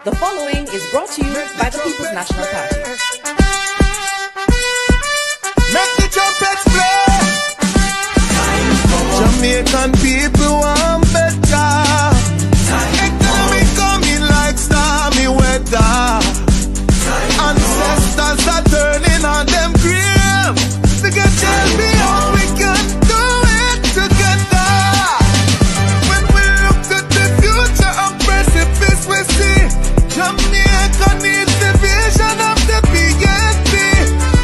The following is brought to you by the People's National Party. Make the trumpets play. Jamaican people want better. Economy coming like stormy weather. Ancestors are turning on them grave. To get JLP, all we can do it together. When we look to the future of precipice, we see Jamaica needs the vision of the PSOJ.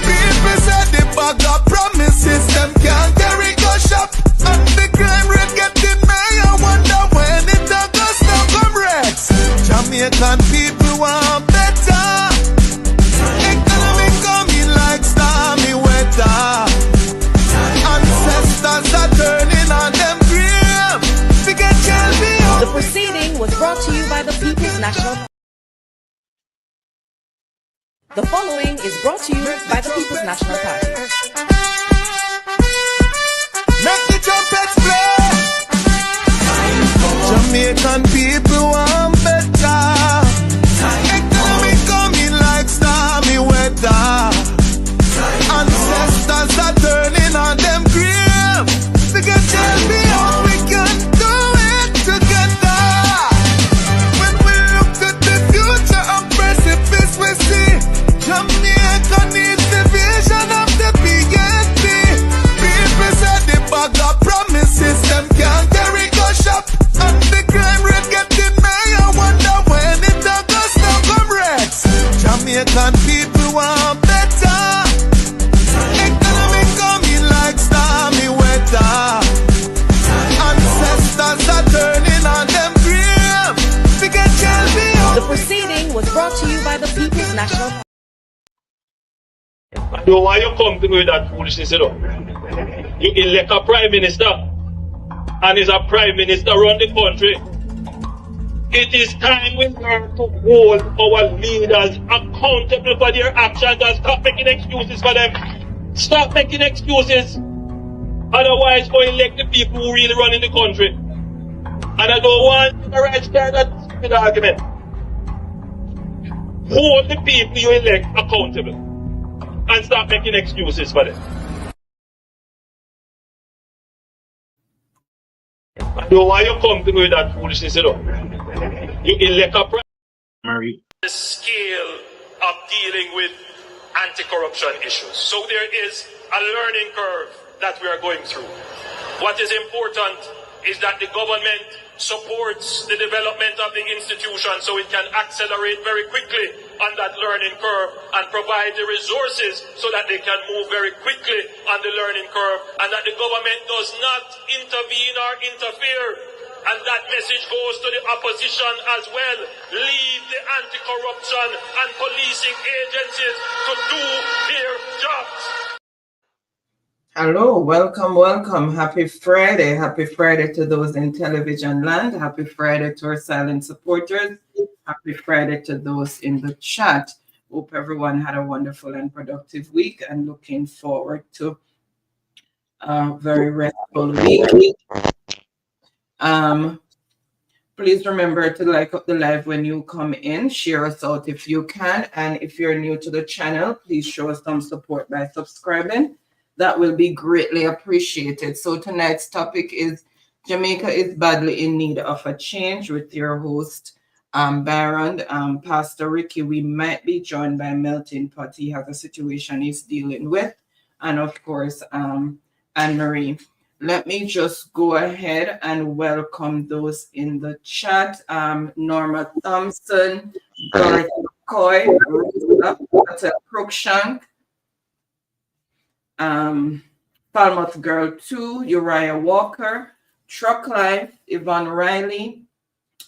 People said the bag of promises, them can't carry go shop. And the crime rate getting high, I wonder when it all goes now, comrades. Jamaican people want better. Economy coming like stormy weather. Ancestors are turning on them grave. To get JLP. The proceeding was brought to you by the People's National Party. The following is brought to you by the People's National Party. Make the trumpets play. Jamaican people want better. Economy coming like stormy weather. Ancestors are turning on them grave. To get JLP, all we can do it together. When we look to the future of precipice, we see Jamaica needs the vision of the PSOJ. People said the bag of promises, them can't carry go shop. And the crime rate getting high, I wonder when it all goes now, comrades. Jamaican people want better. Economy coming like stormy weather. Ancestors are turning on them grave. To get JLP. The proceeding was brought to you by the People's National Party. I don't want you come to me with that foolishness, you know. You elect a prime minister, and is a prime minister run the country. It is time we learn to hold our leaders accountable for their actions and stop making excuses for them. Stop making excuses. Otherwise, go elect the people who really run in the country. And I don't want the right side of that stupid argument. Hold the people you elect accountable. And stop making excuses for them. I don't want you come to me with that foolishness, you know. You elect a primary. The scale of dealing with anti-corruption issues. So there is a learning curve that we are going through. What is important is that the government supports the development of the institution so it can accelerate very quickly on that learning curve and provide the resources so that they can move very quickly on the learning curve, and that the government does not intervene or interfere. And that message goes to the opposition as well. Leave the anti-corruption and policing agencies to do their jobs. Hello, welcome. Happy Friday to those in television land. Happy Friday to our silent supporters. Happy Friday to those in the chat. Hope everyone had a wonderful and productive week, and looking forward to a very restful week. Please remember to like up the live when you come in. Share us out if you can. And if you're new to the channel, please show us some support by subscribing. That will be greatly appreciated. So tonight's topic is Jamaica is badly in need of a change, with your host, Baron, Pastor Ricky. We might be joined by Melton Pot. He has a situation he's dealing with. And of course, Anne-Marie. Let me just go ahead and welcome those in the chat. Norma Thompson, Dorothy McCoy, Crookshank, Falmouth Girl 2, Uriah Walker, Truck Life, Yvonne Riley,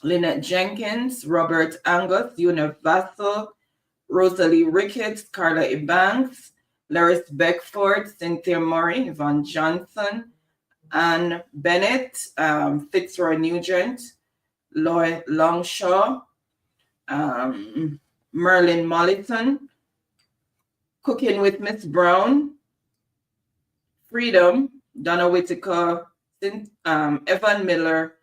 Lynette Jenkins, Robert Angus, Una Vassal, Rosalie Ricketts, Carla Ebanks, Laris Beckford, Cynthia Murray, Yvonne Johnson, Anne Bennett, Fitzroy Nugent, Lloyd Longshaw, Merlin Mollison, Cooking with Miss Brown, Freedom, Donna Whitaker, Evan Miller,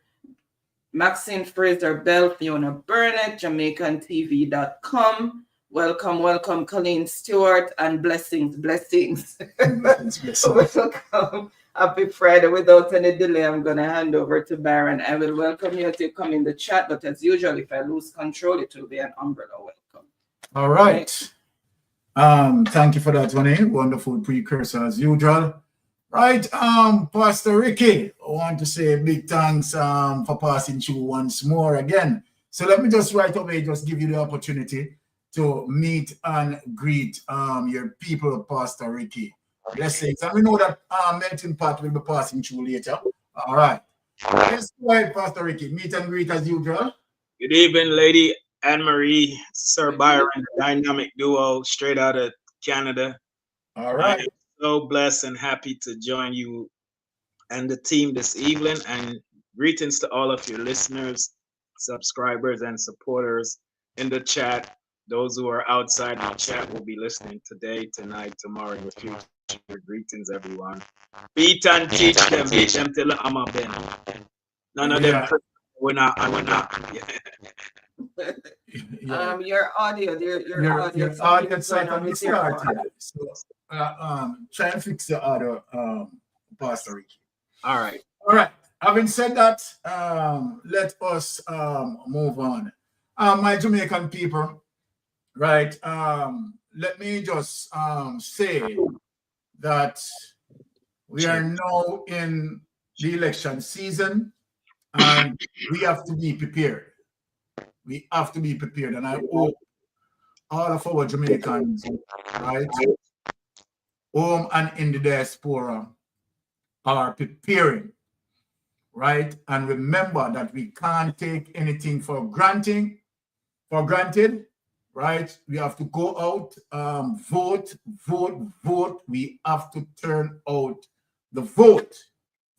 Maxine Fraser Bell, Fiona Burnett, JamaicanTV.com. Welcome, Colleen Stewart, and blessings. Welcome. Happy Friday. Without any delay, I'm going to hand over to Baron. I will welcome you to come in the chat, but as usual, if I lose control, it will be an umbrella welcome. All right. Thank you for that, Tony. Wonderful precursor as usual. Right, Pastor Ricky, I want to say big thanks for passing through once more again. So let me just right away just give you the opportunity to meet and greet your people, Pastor Ricky. Blessings. And we know that Melting Pot will be passing through later. All right. Let's go ahead, Pastor Ricky. Meet and greet as usual. Good evening, Lady Anne-Marie, Sir Byron, dynamic duo straight out of Canada. All right. I'm so blessed and happy to join you and the team this evening. And greetings to all of your listeners, subscribers, and supporters in the chat. Those who are outside the chat will be listening today, tonight, tomorrow, in the future. Greetings, everyone. Beat and teach them till I'm a ben. None of them. We're not. Yeah. Your audio, your audio started. So try and fix the audio, Pastor Ricky. All right. Having said that, let us move on. My Jamaican people, right? Let me just say that we are now in the election season, and we have to be prepared. We have to be prepared, and I hope all of our Jamaicans, right, home and in the diaspora, are preparing, right? And remember that we can't take anything for granted, right? We have to go out, vote. We have to turn out the vote,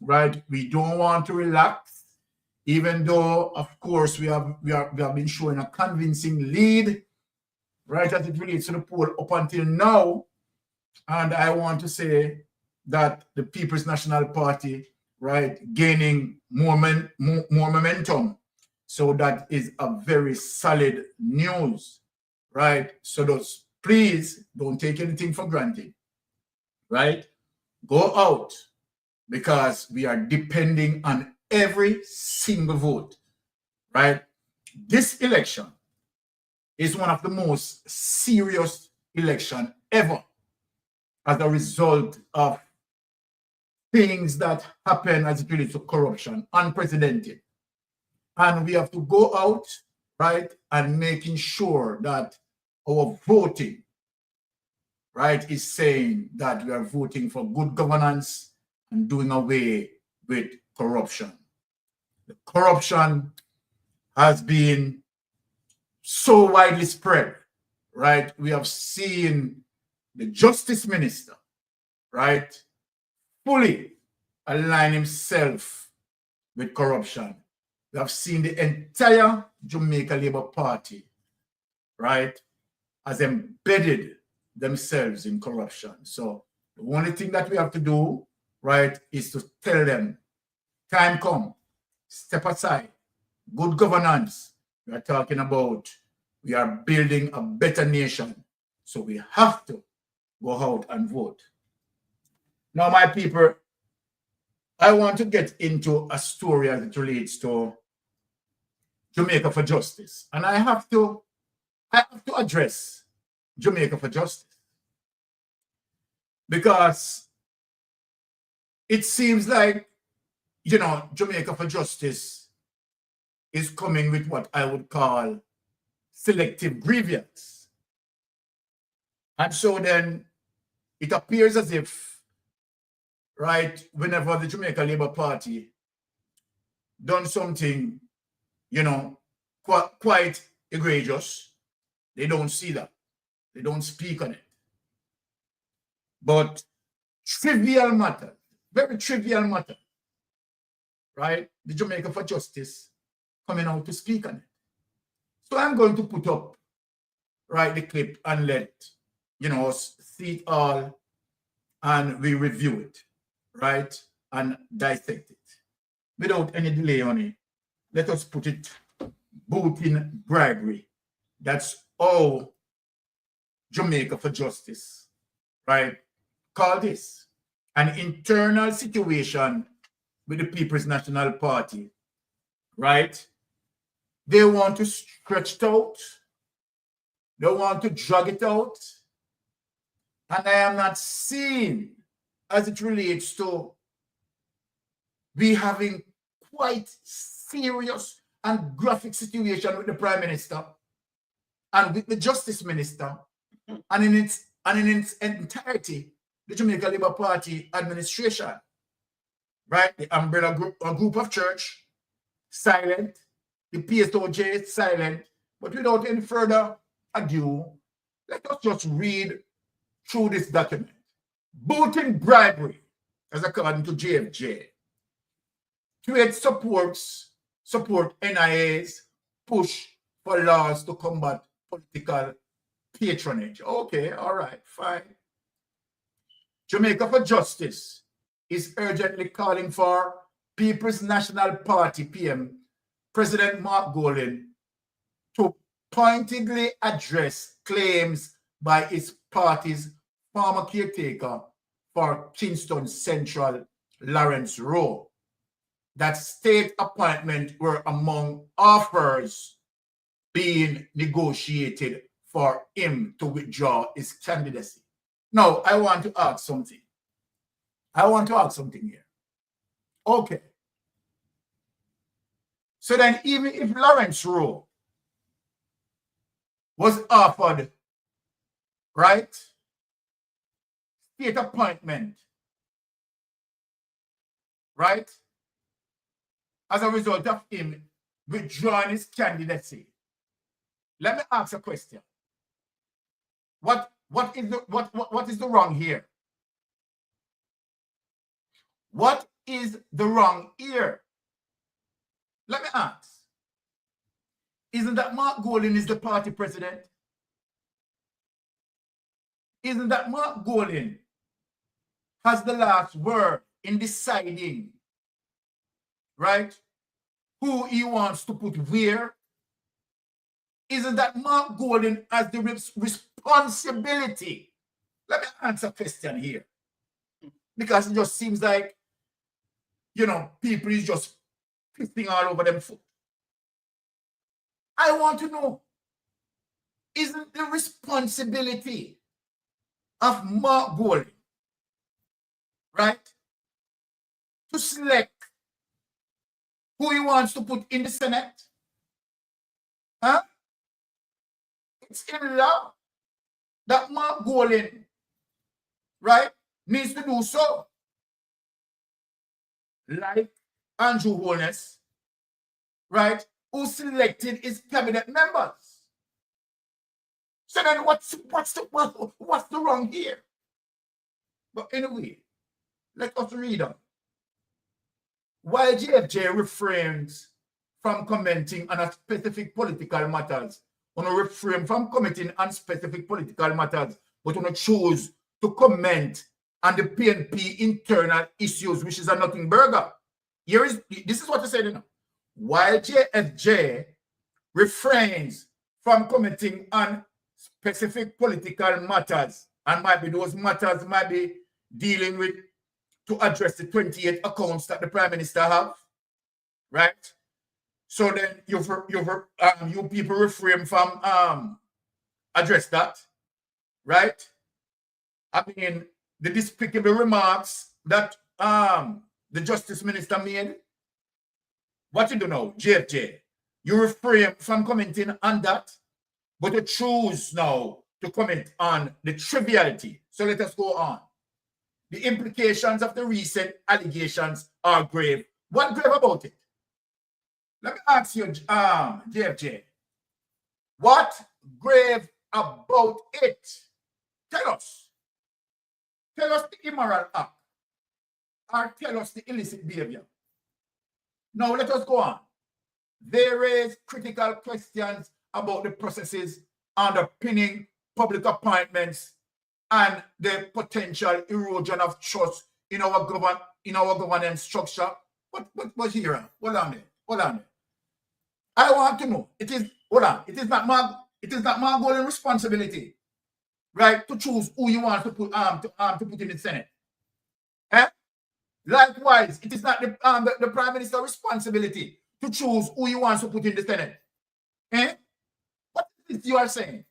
right? We don't want to relax, even though, of course, we have been showing a convincing lead, right, as it relates to the poll up until now. And I want to say that the People's National Party, right, gaining more momentum. So that is a very solid news, right? So those, please don't take anything for granted, right? Go out, because we are depending on every single vote, right? This election is one of the most serious elections ever as a result of things that happen as it relates to corruption, unprecedented. And we have to go out, right, and making sure that our voting, right, is saying that we are voting for good governance and doing away with corruption. The corruption has been so widely spread, right? We have seen the Justice Minister, right, fully align himself with corruption. We have seen the entire Jamaica Labour Party, right, has embedded themselves in corruption. So the only thing that we have to do, right, is to tell them, time come, step aside, good governance. We are talking about, we are building a better nation. So we have to go out and vote. Now, my people, I want to get into a story as it relates to Jamaica for Justice. And I have to address Jamaica for Justice, because it seems like, you know, Jamaica for Justice is coming with what I would call selective grievance. And so then it appears as if, right, whenever the Jamaica Labour Party done something, you know, quite egregious, they don't see that. They don't speak on it. But trivial matter, very trivial matter, right? The Jamaica for Justice coming out to speak on it. So I'm going to put up, right, the clip and let, you know, us see it all and we review it, right, and dissect it without any delay on it. let us put it, booting bribery. That's all Jamaica for Justice, right? Call this an internal situation with the People's National Party, right? They want to stretch it out. They want to drag it out. And I am not seeing, as it relates to we having quite serious and graphic situation with the Prime Minister and with the Justice Minister and in its entirety, the Jamaica Labour Party administration, right? The umbrella group, a group of church, silent, the PSOJ silent, but without any further ado, let us just read through this document. Booting bribery, as according to JFJ, to support NIA's push for laws to combat political patronage. Okay, all right, fine. Jamaica for Justice is urgently calling for People's National Party PM President Mark Golding to pointedly address claims by his party's former caretaker for Kingston Central, Lawrence Rowe, that state appointment were among offers being negotiated for him to withdraw his candidacy. Now, I want to ask something. Here. Okay. So then even if Lawrence Rowe was offered, right, state appointment, right, as a result of him withdrawing his candidacy, let me ask a question. What is the wrong here? What is the wrong here? Let me ask. Isn't that Mark Golding is the party president? Isn't that Mark Golding has the last word in deciding, right, who he wants to put where? Isn't that Mark Golding has the responsibility? Let me answer a question here. Because it just seems like, you know, people is just pissing all over them foot. I want to know, isn't the responsibility of Mark Golding, right, to select who he wants to put in the Senate? Huh? It's in law that Mark Golding, right, needs to do so. Like Andrew Holness, right, who selected his cabinet members. So then what's the wrong here? But anyway, let us read on. While JFJ refrains from commenting on a specific political matters, want to refrain from commenting on specific political matters, but want to choose to comment on the PNP internal issues, which is a nothing burger. This is what I said, you know. While JFJ refrains from commenting on specific political matters, and might be those matters might be dealing with to address the 28 accounts that the Prime Minister have, right? So then you people refrain from address that, right? I mean, the despicable remarks that the Justice Minister made. What you do now, JFJ? You refrain from commenting on that, but you choose now to comment on the triviality. So let us go on. The implications of the recent allegations are grave. What grave about it? Let me ask you, JFJ, what grave about it? Tell us. Tell us the immoral act, or tell us the illicit behavior. Now let us go on. They raise critical questions about the processes underpinning public appointments and the potential erosion of trust in our governance structure. But here, hold on there. I want to know. It is, hold on, it is not my golden responsibility, right, to choose who you want to put to put in the Senate. Eh? Likewise, it is not the Prime Minister's responsibility to choose who you want to put in the Senate. Eh? What is this you are saying?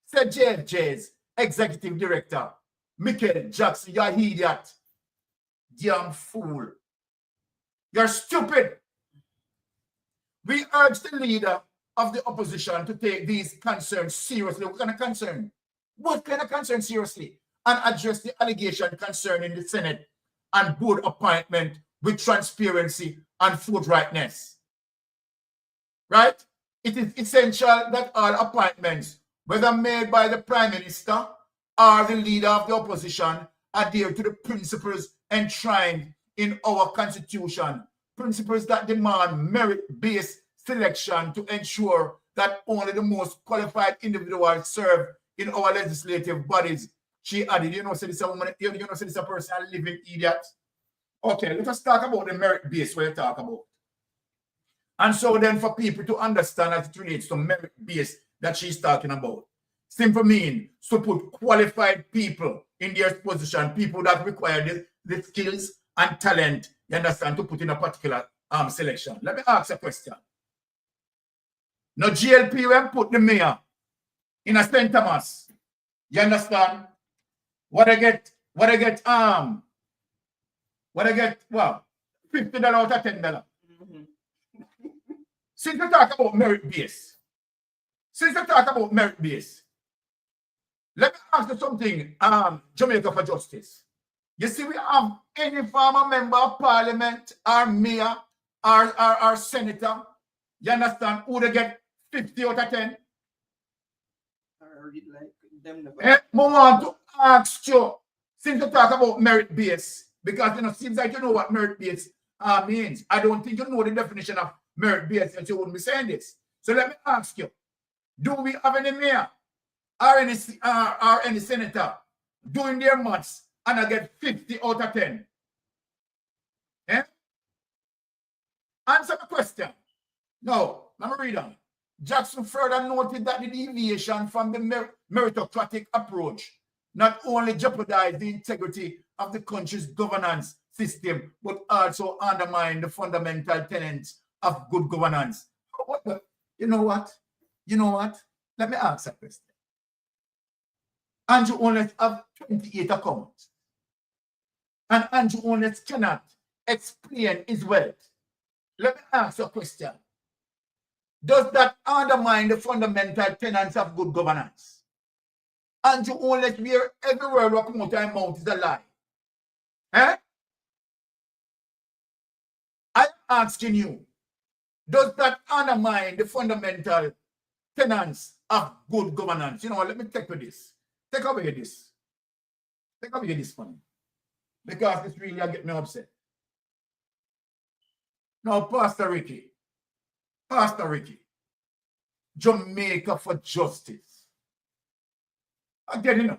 Said JFJ's executive director, Michael Jackson, you're an idiot. Damn fool. You're stupid. We urge the leader of the opposition to take these concerns seriously. What kind of concern? What kind of concern seriously? And address the allegation concerning the Senate and board appointment with transparency and forthrightness. Right? It is essential that all appointments, whether made by the Prime Minister or the leader of the opposition, adhere to the principles enshrined in our Constitution, principles that demand merit-based selection to ensure that only the most qualified individuals serve in our legislative bodies. She added, you know, say this a woman, you know, say this a person, a living idiot. Okay, let us talk about the merit base where you talk about. And so then for people to understand as it relates to merit base that she's talking about, simply mean to put qualified people in their position, people that require the skills and talent, you understand, to put in a particular selection. Let me ask a question. Now JLP will put the mayor in a St. Thomas. You understand? What I get, well, $50 out of $10. Since we talk about merit base, let me ask you something, Jamaica for Justice. You see, we have any former member of parliament, or mayor, or senator, you understand, who they get 50 out of 10? I want to ask you, since you talk about merit base, because you know, seems like you know what merit base means. I don't think you know the definition of merit base, and you wouldn't be saying this. So let me ask you, do we have any mayor or any senator doing their maths and I get 50 out of 10? Eh? Answer the question. No, let me read on. Jackson further noted that the deviation from the meritocratic approach not only jeopardized the integrity of the country's governance system, but also undermined the fundamental tenets of good governance. You know what? Let me ask a question. Andrew Honest have 28 accounts. And Andrew Honest cannot explain his wealth. Let me ask you a question. Does that undermine the fundamental tenets of good governance? Andrew Honest, where everywhere we come out and mouth is a lie. Eh? I'm asking you, does that undermine the fundamental tenets of good governance? You know what, let me take with this. Take away this. Take away this for me. Because this really get me upset. Now, Pastor Ricky, Jamaica for Justice. Again, you know,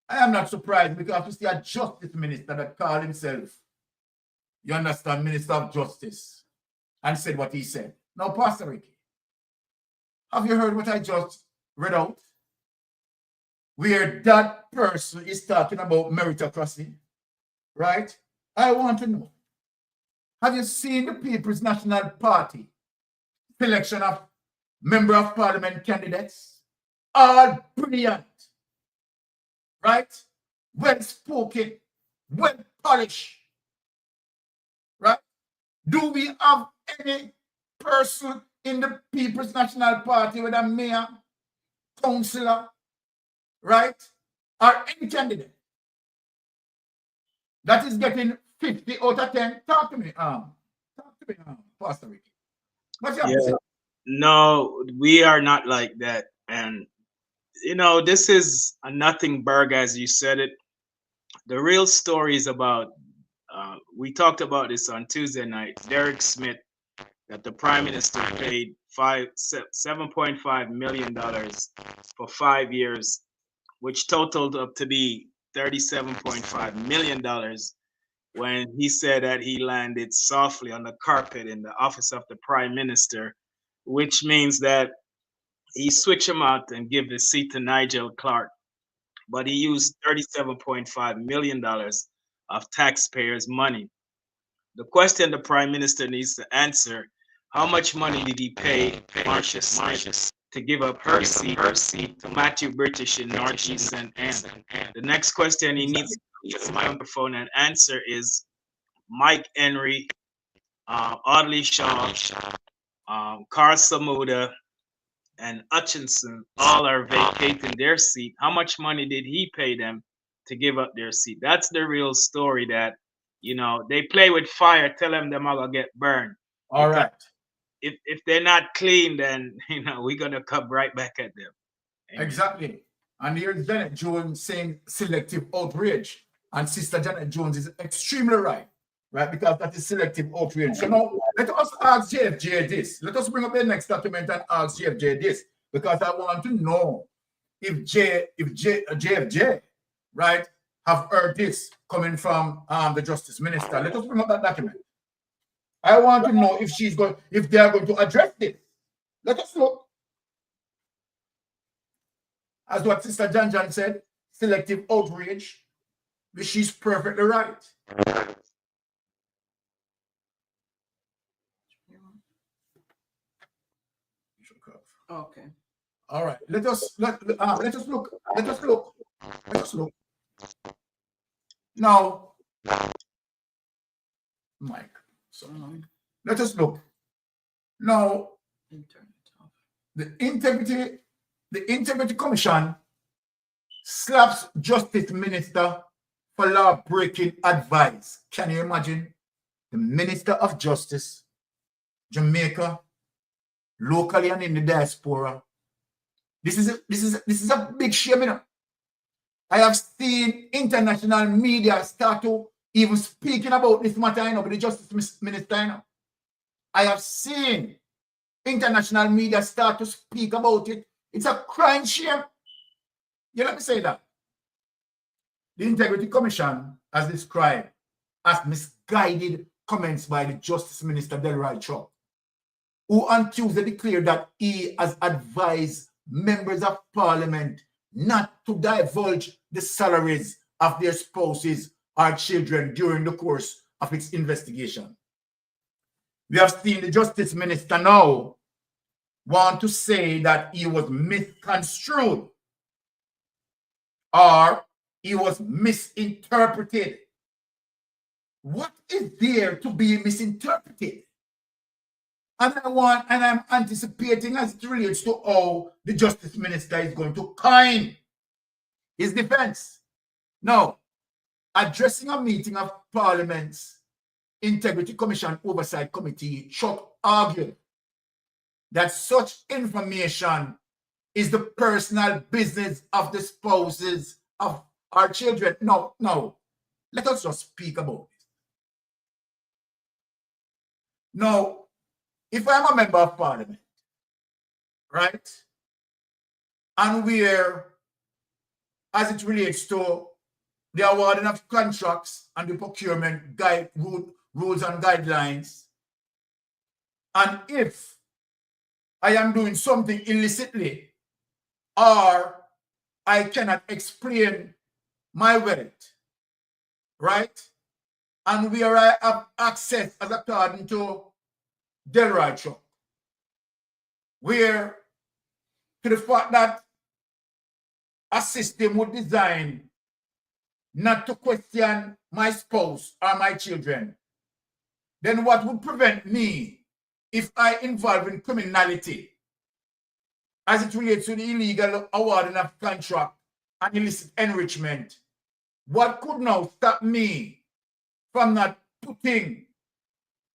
I am not surprised because you see a justice minister that called himself, you understand, Minister of Justice, and said what he said. Now, Pastor Ricky, have you heard what I just read out? Where that person is talking about meritocracy, right? I want to know, have you seen the People's National Party selection of member of parliament candidates? All brilliant, right? Well spoken, well polished, right? Do we have any person in the People's National Party with a mayor, councillor, right? Or any candidate that is getting 50 out of 10? Talk to me, Pastor Ricky. What's your answer? No, we are not like that. And, you know, this is a nothing burger, as you said it. The real story is about, we talked about this on Tuesday night, Derek Smith, that the Prime Minister paid $7.5 million for 5 years, which totaled up to be $37.5 million when he said that he landed softly on the carpet in the office of the Prime Minister which means that he switched him out and give the seat to Nigel Clark. But he used $37.5 million of taxpayers' money. The question the Prime Minister needs to answer, how much money did he pay Marcia Smith to give up her seat to Matthew British in Northeast and End? The next question he needs to use the microphone and answer is Mike Henry, Audley Shaw, Carl Samuda, and Hutchinson all are vacating their seat. How much money did he pay them to give up their seat? That's the real story that, you know, they play with fire, tell them they're gonna get burned. All right. If they're not clean, then, you know, we're gonna come right back at them. Amen. Exactly. And here's Janet Jones saying selective outrage. And Sister Janet Jones is extremely right, because that is selective outrage. So now, let us ask JFJ this. Let us bring up the next document and ask JFJ this, because I want to know if JFJ, right, have heard this coming from the Justice Minister. Let us bring up that document. I want to know if they are going to address this. Let us look. As what Sister Jan said, selective outrage, which she's perfectly right. Okay. All right. Let us look. Now, Mike. So let us look. Now, the Integrity Commission slaps Justice Minister for law-breaking advice. Can you imagine? The Minister of Justice, Jamaica, locally and in the diaspora. This is a big shame, you know. I have seen international media start to even speaking about this matter, you know, with the Justice Minister, you know. I have seen international media start to speak about it. It's a crying shame. You let me say that. The Integrity Commission has described as misguided comments by the Justice Minister, Delroy Chuck, who on Tuesday declared that he has advised members of Parliament not to divulge the salaries of their spouses or children during the course of its investigation. We have seen the Justice Minister now want to say that he was misconstrued or he was misinterpreted. What is there to be misinterpreted? And I'm anticipating as it relates to how the Justice Minister is going to coin his defense. Now, addressing a meeting of Parliament's Integrity Commission Oversight Committee, Chuck argued that such information is the personal business of the spouses of our children. No, let us just speak about it. Now, if I'm a member of Parliament, right, and where, as it relates to the awarding of contracts and the procurement rules and guidelines, and if I am doing something illicitly or I cannot explain my wealth, right, and where I have access as according to Delroy Chuck, where to the fact that a system would design not to question my spouse or my children, then what would prevent me if I involve in criminality as it relates to the illegal awarding of contract and illicit enrichment? What could now stop me from not putting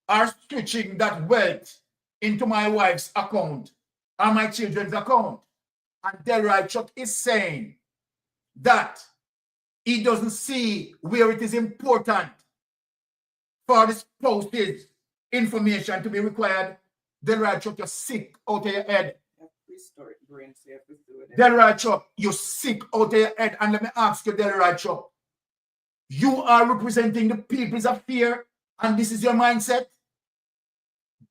or switching that wealth into my wife's account or my children's account? And Delroy Chuck is saying that he doesn't see where it is important for the spouse's information to be required. Delroy Chuck, you're sick out of your head. Delroy Chuck, you're sick out of your head. And let me ask you, Delroy Chuck, you are representing the people's affair, and this is your mindset?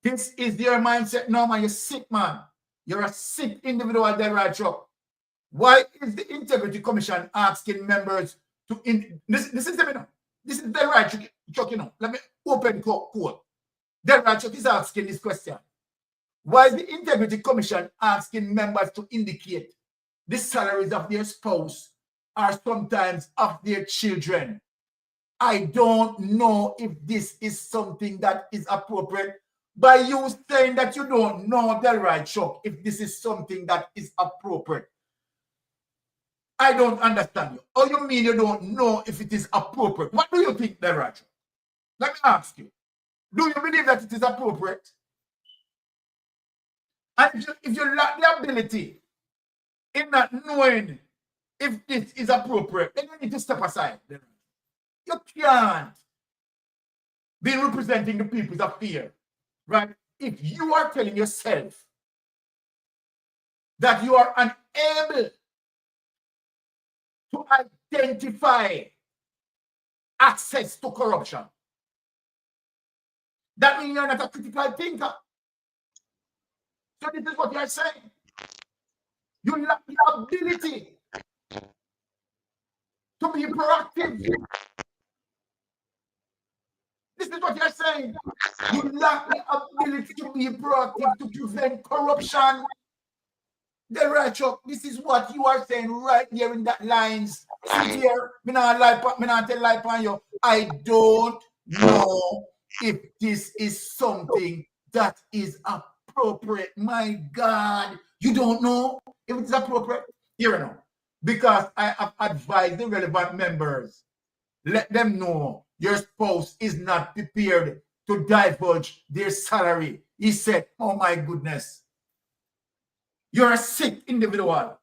This is your mindset. No, man, you're sick, man. You're a sick individual, Del Right Chuck. Why is the Integrity Commission asking members to this is the minute. This is Del Right Chuck, you know. Let me open quote. Del Right Chuck is asking this question. Why is the Integrity Commission asking members to indicate the salaries of their spouse or sometimes of their children? I don't know if this is something that is appropriate. By you saying that you don't know, Del Right Chuck, if this is something that is appropriate, I don't understand you. Or you mean you don't know if it is appropriate? What do you think, Del Right Chuck? Let me ask you. Do you believe that it is appropriate? And if you lack the ability in not knowing if this is appropriate, then you need to step aside. You can't be representing the people's affairs, right? If you are telling yourself that you are unable to identify access to corruption, that means you're not a critical thinker. So this is what you're saying. You lack the ability to be proactive. This is what you're saying. You lack the ability to be proactive to prevent corruption. Del Right Chuck, this is what you are saying right there in that lines. See here, me not tell lie on you. I don't know if this is something that is appropriate. My God, you don't know if it's appropriate? Here I know. Because I have advised the relevant members, let them know your spouse is not prepared to divulge their salary. He said, oh my goodness, you're a sick individual.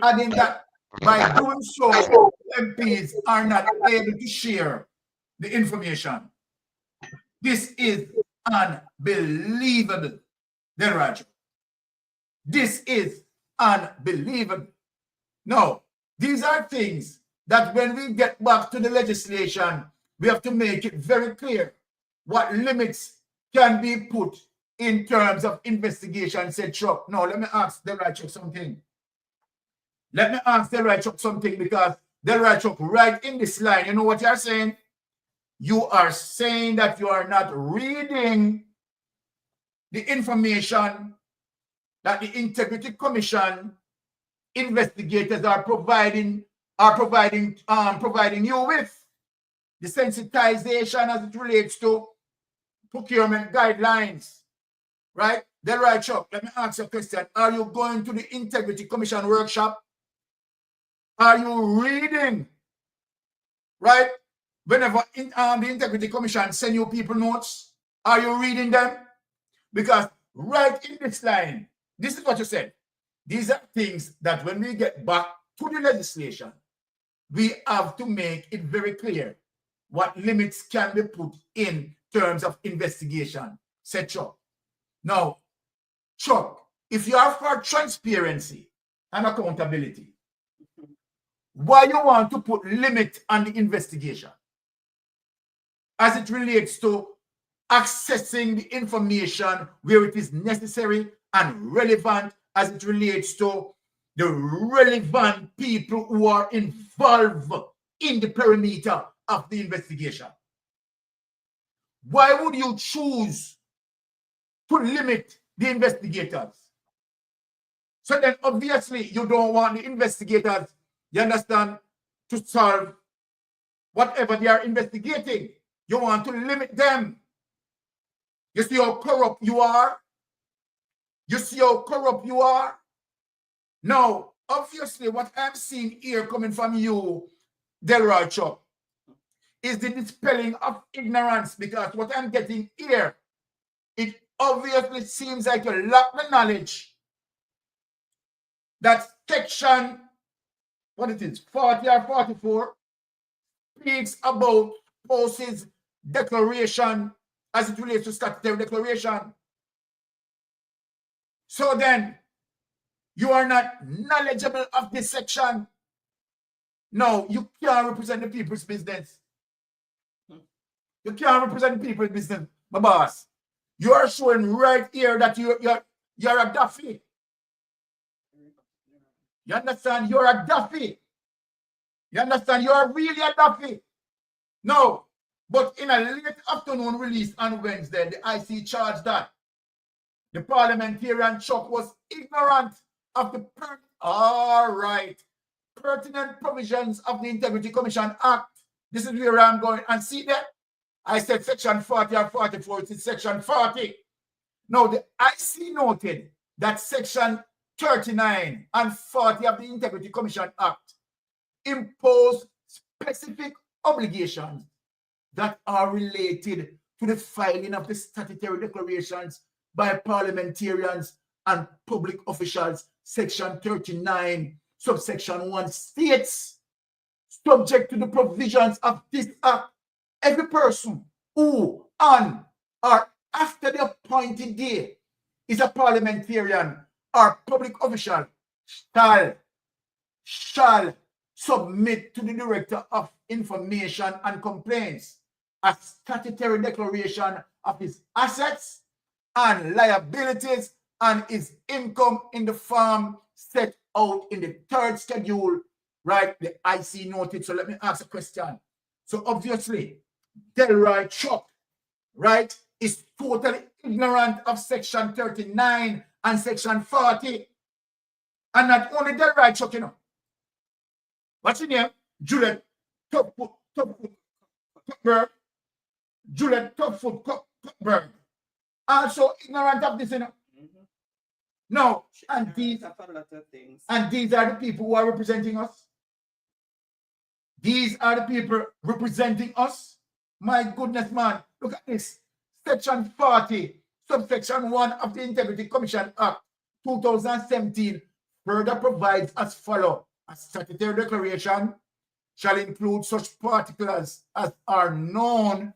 Adding that by doing so, MPs are not able to share the information. This is unbelievable, Del Right Chuck. This is unbelievable. No, these are things that when we get back to the legislation, we have to make it very clear what limits can be put in terms of investigation, said Chuck. No, let me ask Del Right Chuck something. Let me ask Del Right Chuck something, because Del Right Chuck, right in this line, you know what you're saying? You are saying that you are not reading the information that the Integrity Commission investigators are providing you with. The sensitization as it relates to procurement guidelines, right? Del Right Chuck, let me ask you a question. Are you going to the Integrity Commission workshop? Are you reading, right? Whenever the Integrity Commission send you people notes, are you reading them? Because right in this line, this is what you said. These are things that when we get back to the legislation, we have to make it very clear what limits can be put in terms of investigation, said Chuck. Now, Chuck, if you are for transparency and accountability, why you want to put limit on the investigation as it relates to accessing the information where it is necessary and relevant, as it relates to the relevant people who are involved in the perimeter of the investigation? Why would you choose to limit the investigators? So then obviously you don't want the investigators, you understand, to solve whatever they are investigating. You want to limit them. You see how corrupt you are? You see how corrupt you are? Now, obviously, what I'm seeing here coming from you, Del Right Chuck, is the dispelling of ignorance, because what I'm getting here, it obviously seems like you lack the knowledge that section, what it is, 40 or 44, speaks about spouse's declaration as it relates to statutory declaration. So then, you are not knowledgeable of this section. No, you can't represent the people's business. You can't represent the people's business, my boss. You are showing right here that you're a Duffy. You understand? You're a Duffy. You understand? You're really a Duffy. No, but in a late afternoon release on Wednesday, the IC charged that the parliamentarian Chuck was ignorant of the pertinent provisions of the Integrity Commission Act. This is where I'm going. And see that? I said section 40 or 44, it is section 40. Now, the IC noted that section 39 and 40 of the Integrity Commission Act impose specific obligations that are related to the filing of the statutory declarations by parliamentarians and public officials. Section 39, subsection 1 states, subject to the provisions of this act, every person who on or after the appointed day is a parliamentarian or public official shall submit to the Director of Information and Complaints a statutory declaration of his assets and liabilities and his income in the form set out in the third schedule, right? The IC noted. So let me ask a question. So obviously, Delroy Chuck, right, is totally ignorant of section 39 and section 40. And not only Delroy Chuck, you know. What's your name? Jeannette Calder. Jeannette Calder. Also ignorant of this, you know. No, and these are the people who are representing us. These are the people representing us. My goodness, man. Look at this. Section 40, subsection 1 of the Integrity Commission Act 2017 further provides as follows. A statutory declaration shall include such particulars as are known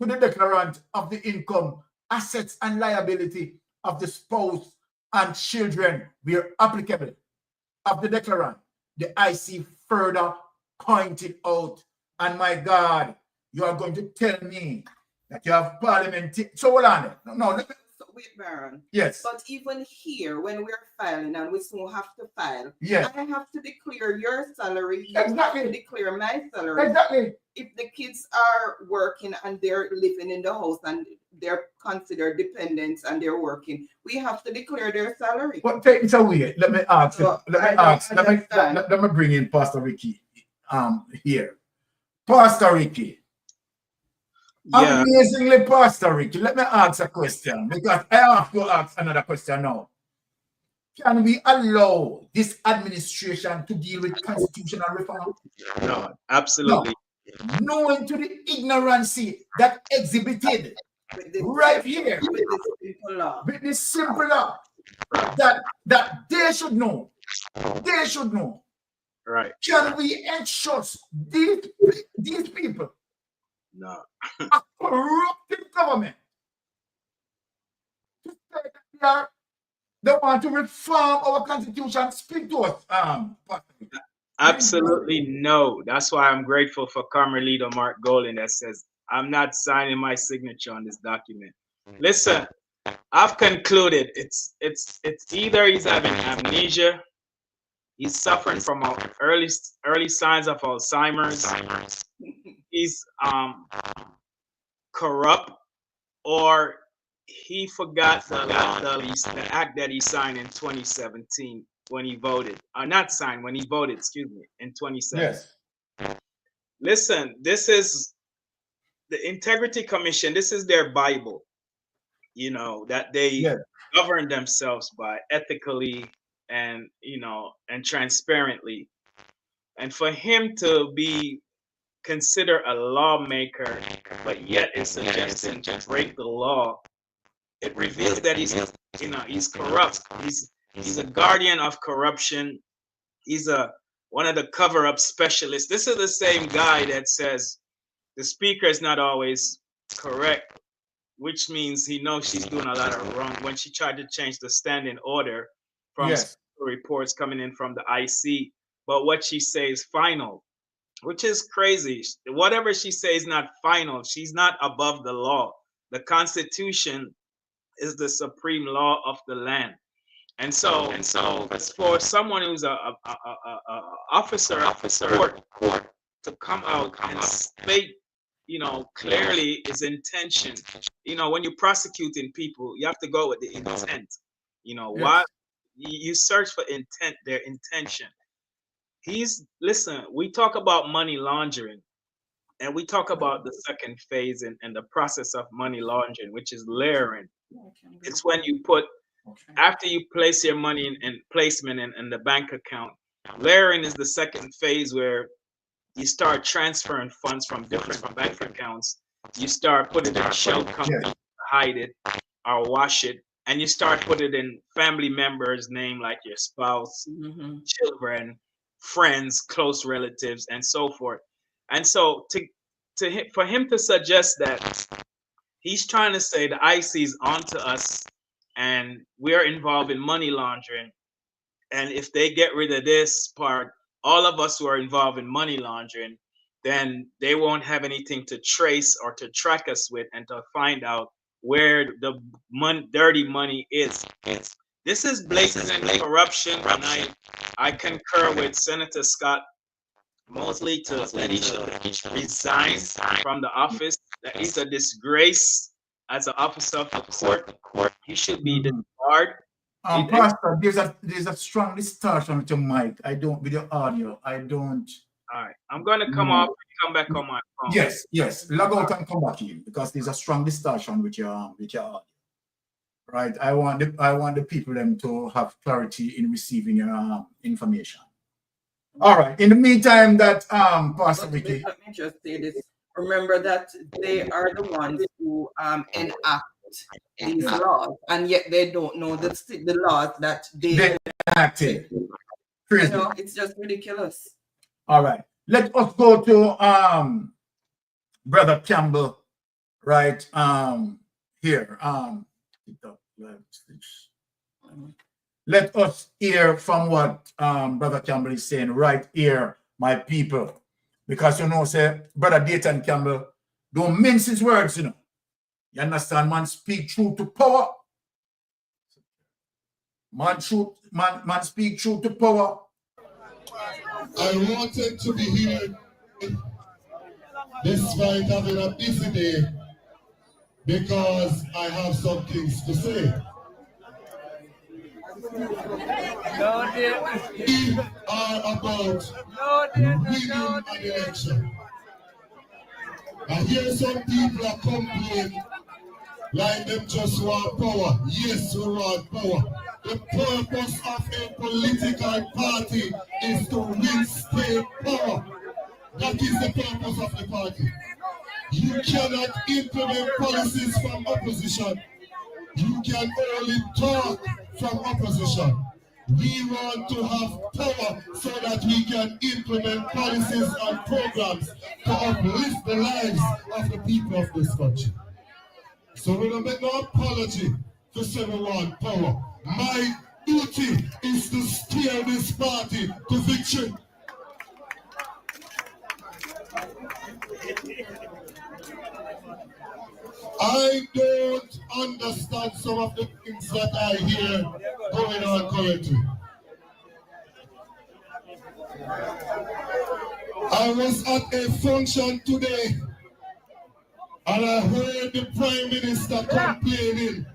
to the declarant of the income, assets, and liability of the spouse and children where applicable of the declarant. The IC further pointed out, and my God, you are going to tell me that you have parliament. So hold on. No, So wait, Baron. yes. But even here, when we're filing and we still have to file, Yes. I have to declare your salary. You Exactly. have to declare my salary. Exactly. If the kids are working and they're living in the house and they're considered dependents and they're working, we have to declare their salary. But take it away. Let me ask. So, Let me bring in Pastor Ricky here. Pastor Ricky. Yeah. Amazingly, Pastor Ricky, let me ask a question because I have to ask another question now. Can we allow this administration to deal with constitutional reform? No, absolutely. No. Knowing to the ignorancy that exhibited right here with this simple law that they should know. They should know. Right. Can we entrust these people, No. a corrupted government, to say that they want to reform our constitution? Speak to us, Absolutely no. That's why I'm grateful for Carmelita Mark Golden that says, I'm not signing my signature on this document. Listen, I've concluded it's either he's having amnesia, he's suffering from early signs of Alzheimer's, he's corrupt, or he forgot the act that he signed in 2017 when he voted. Not signed, when he voted, excuse me, in 2017. Yes. Listen, this is the Integrity Commission. This is their Bible, you know, that they govern themselves by ethically and, you know, and transparently. And for him to be considered a lawmaker, but yet is suggesting to break the law, it reveals that he's, you know, he's corrupt. He's a guardian of corruption. He's one of the cover-up specialists. This is the same guy that says the speaker is not always correct, which means he knows she's doing a lot of wrong when she tried to change the standing order from reports coming in from the IC. But what she says final, which is crazy. Whatever she says is not final. She's not above the law. The Constitution is the supreme law of the land. And so for someone who's a officer of court to come out and state, clearly his intention. When you're prosecuting people, you have to go with the intent. Why you search for intent, their intention. Listen, we talk about money laundering, and we talk about the second phase and the process of money laundering, which is layering. It's when you put, after you place your money in placement in the bank account, layering is the second phase where you start transferring funds from different bank accounts. You start putting it in shell company, hide it or wash it, and you start putting it in family members' name, like your spouse, children, friends, close relatives, and so forth. And so for him to suggest that he's trying to say the IC is onto us and we're involved in money laundering, and if they get rid of this part, all of us who are involved in money laundering, then they won't have anything to trace or to track us with and to find out where the dirty money is. This is blatant corruption, and I concur with Senator Scott Mosley to let him resign from the office. That is a disgrace as an officer of the court. He should be disbarred. Pastor, there's a strong distortion with your mic. I don't, with your audio. I don't. All right, I'm going to come off and come back on my phone. Yes. Log out and come back in, because there's a strong distortion with your audio. Right. I want the people them to have clarity in receiving your information. All right. In the meantime, that Pastor Vicky. Let me just say this. Remember that they are the ones who enact these laws, and yet they don't know the laws that they enacted. It's just ridiculous. All right. Let us go to Brother Campbell, right? Here. Let us hear from what Brother Campbell is saying right here, my people. Because say Brother Dayton Campbell don't mince his words, You understand? Man speak truth to power. Man speak truth to power. I wanted to be here despite having a busy day, because I have some things to say. We are about winning an election. I hear some people are complaining like them just want power. Yes, we want power. The purpose of a political party is to win state power. That is the purpose of the party. You cannot implement policies from opposition. You can only talk from opposition. We want to have power so that we can implement policies and programs to uplift the lives of the people of this country. So we don't make no apology to say we want power. My duty is to steer this party to victory. I don't understand some of the things that I hear going on currently. I was at a function today and I heard the Prime Minister complaining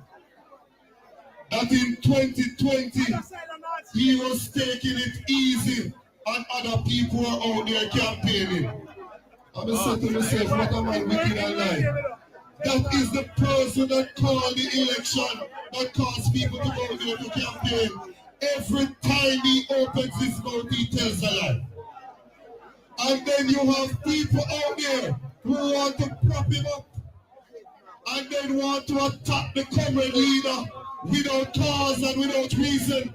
that in 2020 he was taking it easy and other people were out there campaigning. I'm saying to myself, what am I wicked and lying? That is the person that called the election, that caused people to go there to campaign. Every time he opens his mouth, he tells a lie. And then you have people out there who want to prop him up and then want to attack the comrade leader without cause and without reason,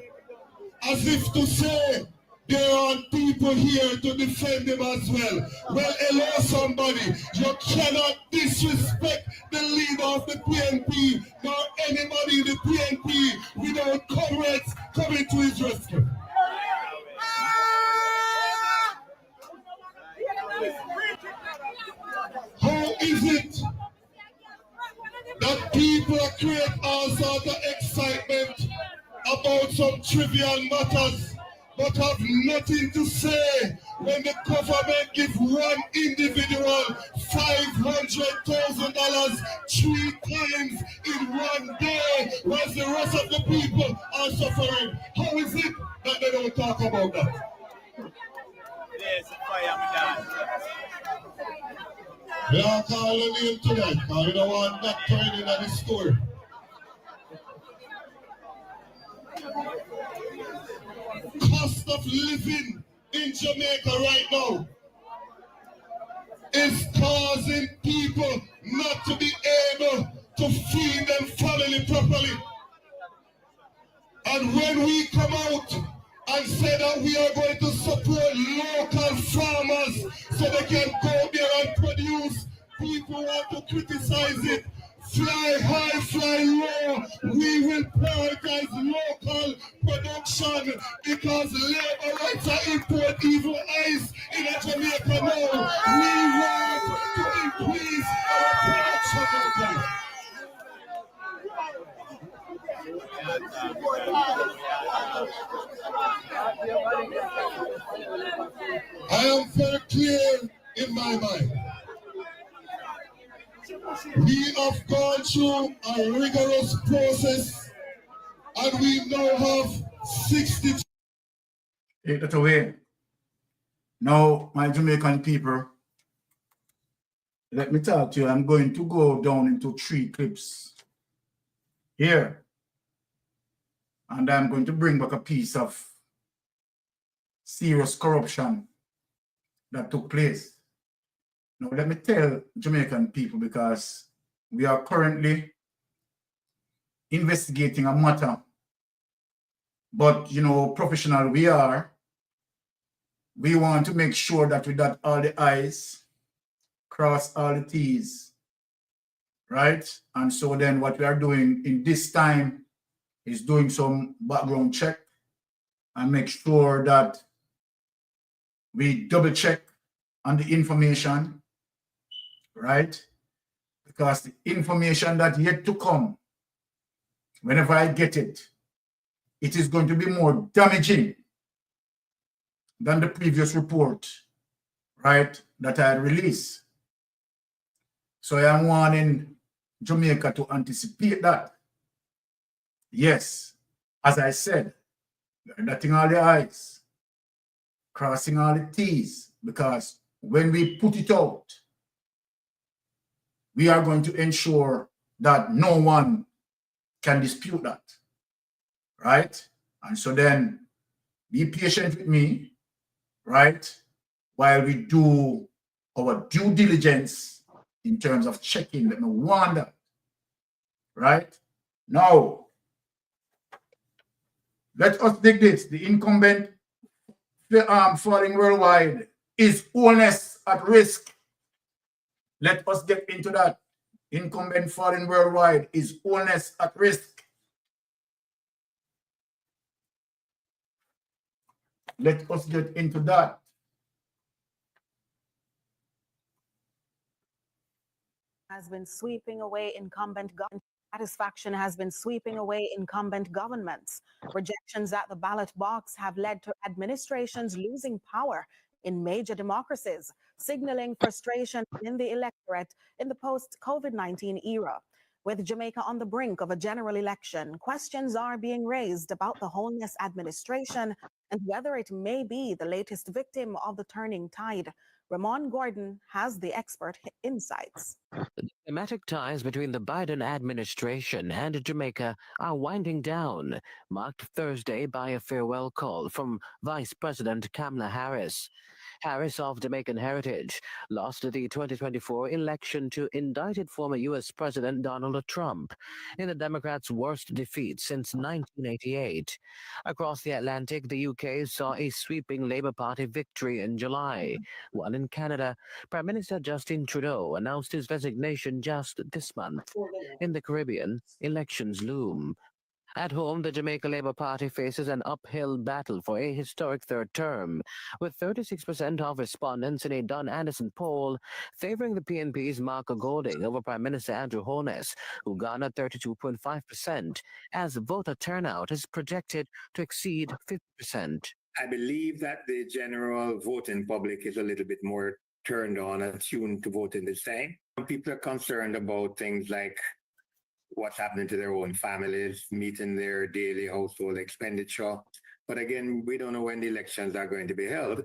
as if to say there are people here to defend him as well. Well, hello somebody, you cannot disrespect the leader of the PNP nor anybody in the PNP without comrades coming to his rescue. How is it that people are create all sorts of excitement about some trivial matters, but have nothing to say when the government give one individual $500,000 3 times in one day, whilst the rest of the people are suffering. How is it that they don't talk about that? We are calling him today, because we don't want that turning in the store. Cost of living in Jamaica right now is causing people not to be able to feed their family properly. And when we come out and say that we are going to support local farmers so they can go there and produce, people want to criticize it. Fly high, fly low. We will prioritize local production because labor rights are import evil eyes in Jamaica now. We want to increase our production locally. I am very clear in my mind. We have gone through a rigorous process and we now have 60. Take that away. Now, my Jamaican people, let me talk to you. I'm going to go down into 3 clips here. And I'm going to bring back a piece of serious corruption that took place. Now, let me tell Jamaican people, because we are currently investigating a matter. But, you know, professional we are, we want to make sure that we dot all the I's, cross all the T's, right? And so then what we are doing in this time is doing some background check and make sure that we double check on the information, right? Because the information that yet to come, whenever I get it, it is going to be more damaging than the previous report, right, that I released. So I am warning Jamaica to anticipate that. Yes, as I said, we are dotting all the I's, crossing all the T's, because when we put it out, we are going to ensure that no one can dispute that, right? And so then be patient with me, right, while we do our due diligence in terms of checking. Let me warn that, right? Now, let us dig this. The incumbent falling worldwide is illness at risk. Let us get into that. Incumbent falling worldwide is illness at risk. Let us get into that. Has been sweeping away incumbent government. Satisfaction has been sweeping away incumbent governments. Rejections at the ballot box have led to administrations losing power in major democracies, signaling frustration in the electorate in the post-COVID-19 era. With Jamaica on the brink of a general election, questions are being raised about the Holness administration and whether it may be the latest victim of the turning tide. Ramon Gordon has the expert insights. The diplomatic ties between the Biden administration and Jamaica are winding down, marked Thursday by a farewell call from Vice President Kamala Harris. Harris, of Jamaican heritage, lost the 2024 election to indicted former U.S. President Donald Trump in the Democrats' worst defeat since 1988. Across the Atlantic, the UK saw a sweeping Labour Party victory in July, while in Canada, Prime Minister Justin Trudeau announced his resignation just this month. In the Caribbean, elections loom. At home, the Jamaica Labour Party faces an uphill battle for a historic third term, with 36% of respondents in a Don Anderson poll favoring the PNP's Marco Golding over Prime Minister Andrew Holness, who garnered 32.5%, as voter turnout is projected to exceed 50%. I believe that the general voting public is a little bit more turned on and tuned to voting this time. People are concerned about things like what's happening to their own families, meeting their daily household expenditure. But again, we don't know when the elections are going to be held.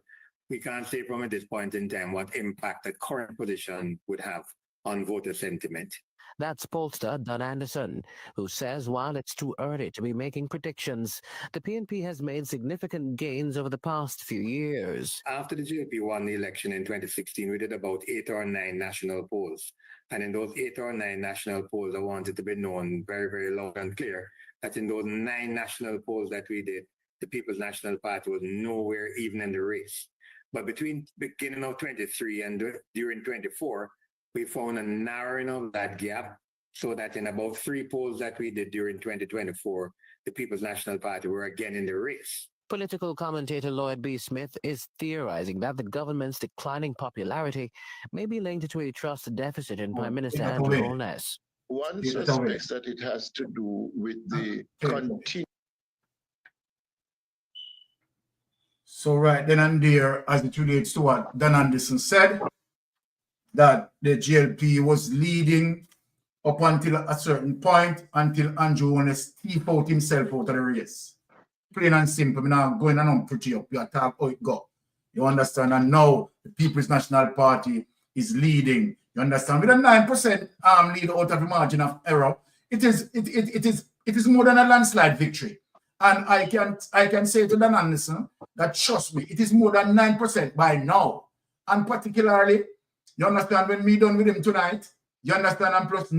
We can't say from at this point in time what impact the current position would have on voter sentiment. That's pollster Don Anderson, who says while it's too early to be making predictions, the PNP has made significant gains over the past few years. After the JLP won the election in 2016, we did about 8 or 9 national polls. And in those 8 or 9 national polls, I wanted to be known very, very loud and clear that in those 9 national polls that we did, the People's National Party was nowhere even in the race. But between beginning of 23 and during 24, we found a narrowing of that gap so that in about 3 polls that we did during 2024, the People's National Party were again in the race. Political commentator Lloyd B. Smith is theorizing that the government's declining popularity may be linked to a trust deficit in Prime Minister Andrew Holness. One suspects that it has to do with the continued. So right then and there, as it relates to what Don Anderson said, that the JLP was leading up until a certain point, until Andrew Holness thief out himself out of the race. Plain and simple. I'm not going on pretty up. You talk how it go. You understand? And now the People's National Party is leading. You understand? With a 9% lead out of the margin of error, it is more than a landslide victory. And I can say to Dan Anderson that trust me, it is more than 9% by now. And particularly, you understand, when we done with him tonight, you understand, and plus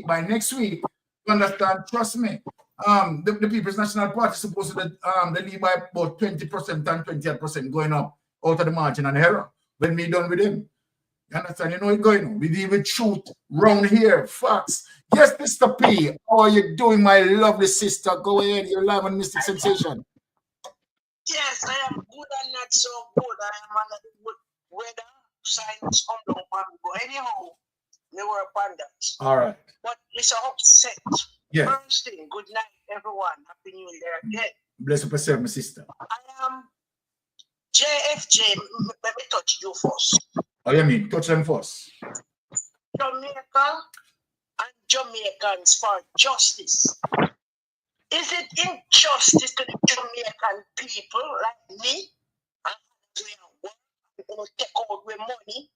by next week, you understand, trust me, the People's National Party is supposed to they lead by about 20% and 28% going up out of the margin and error when we done with him. You understand? You know it going on. We deal with truth round here, facts. Yes, Mr. P, how are you doing, my lovely sister? Go ahead, you're live on Mystic Sensation. Yes, I am good and not so good. I am under the good weather. Signs come down and go. Anyhow, we were upon that. All right. But Mr. Upset. Yeah. First thing, good night, everyone. Happy New Year again. Bless up yourself, my sister. I am JFJ. Let me touch you first. Oh, you mean touch them first? Jamaica and Jamaicans for justice. Is it injustice to the Jamaican people like me? And we are going to take out with money,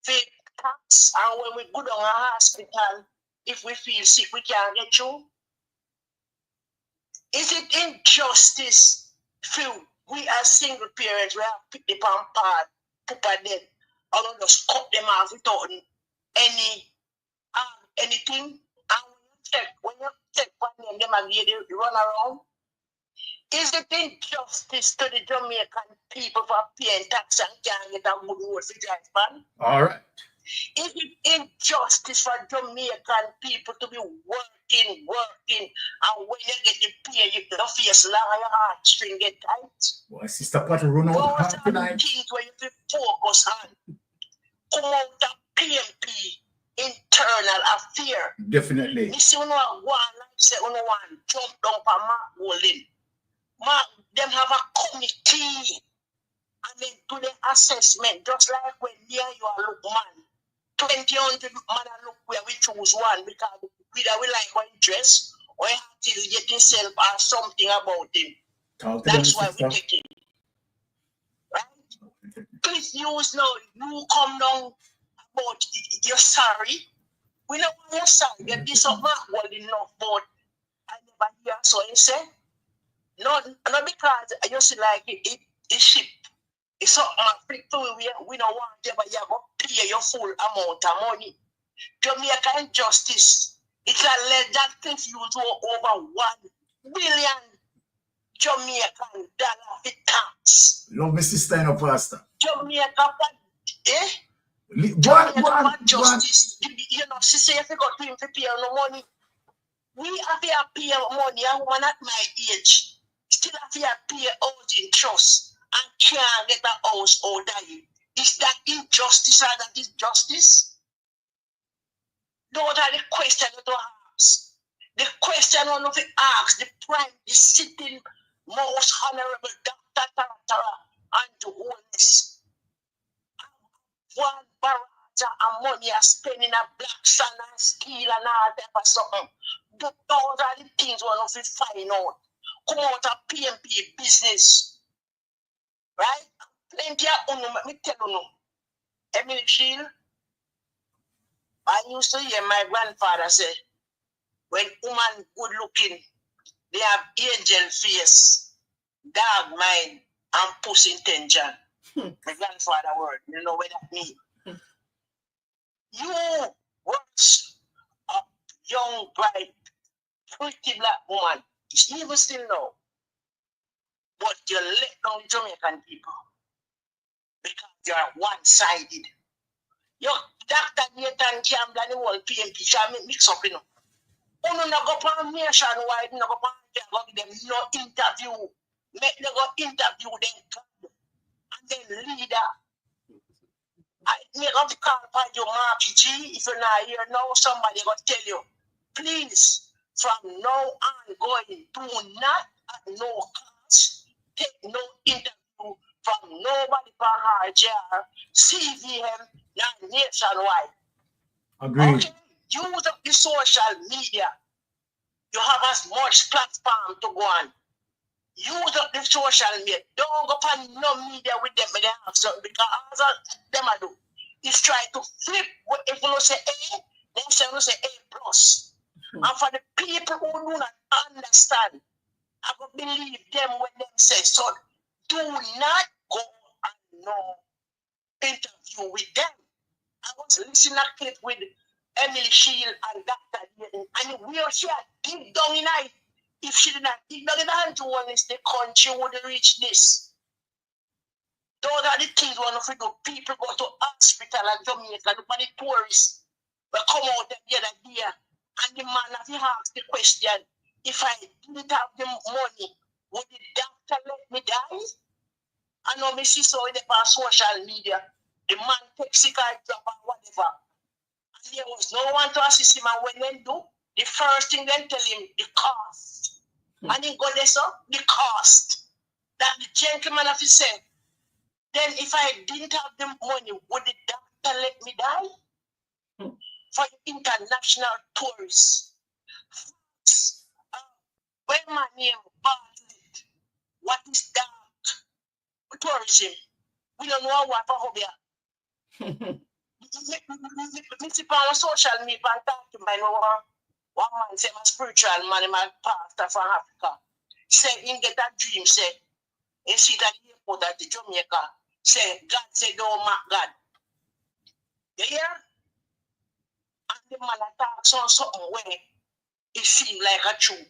pay tax, and when we go down a hospital, if we feel sick, we can't get through? Is it injustice for we as single parents, we have picked the palm part, put at them, and just cut them off without anything? And when you check one them and they run around, is it injustice to the Jamaican people for paying tax and can't get a good road for drive? All right. Is it injustice for Jamaican people to be working, and when you get the pay, your face long and your heartstring get tight? Well, Sister Patty, run out half tonight. Things where you have to focus on. Come out of PMP, internal affair. Definitely. You see, when you want, like say, when you want jump down for Mark Golding. Them have a committee and they do the assessment, just like when me and you are look man. 2,000 man look where we choose one because whether we like what he dress or he has get himself or something about him. That's why we take it. Right? Please use now, you come down about you're sorry. We know when you're sorry, get this up Mark Golding enough, but I never hear so he say. Not because I just see like it ship. It's something I flip through we don't want them, but you have to pay your full amount of money. Jamaican justice, it's a led that confused over $1 billion Jamaican dollar for tax. Love me sister in a pastor. Jamaica, What? Justice. You know, she say if you got to him to pay no money. We have to pay money, a woman at my age still have to pay housing trust and can't get a house or die. Is that injustice or that is justice? Those are the questions that you ask. The question one of the ask, the sitting most honorable Dr. Tara and to wholeness. One barata and money are spending a black sun and steel and all that for something. Those are the things one of the find out. Come out of PMP business. Right? Plenty of let me tell you. Emily Shield, I used to hear my grandfather say, when woman good looking, they have angel face, dog mind, and pussy intention. My grandfather word, you know what that means. You works a young, bright, pretty black woman. It's even still no. But you let down the Jamaican people because you are one-sided. Your Dr. Nathan Campbell and the whole PMP shall mix up, you know. You no go on nationwide, no go on them no interview. Make them go interview them and then leader. I make up the call by your Marky G. If you're not here now, somebody will tell you, please, from now on going, do not at no cost take no interview from nobody from RJR, CVM, not nationwide. Agreed. Okay, use up the social media. You have as much platform to go on. Use up the social media. Don't go on no media with them, but they have something because all them I do is try to flip. If you say A, then say A plus. And for the people who do not understand, I will believe them when they say so. Do not go and no interview with them. I was listening to clip with Emily Shield and Dr. Yeaton, and where she had dig down in it. If she did not dig down in the honest, the country would reach this. Those are the things one of the people go to hospital and Jamaica, look at the tourists. We come out the other day, and the man has asked the question, if I didn't have the money, would the doctor let me die? I know me see so in the social media. The man takes sick or drop or whatever. And there was no one to assist him. And when they do, the first thing they tell him, the cost. And he go there, so the cost. That the gentleman have to say, then if I didn't have the money, would the doctor let me die? For international tourists. When my name Bartlett, what is that? Tourism. We don't know what for Hobia. Mr. on social media and talk to my one man say my spiritual man, my pastor from Africa. Say he get that dream, say he see that airport at the Jamaica. Say God say don't mark God. You hear? And the man talks on something where it seems like a true.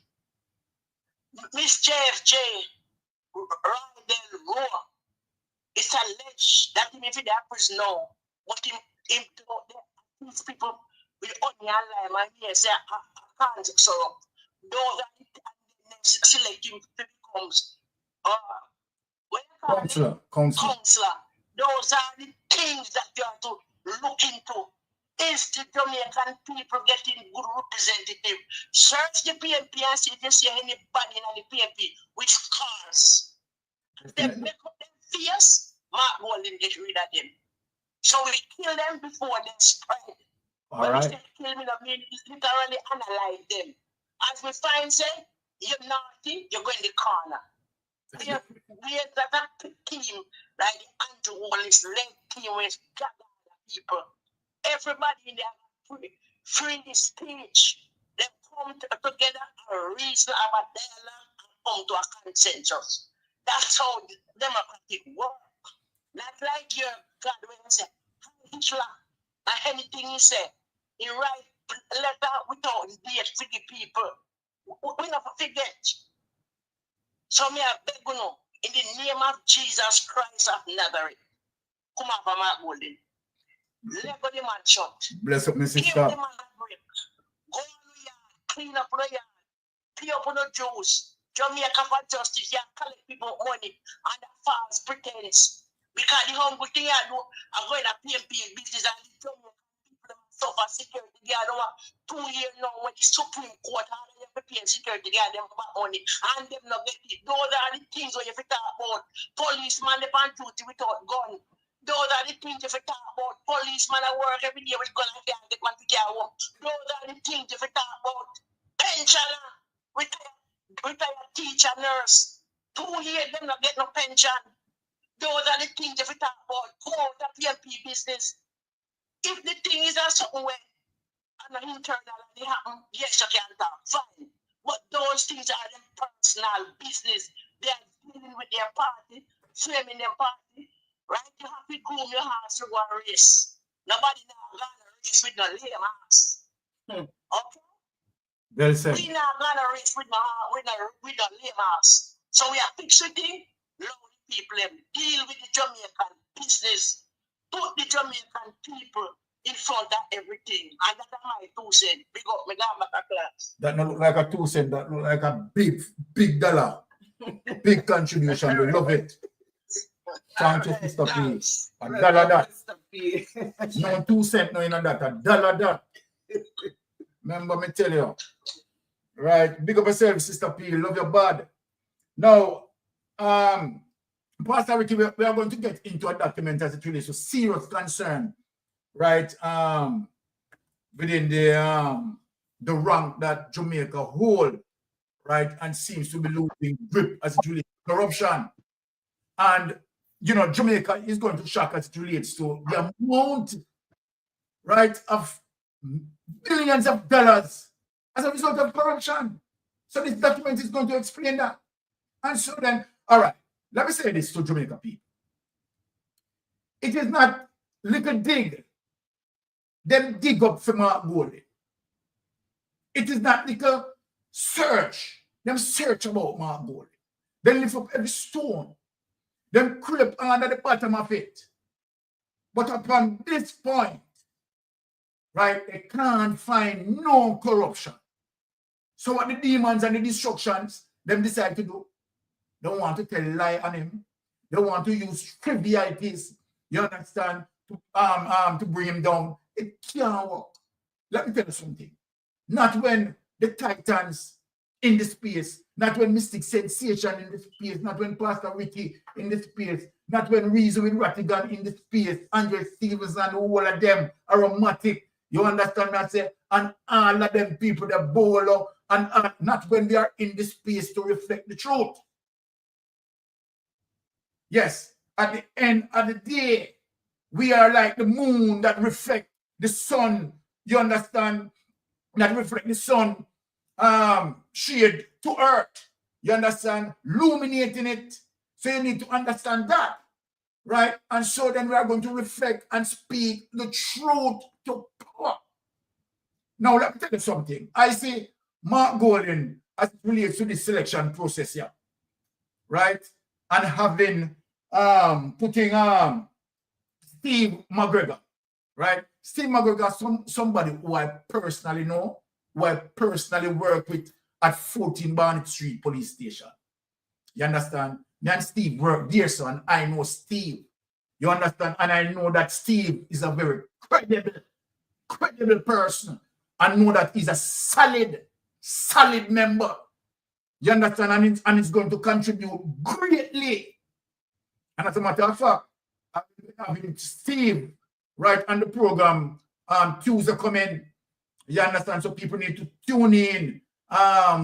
Miss JFJ Rydell Roa, it's alleged that if the prison now, but him these people with only a lime and here say I can't so those are the next select him becomes counselor. Those are the things that you have to look into. Is the Jamaican people getting good representative? Search the PMP and see if you see anybody in the PMP with scars. They make up them fierce, Mark Walden get rid of them. So we kill them before they spread. When we say kill me, I mean literally analyze them. As we find say, you're naughty, you're going in the corner. We have that team, like the anti-wallist led team with people. Everybody in there free speech. They come together and reason about dialogue and come to a consensus. That's how democratic work. Not like your God when you say, Hitler, and anything he say, he write letter without date for the people. We never forget. So me I beg you know, in the name of Jesus Christ of Nazareth, come up from my golden. Let go the man shot. Bless up, my sister. Give the man a break. Go on your clean up the yard, pay up on the Jews. Jamaica for justice, you collect people money under false pretense. Because the hungry thing I do, I'm going to PMP business and the Jamaican people suffer security. They are over 2 years now when the Supreme Court had them pay security, they are them back money and them not get it. Those are the things when you talk about policeman on duty without gun. Those are the things if you talk about policeman at work every day with gun and can't get one to get home. Those are the things if you talk about pensioner, retired teacher, nurse. 2 years them not get no pension. Those are the things if you talk about court and PMP business. If the thing is a certain way and an internal and it happen, yes, you can talk, fine. But those things are them personal business. They are dealing with their party, framing their party. Right? You have to groom your horse to go and race. Nobody now gonna race with no lame ass. Okay? Well said. We not gonna race with no lame ass. So we are fixing thing, allow the people deal with the Jamaican business. Put the Jamaican people in front of everything. And that's my 2 cents. Big up, me got back a class. That not look like a 2 cent, that look like a big dollar. Big contribution. We love it. Thank you, Sister P. A dollar that. No 2 cent, no in that. A dollar that. Remember me tell you. Right. Big up yourself, Sister P. Love your bad. Now, Pastor Ricky, we are going to get into a document as it relates to serious concern, right? Within the rank that Jamaica hold, right, and seems to be losing grip as it relates to corruption. And you know, Jamaica is going to shock as it relates to the amount, right, of billions of dollars as a result of corruption. So this document is going to explain that. And so then, all right, let me say this to Jamaica people. It is not little dig, them dig up for Mark Golding. It is not little search, them search about Mark Golding. They lift up every stone. Them creep under the bottom of it. But upon this point, right, they can't find no corruption. So what the demons and the destructions, them decide to do, they want to tell a lie on him. They want to use trivialities, you understand, to bring him down. It can't work. Let me tell you something. Not when the Titans in the space, not when Mystic Sensation in the space, not when Pastor Ricky in the space, not when Reason with Rattigan in the space, Andre Stevens and all of them, Aromatic, you understand what I say? And all of them people, the bowler, and not when they are in the space to reflect the truth. Yes, at the end of the day, we are like the moon that reflect the sun, you understand? That reflect the sun shade to earth, you understand, illuminating it. So you need to understand that, right? And so then we are going to reflect and speak the truth to power. Now let me tell you something. I see Mark Golding as it relates to the selection process here, right? And having putting Steve McGregor, right? Steve McGregor, somebody who I personally know, who I personally work with at 14 Barnett Street Police Station. You understand? Me and Steve work there, so and I know Steve. You understand? And I know that Steve is a very credible person. I know that he's a solid member. You understand? And it's going to contribute greatly. And as a matter of fact, having Steve right on the program Tuesday coming. You understand? So people need to tune in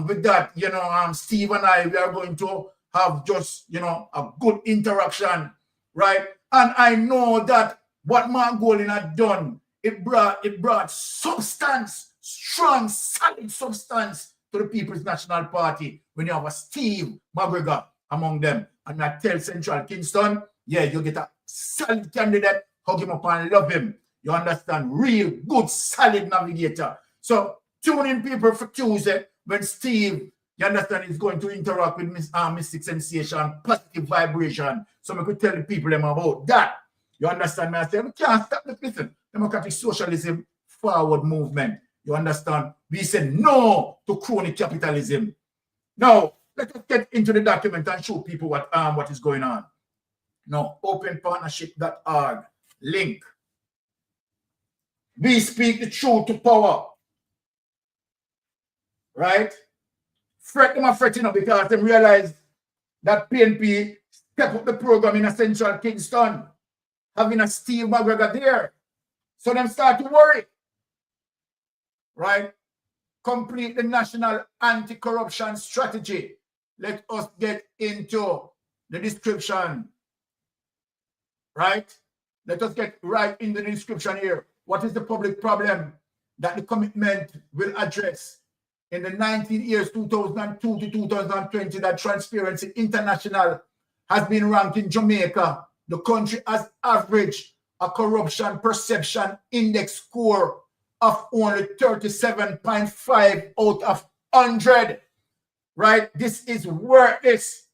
with that. You know, Steve and I, we are going to have just, you know, a good interaction, right? And I know that what Mark Golding had done, it brought substance, strong, solid substance to the People's National Party when you have a Steve McGregor among them. And I tell Central Kingston, yeah, you get a solid candidate, hug him up and love him. You understand? Real good, solid navigator. So tune in, people, for Tuesday when Steve, you understand, is going to interact with Mystic Sensation, positive vibration. So I could tell the people them about that. You understand me? I say, we can't stop this. Listen, Democratic Socialism Forward Movement. You understand? We said no to crony capitalism. Now, let us get into the document and show people what is going on. Now, openpartnership.org, link. We speak the truth to power. Right? Fret them are fretting up because they realize that PNP step up the program in a central Kingston, having a Steve McGregor there. So them start to worry. Right? Complete the national anti-corruption strategy. Let us get into the description. Right? Let us get right into the description here. What is the public problem that the commitment will address? In the 19 years, 2002 to 2020, that Transparency International has been ranked in Jamaica. The country has averaged a corruption perception index score of only 37.5 out of 100. Right? This is worthless.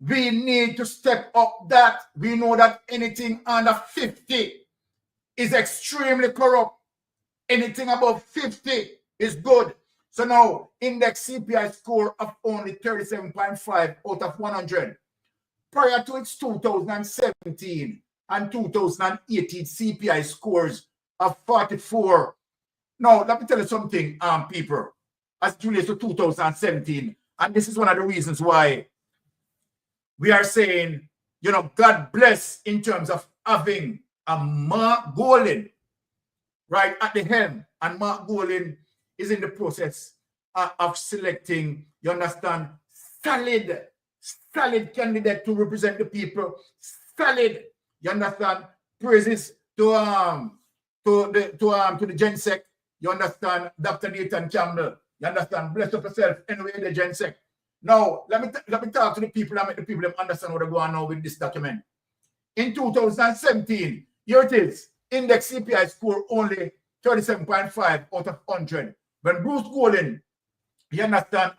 We need to step up that. We know that anything under 50 is extremely corrupt. Anything above 50 is good. So now, index CPI score of only 37.5 out of 100. Prior to its 2017 and 2018 CPI scores of 44. Now, let me tell you something, people, as it relates to 2017, and this is one of the reasons why we are saying, you know, God bless in terms of having a Mark Golin right at the helm, and Mark Golin is in the process of selecting, you understand, solid candidate to represent the people. Solid, you understand. Praises to the GenSec, you understand. Dr. Nathan Campbell, you understand. Bless up yourself. Anyway, the GenSec. Now, let me talk to the people and make the people understand what they're going on with this document. In 2017, here it is. Index CPI score only 37.5 out of 100. When Bruce Golin, you understand,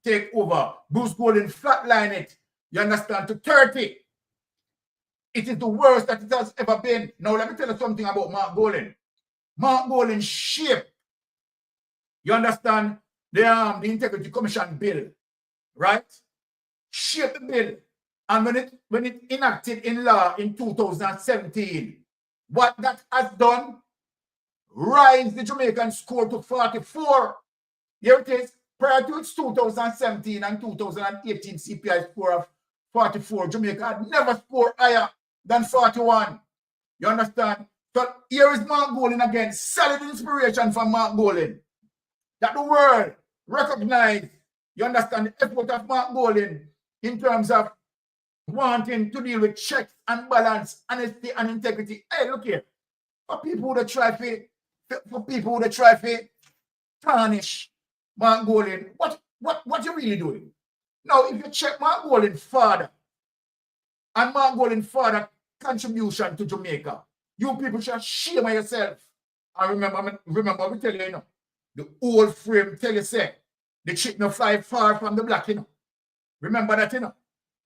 take over, Bruce Golin flatline it, you understand, to 30. It is the worst that it has ever been. Now, let me tell you something about Mark Golin. Mark Golin shaped, you understand, the Integrity Commission bill, right? Shaped the bill. And when it enacted in law in 2017, what that has done, rise the Jamaican score to 44. Here it is. Prior to its 2017 and 2018 CPI score of 44, Jamaica had never scored higher than 41. You understand? So here is Mark Golin again. Solid inspiration from Mark Golin. That the world recognize, you understand, the effort of Mark Golin in terms of wanting to deal with checks and balance, honesty and integrity. Hey, look here. For people that try to tarnish Mark Golin, what you really doing? Now, if you check Mark Golin father and Mark Golin father contribution to Jamaica, you people should shame yourself. I remember we tell you, you know, the old frame tell you say the chick no fly far from the black, you know. Remember that, you know.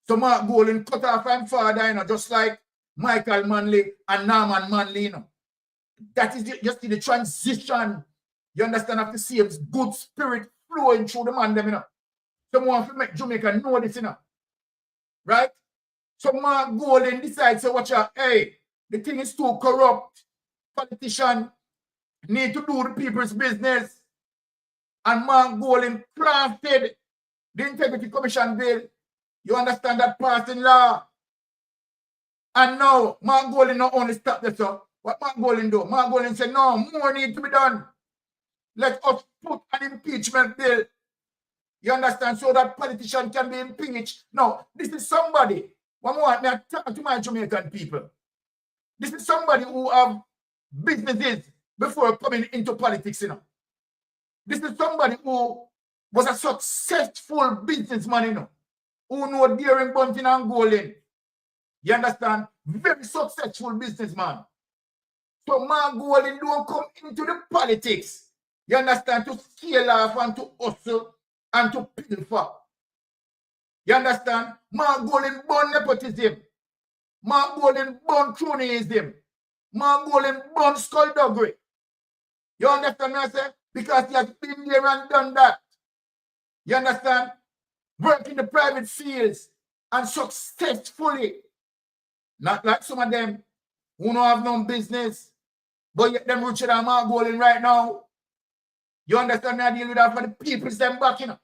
So Mark Golin cut off from father, you know, just like Michael Manley and Norman Manley, you know. That is just the transition, you understand, of the same good spirit flowing through the man, them, you know. Someone to make Jamaica know this, you know. Right? So Mark Golin decides to watch out, hey, the thing is too corrupt. Politicians need to do the people's business. And Mark Golin crafted the Integrity Commission bill. You understand that passed in law. And now Mark Golin not only stop this up. What Mark Golin do? Mark Golin said, no, more needs to be done. Let us put an impeachment bill. You understand? So that politician can be impeached. Now, this is somebody. One more, I talk to my Jamaican people. This is somebody who have businesses before coming into politics, you know. This is somebody who was a successful businessman, you know, who know Deering, Bunting and Golin. You understand? Very successful businessman. So Mark Golin don't come into the politics, you understand, to scale off and to hustle and to pilfer. You understand? Mark Golin born nepotism. Mark Golin born cronyism. Mark Golin born skullduggery. You understand me, I say? Because he has been there and done that. You understand? Work in the private fields and successfully. Not like some of them who don't have no business, but yet them richer than Mark Golding right now. You understand me? I deal with that for the people them back, you know.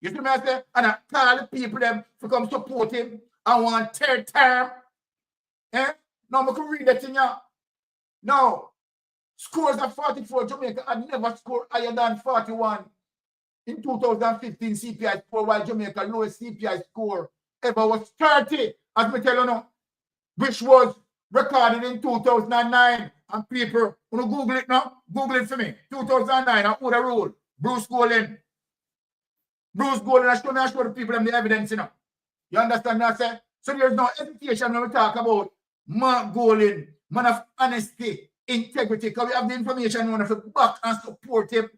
You see me, I say? And I tell the people them to come support him. I want third term. Eh? Now I can read that thing out. No. Scores of 44, Jamaica had never scored higher than 41 in 2015 CPI score, while Jamaica lowest CPI score ever was 30, as me tell you now, which was recorded in 2009. And people, when you Google it now, Google it for me. 2009, I would have ruled. Bruce Golding. Bruce Golding, I show the people them the evidence, you know. You understand that, sir? So there's no hesitation when we talk about Mark Golding, man of honesty, integrity, because we have the information we want to back and support him.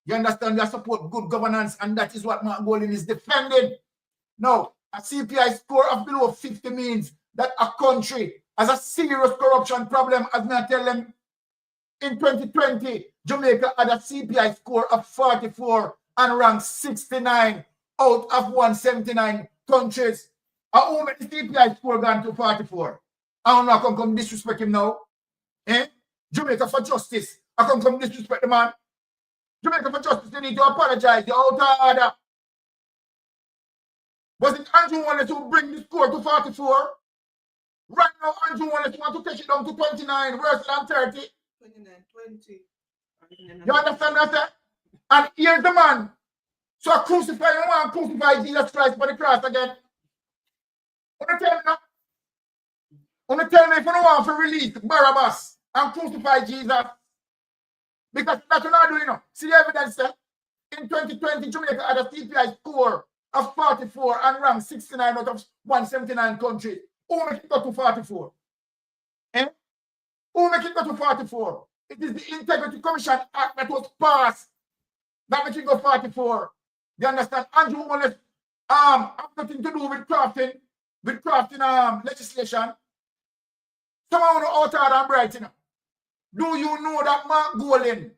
You understand? We support good governance, and that is what Mark Golding is defending. Now, a CPI score of below 50 means that a country has a serious corruption problem, as I tell them. In 2020, Jamaica had a CPI score of 44 and ranked 69 out of 179 countries. How many CPI score gone to 44? I don't know how come disrespect him now. Eh? Jamaica for justice. I come disrespect the man. Jamaica for justice, they need to apologize. They're out of order. Was it Andrew Wallace who bring the score to 44? Right now, Andrew Wallace want to take it down to 29, worse than 30. 29, 20. You understand that, sir? And here's the man. So I crucify him and crucify Jesus Christ for the cross again. Want to tell me now? Want to tell me if you don't want to release Barabbas and crucify Jesus? Because that's what you're not doing now. See the evidence, sir? In 2020, Jamaica had a CPI score of 44 and ranked 69 out of 179 countries. Who make it go to 44? Eh? Who make it go to 44? It is the Integrity Commission Act that was passed that makes it go 44. You understand? Andrew Wallace have nothing to do with crafting legislation. Someone out there and bright, you know. Do you know that Mark Golding,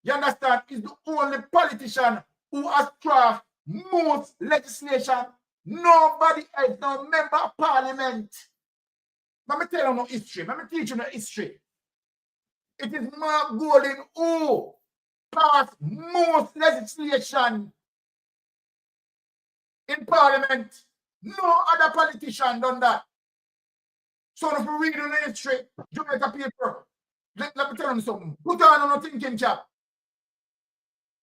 you understand, is the only politician who has crafted most legislation? Nobody else, no member of parliament. Let me tell you no history. Let me teach you no history. It is Mark Golding who passed most legislation in parliament. No other politician done that. So if you read the history, Jamaica people, let me tell you something. Put on a thinking cap.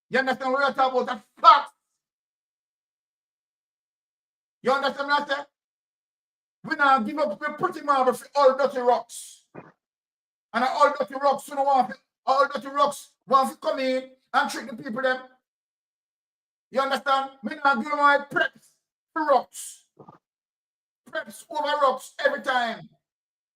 You understand what we're talking about? A fact. You understand what I say? We now give up the pretty marble for all dirty rocks. And all dirty rocks, you know what? All dirty rocks want to come in and trick the people them. You understand? We now give them my preps for rocks. Preps over rocks every time.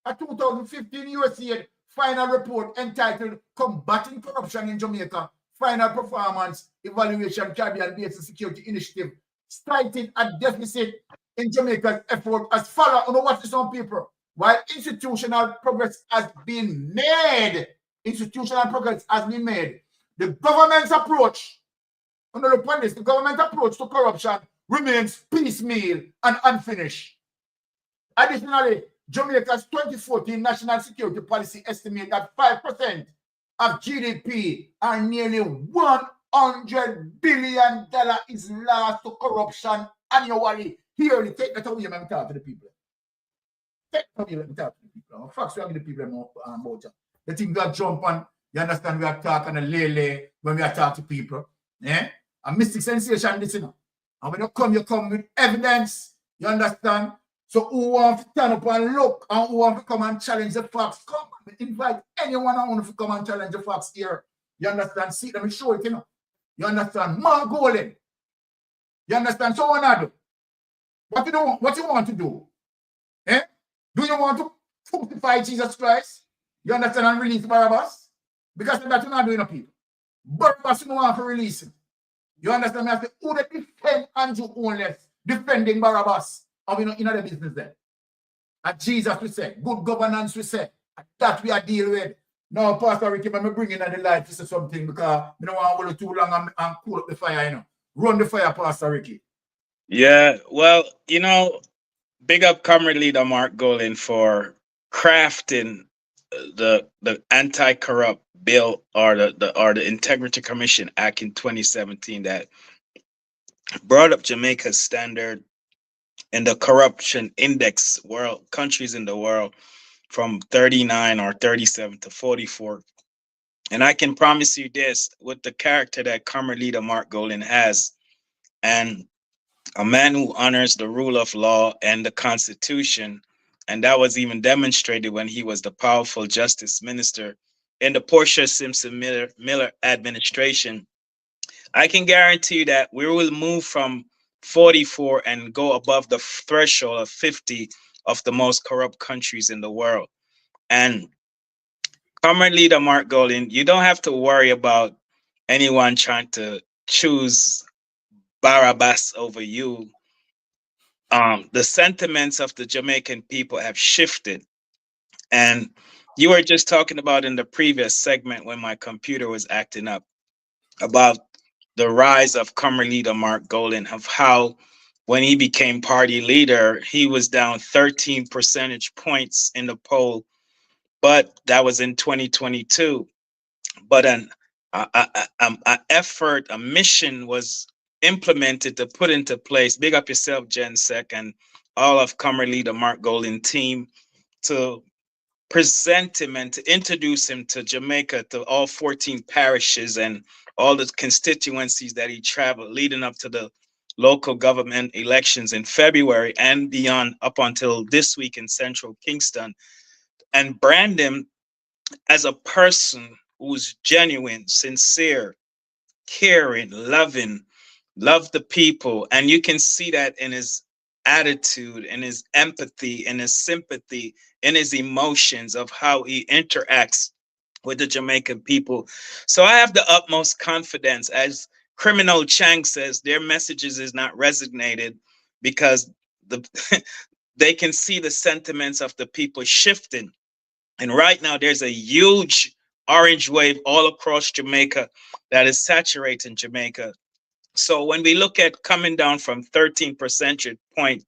A 2015 USAID final report entitled Combating Corruption in Jamaica, Final Performance Evaluation Caribbean Basin Security Initiative, cited a deficit in Jamaica's effort as follows. You know what is some people? While institutional progress has been made, the government's approach, the government approach to corruption remains piecemeal and unfinished. Additionally, Jamaica's 2014 National Security Policy estimates that 5% of GDP or nearly $100 billion is lost to corruption annually. Here, take that away and talk to the people. Take that away and talk to the people. Facts, we are giving the people more about it. The thing we are jump on, you understand, we are talking a lele when we are talking to people. Yeah? A mystic sensation, this, you know. And when you come with evidence, you understand? So who want to turn up and look and who want to come and challenge the facts? Come and invite anyone who wants to come and challenge the facts here. You understand? See, let me show it, you know. You understand? Mark Golding. You understand? So what I do? What you want to do? Eh? Do you want to crucify Jesus Christ? You understand? And release Barabbas? Because that's what you're not doing, people. Barabbas, you don't want to release him. You understand? I say, who they defend Andrew Wallace defending Barabbas? And we not in other business then. And Jesus we say, good governance we say, that we are dealing with. No, Pastor Ricky, I'm bringing in the light to say something because I don't want to hold too long and cool up the fire, you know. Run the fire, Pastor Ricky. Yeah, well, you know, big up Comrade Leader Mark Golin for crafting the anti-corrupt bill or the Integrity Commission Act in 2017 that brought up Jamaica's standard in the corruption index world countries in the world from 39 or 37 to 44. And I can promise you this, with the character that Comrade Leader Mark Golin has, and a man who honors the rule of law and the Constitution, and that was even demonstrated when he was the powerful Justice Minister in the Portia Simpson Miller administration. I can guarantee you that we will move from 44 and go above the threshold of 50 of the most corrupt countries in the world. And Comrade Leader Mark Golin, you don't have to worry about anyone trying to choose Barabbas over you. The sentiments of the Jamaican people have shifted. And you were just talking about in the previous segment when my computer was acting up about the rise of Comrade Leader Mark Golin, of how when he became party leader, he was down 13 percentage points in the poll, but that was in 2022. But an effort, a mission was implemented to put into place. Big up yourself, Jen Sec, and all of Comrade Leader Mark Golin team to present him and to introduce him to Jamaica, to all 14 parishes and all the constituencies that he traveled leading up to the local government elections in February and beyond up until this week in Central Kingston, and brand him as a person who's genuine, sincere, caring, loving, love the people. And you can see that in his attitude, in his empathy, in his sympathy, in his emotions of how he interacts with the Jamaican people. So I have the utmost confidence, as Criminal Chang says, their messages is not resonated because they can see the sentiments of the people shifting. And right now there's a huge orange wave all across Jamaica that is saturating Jamaica. So when we look at coming down from 13 percentage point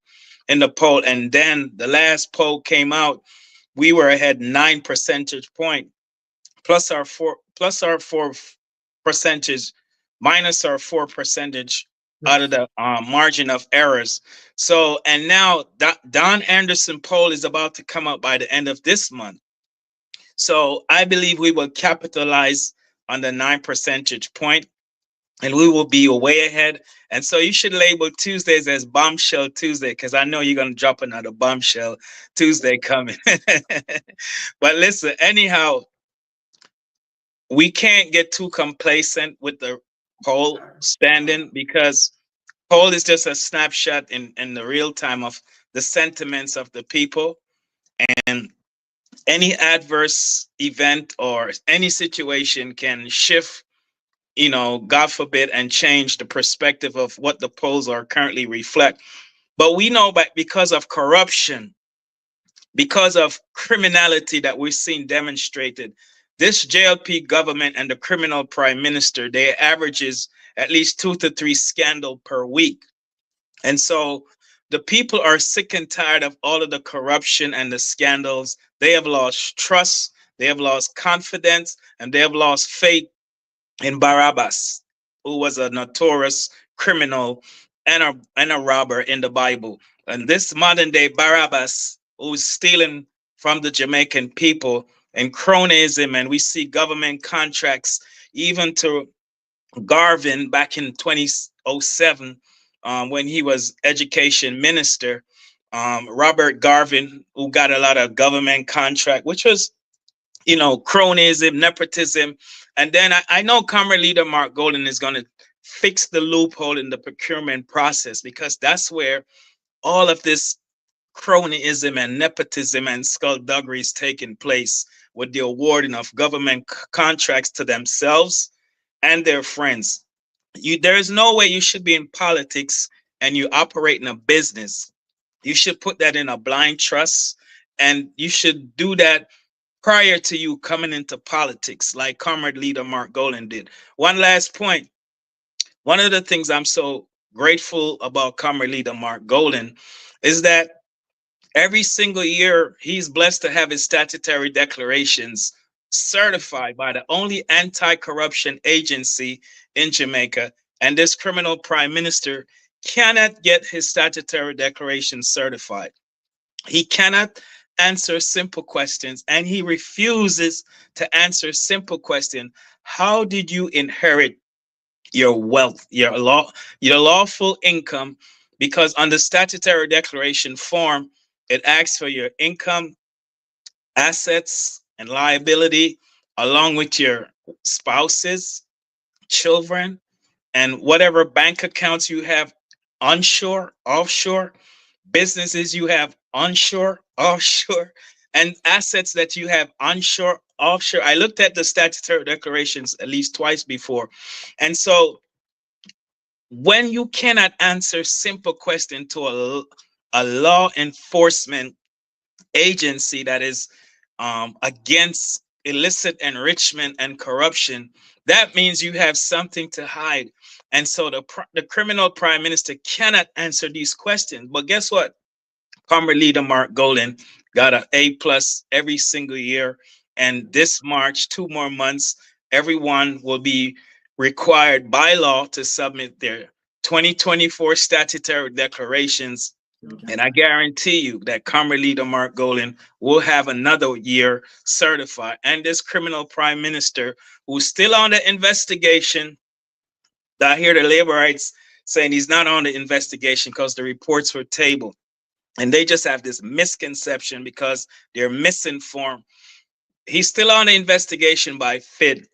in the poll, and then the last poll came out, we were ahead 9 percentage point, plus our 4 percentage, minus our 4 percentage out of the margin of errors. So, and now Don Anderson poll is about to come out by the end of this month. So I believe we will capitalize on the 9 percentage point, and we will be way ahead. And so you should label Tuesdays as Bombshell Tuesday, because I know you're going to drop another Bombshell Tuesday coming. But listen, anyhow, we can't get too complacent with the poll standing, because poll is just a snapshot in the real time of the sentiments of the people. And any adverse event or any situation can shift, you know, God forbid, and change the perspective of what the polls are currently reflect. But we know that because of corruption, because of criminality that we've seen demonstrated, this JLP government and the criminal prime minister, they averages at least 2 to 3 scandals per week. And so the people are sick and tired of all of the corruption and the scandals. They have lost trust, they have lost confidence, and they have lost faith in Barabbas, who was a notorious criminal and a robber in the Bible. And this modern day Barabbas, who's stealing from the Jamaican people and cronyism, and we see government contracts even to Garvin back in 2007 when he was education minister. Robert Garvin, who got a lot of government contract, which was, you know, cronyism, nepotism. And then I know Comrade Leader Mark Golin is going to fix the loophole in the procurement process, because that's where all of this cronyism and nepotism and skullduggery is taking place, with the awarding of government contracts to themselves and their friends. There is no way you should be in politics and you operate in a business. You should put that in a blind trust, and you should do that prior to you coming into politics, like Comrade Leader Mark Golan did. One last point. One of the things I'm so grateful about Comrade Leader Mark Golan is that every single year he's blessed to have his statutory declarations certified by the only anti-corruption agency in Jamaica. And this criminal prime minister cannot get his statutory declaration certified. He cannot answer simple questions, and he refuses to answer simple question. How did you inherit your wealth, your lawful income? Because on the statutory declaration form, it asks for your income, assets, and liability, along with your spouses, children, and whatever bank accounts you have onshore, offshore, businesses you have onshore, offshore, and assets that you have onshore, offshore. I looked at the statutory declarations at least twice before. And so when you cannot answer simple question to a law enforcement agency that is against illicit enrichment and corruption, that means you have something to hide. And so the criminal prime minister cannot answer these questions. But guess what? Comrade Leader Mark Golan got an A+ every single year. And this March, 2 more months, everyone will be required by law to submit their 2024 statutory declarations. And I guarantee you that Comrade Leader Mark Golan will have another year certified. And this criminal prime minister, who's still on the investigation, I hear the labor rights saying he's not on the investigation because the reports were tabled. And they just have this misconception because they're misinformed. He's still on the investigation by FID,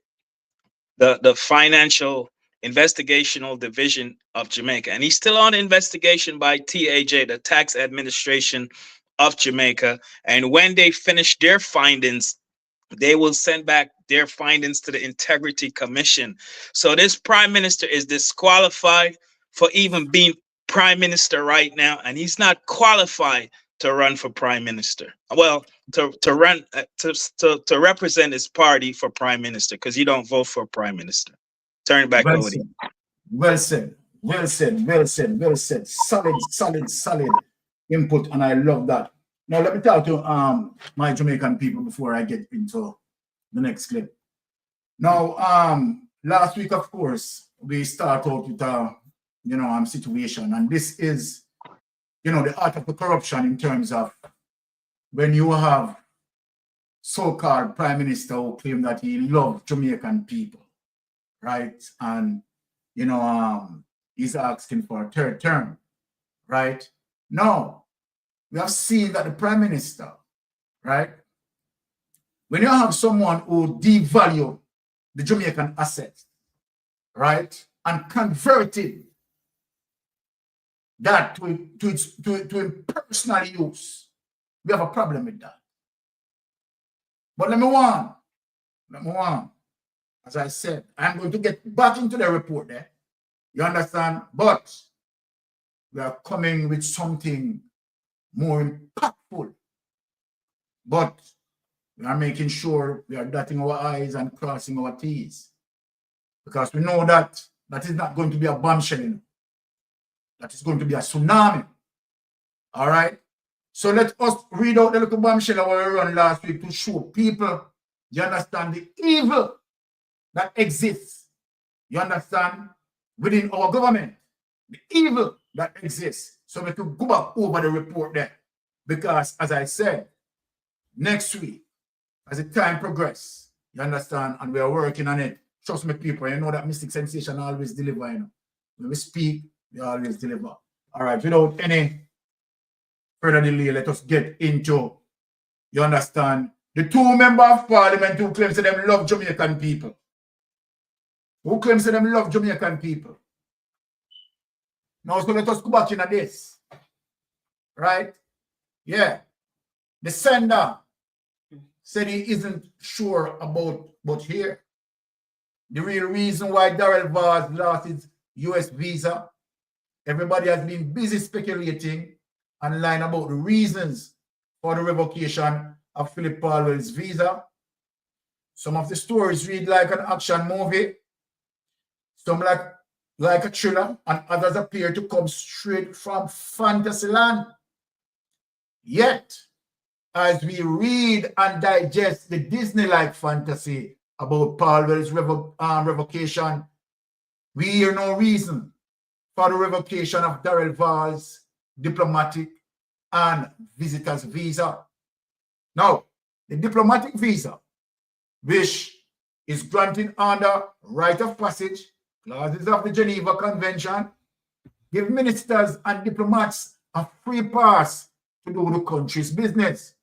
the Financial Investigational Division of Jamaica. And he's still on investigation by TAJ, the Tax Administration of Jamaica. And when they finish their findings, they will send back their findings to the Integrity Commission. So this prime minister is disqualified for even being prime minister right now, and he's not qualified to run for prime minister. Well, to represent his party for prime minister, because you don't vote for prime minister. Turn it back over to you. Well said. Well said. Well said. Well said. Solid input, and I love that. Now let me talk to my Jamaican people before I get into the next clip. Now, last week, of course, we start out with situation, and this is, the art of the corruption in terms of when you have so-called prime minister who claim that he loves Jamaican people, right? And he's asking for a third term, right? Now, we have seen that the prime minister, right? When you have someone who devalue the Jamaican assets, right, and converted that to personal use, we have a problem with that. But let me warn, as I said, I'm going to get back into the report there. You understand? But we are coming with something more impactful. But we are making sure we are dotting our I's and crossing our T's. Because we know that that is not going to be a bombshell. That is going to be a tsunami. All right? So let us read out the little bombshell that we run last week to show people, you understand, the evil that exists. You understand? Within our government. The evil that exists. So we can go back over the report there. Because, as I said, next week, as the time progresses, you understand, and we are working on it. Trust me, people, you know that Mystic Sensation always deliver, When we speak, we always deliver. All right, without any further delay, let us get into, you understand, the 2 members of parliament who claims that they love Jamaican people. Who claims that they love Jamaican people. Now, so let us go back into this. Right? Yeah. The sender said he isn't sure about here. The real reason why Darrell Vaz lost his US visa, everybody has been busy speculating online about the reasons for the revocation of Philip Palwell's visa. Some of the stories read like an action movie, some like a thriller, and others appear to come straight from fantasy land. Yet, as we read and digest the Disney-like fantasy about Palwell's revocation, we hear no reason for the revocation of Darrell Val's diplomatic and visitor's visa. Now, the diplomatic visa, which is granted under right of passage, clauses of the Geneva Convention, give ministers and diplomats a free pass to do the country's business.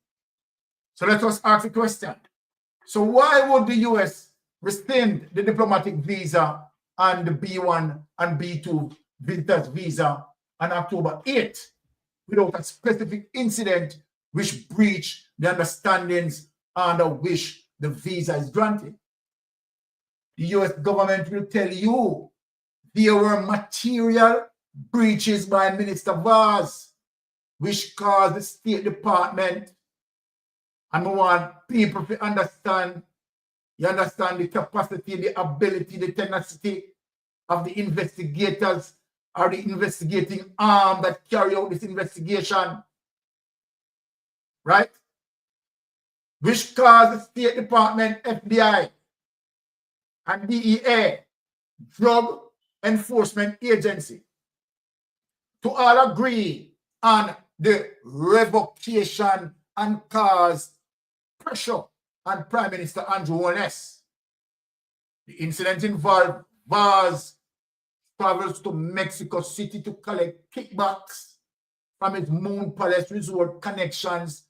So let us ask the question. So why would the US rescind the diplomatic visa and the B1 and B2 visitors visa on October 8th without a specific incident which breach the understandings under which the visa is granted? The US government will tell you there were material breaches by Minister Vaz, which caused the State Department, and we want people to understand, you understand the capacity, the ability, the tenacity of the investigators or the investigating arm that carry out this investigation, right? Which caused the State Department, FBI, and DEA, Drug Enforcement Agency, to all agree on the revocation and cause pressure on Prime Minister Andrew Holness. The incident involved Vaz travels to Mexico City to collect kickbacks from his Moon Palace Resort connections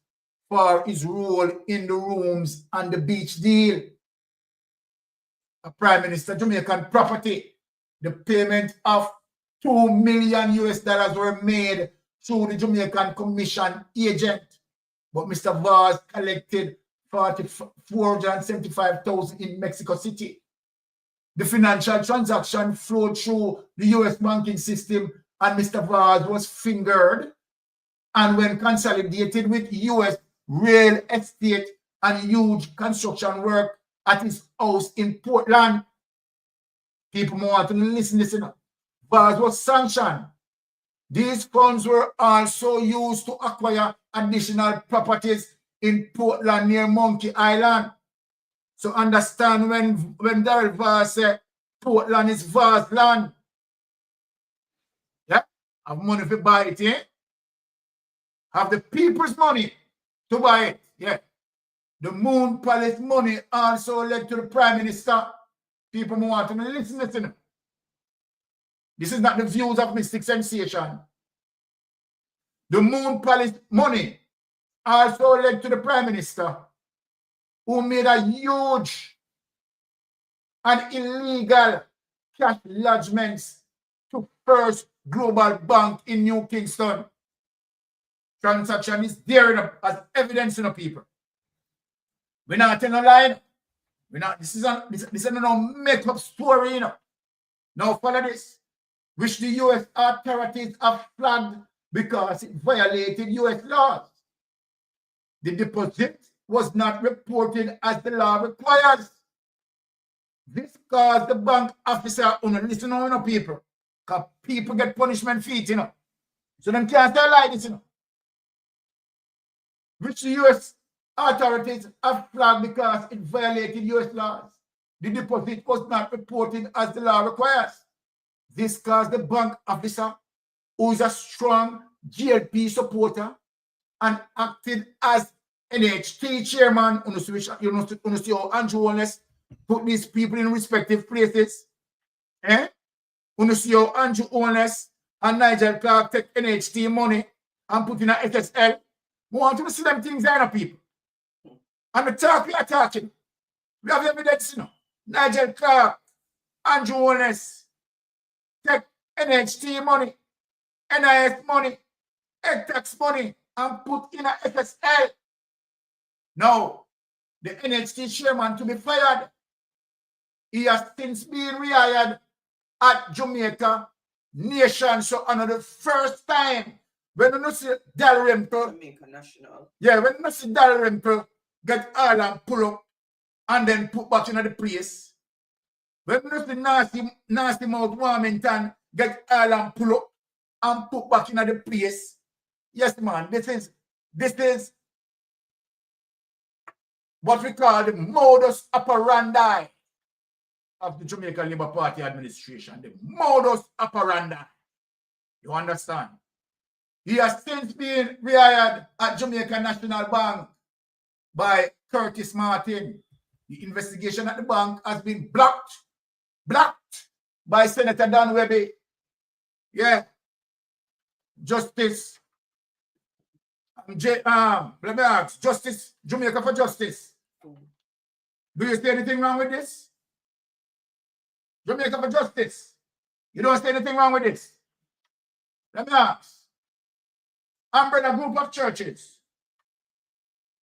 for his role in the rooms and the beach deal. A Prime Minister Jamaican property. The payment of $2 million were made through the Jamaican Commission agent, but Mr. Vaz collected $475,000 in Mexico City. The financial transaction flowed through the US banking system, and Mr. Vaz was fingered. And when consolidated with US real estate and huge construction work at his house in Portland, people want to listen to this. Vaz was sanctioned. These funds were also used to acquire additional properties in Portland near Monkey Island. So understand when Darrell Vaz said Portland is Vaz land. Yeah? Have money to buy it, eh? Have the people's money to buy it. Yeah. The Moon Palace money also led to the Prime Minister. People want to listen. This is not the views of Mystic Sensation. The Moon Palace money also led to the Prime Minister, who made a huge and illegal cash lodgements to First Global Bank in New Kingston. Transaction is there as evidence in the people. We're not telling a lie. This is no make-up story, you know. Now follow this, which the US authorities have flagged because it violated US laws. The deposit was not reported as the law requires. This caused the bank officer, listen to people, because people get punishment feet, you know. So them can't tell lie this, you know. Which the US authorities have flagged because it violated US laws. The deposit was not reported as the law requires. This caused the bank officer, who is a strong JLP supporter and acted as NHT chairman, you see how Andrew Holness put these people in respective places. You see how Andrew Holness and Nigel Clark take NHT money and put in a SSL. We want to see them things there, people. And the talk we are talking. We have evidence, you know. Nigel Clark, Andrew Holness, take NHT money, NIS money, tax money, and put in a SSL. Now, the NHT chairman to be fired. He has since been rehired at Jamaica Nation. So, another first time When you see Dalrymple, Jamaica National. yeah, when you see Dalrymple get all and pull up and then put back into the place. When you see nasty mouth Warmington get all and pull up and put back into the place. Yes, man, this is what we call the modus operandi of the Jamaican Labour Party administration. The modus operandi. You understand? He has since been rehired at Jamaica National Bank by Curtis Martin. The investigation at the bank has been blocked by Senator Dan Webby. Yeah. Justice. Let me ask, Justice, Jamaica for Justice. Do you see anything wrong with this? Jamaica for Justice. You don't see anything wrong with this? Let me ask. Umbrella group of churches.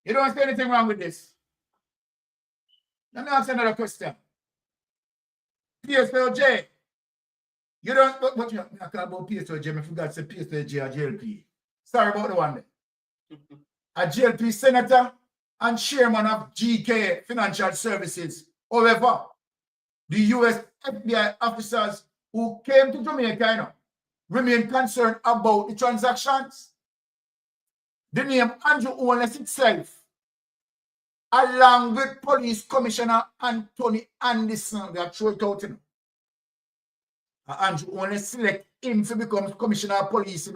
You don't see anything wrong with this? Let me ask another question. PSOJ. You don't, what you talk about PSOJ? I forgot to say PSOJ or JLP. Sorry about the one there. A JLP senator and chairman of GK Financial Services. However, the US FBI officers who came to Jamaica remain concerned about the transactions. The name Andrew Owens itself, along with Police Commissioner Anthony Anderson, they are thrown it out. Andrew Owens select him to become Commissioner of Police.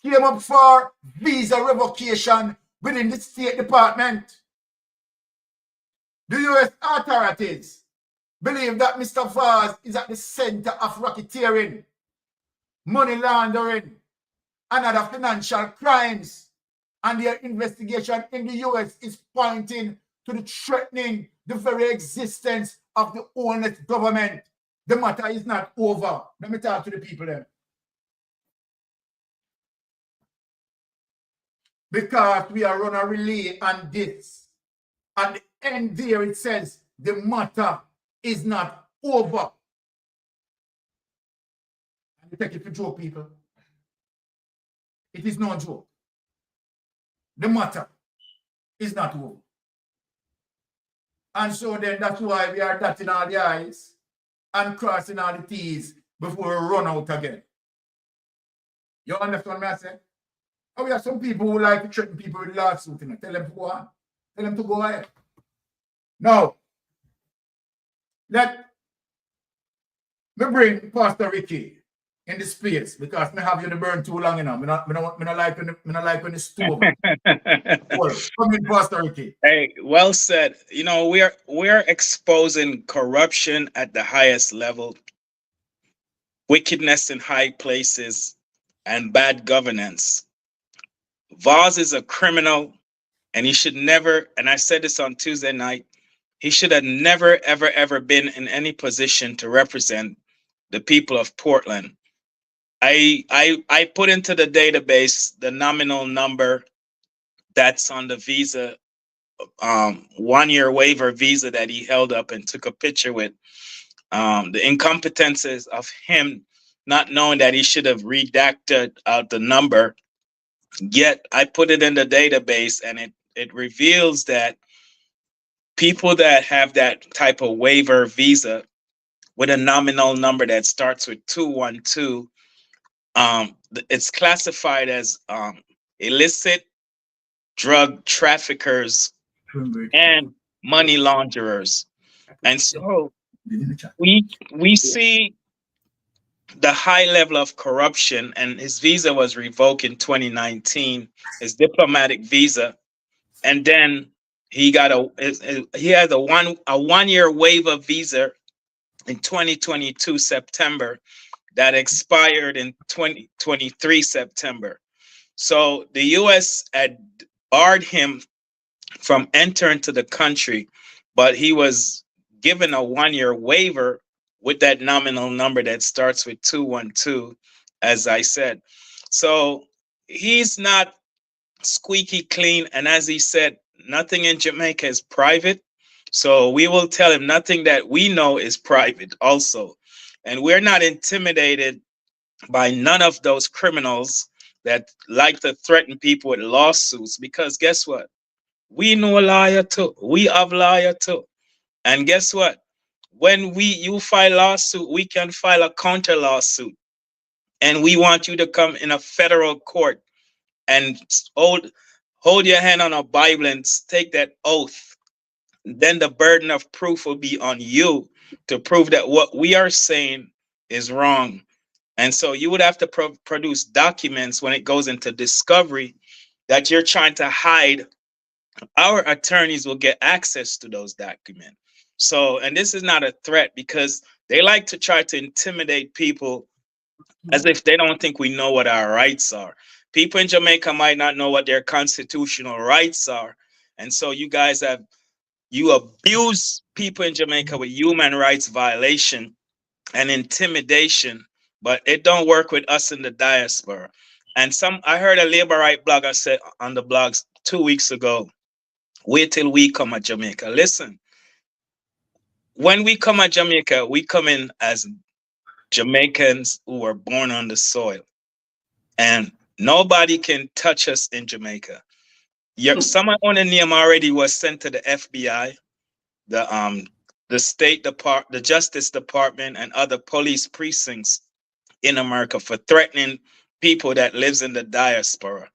Came up for visa revocation within the State Department. The US authorities believe that Mr. Vaz is at the center of racketeering, money laundering, and other financial crimes. And their investigation in the US is pointing to the threatening the very existence of the honest government. The matter is not over. Let me talk to the people then. Because we are on a relay on this. At the end there it says the matter is not over. And you take it for joke, people. It is no joke. The matter is not over. And so then that's why we are dotting all the I's and crossing all the T's before we run out again. You understand what I say? Oh, we have some people who like to threaten people with lawsuits. Tell them to go on. Tell them to go ahead. Now, let me bring Pastor Ricky in the space because I have you to burn too long enough. I don't like when the stove. Well, come in, Pastor Ricky. Hey, well said. You know, we're exposing corruption at the highest level, wickedness in high places, and bad governance. Vaz is a criminal, and he should never, and I said this on Tuesday night, he should have never, ever, ever been in any position to represent the people of Portland. I put into the database the nominal number that's on the visa, 1-year waiver visa that he held up and took a picture with. The incompetences of him not knowing that he should have redacted out the number. Yet I put it in the database, and it reveals that people that have that type of waiver visa with a nominal number that starts with 212, it's classified as illicit drug traffickers and money launderers. And so we see the high level of corruption, and his visa was revoked in 2019, his diplomatic visa, and then he got he had a 1-year waiver visa in 2022 September that expired in 2023 September. So the US had barred him from entering to the country, but he was given a 1-year waiver with that nominal number that starts with 212, as I said. So he's not squeaky clean. And as he said, nothing in Jamaica is private. So we will tell him nothing that we know is private also. And we're not intimidated by none of those criminals that like to threaten people with lawsuits, because guess what? We know a liar too. We have liar too. And guess what? When you file lawsuit, we can file a counter lawsuit. And we want you to come in a federal court and hold your hand on a Bible and take that oath. Then the burden of proof will be on you to prove that what we are saying is wrong. And so you would have to produce documents when it goes into discovery that you're trying to hide. Our attorneys will get access to those documents. So, and this is not a threat, because they like to try to intimidate people as if they don't think we know what our rights are. People in Jamaica might not know what their constitutional rights are. And so you guys you abuse people in Jamaica with human rights violation and intimidation, but it don't work with us in the diaspora. And I heard a labor right blogger say on the blogs 2 weeks ago, wait till we come at Jamaica. Listen, when we come at Jamaica, we come in as Jamaicans who were born on the soil, and nobody can touch us in Jamaica. Someone on the name already was sent to the FBI, the State Department, the Justice Department, and other police precincts in America for threatening people that lives in the diaspora.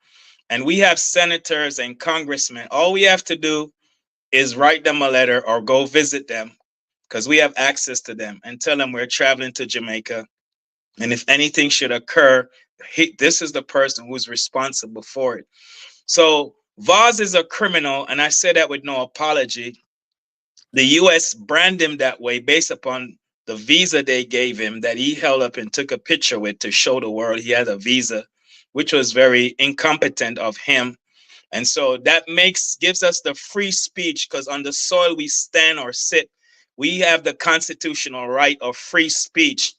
And we have senators and congressmen. All we have to do is write them a letter or go visit them, because we have access to them, and tell them we're traveling to Jamaica. And if anything should occur, this is the person who's responsible for it. So Vaz is a criminal, and I say that with no apology. The U.S. brand him that way based upon the visa they gave him that he held up and took a picture with to show the world he had a visa, which was very incompetent of him. And so that gives us the free speech, because on the soil we stand or sit, we have the constitutional right of free speech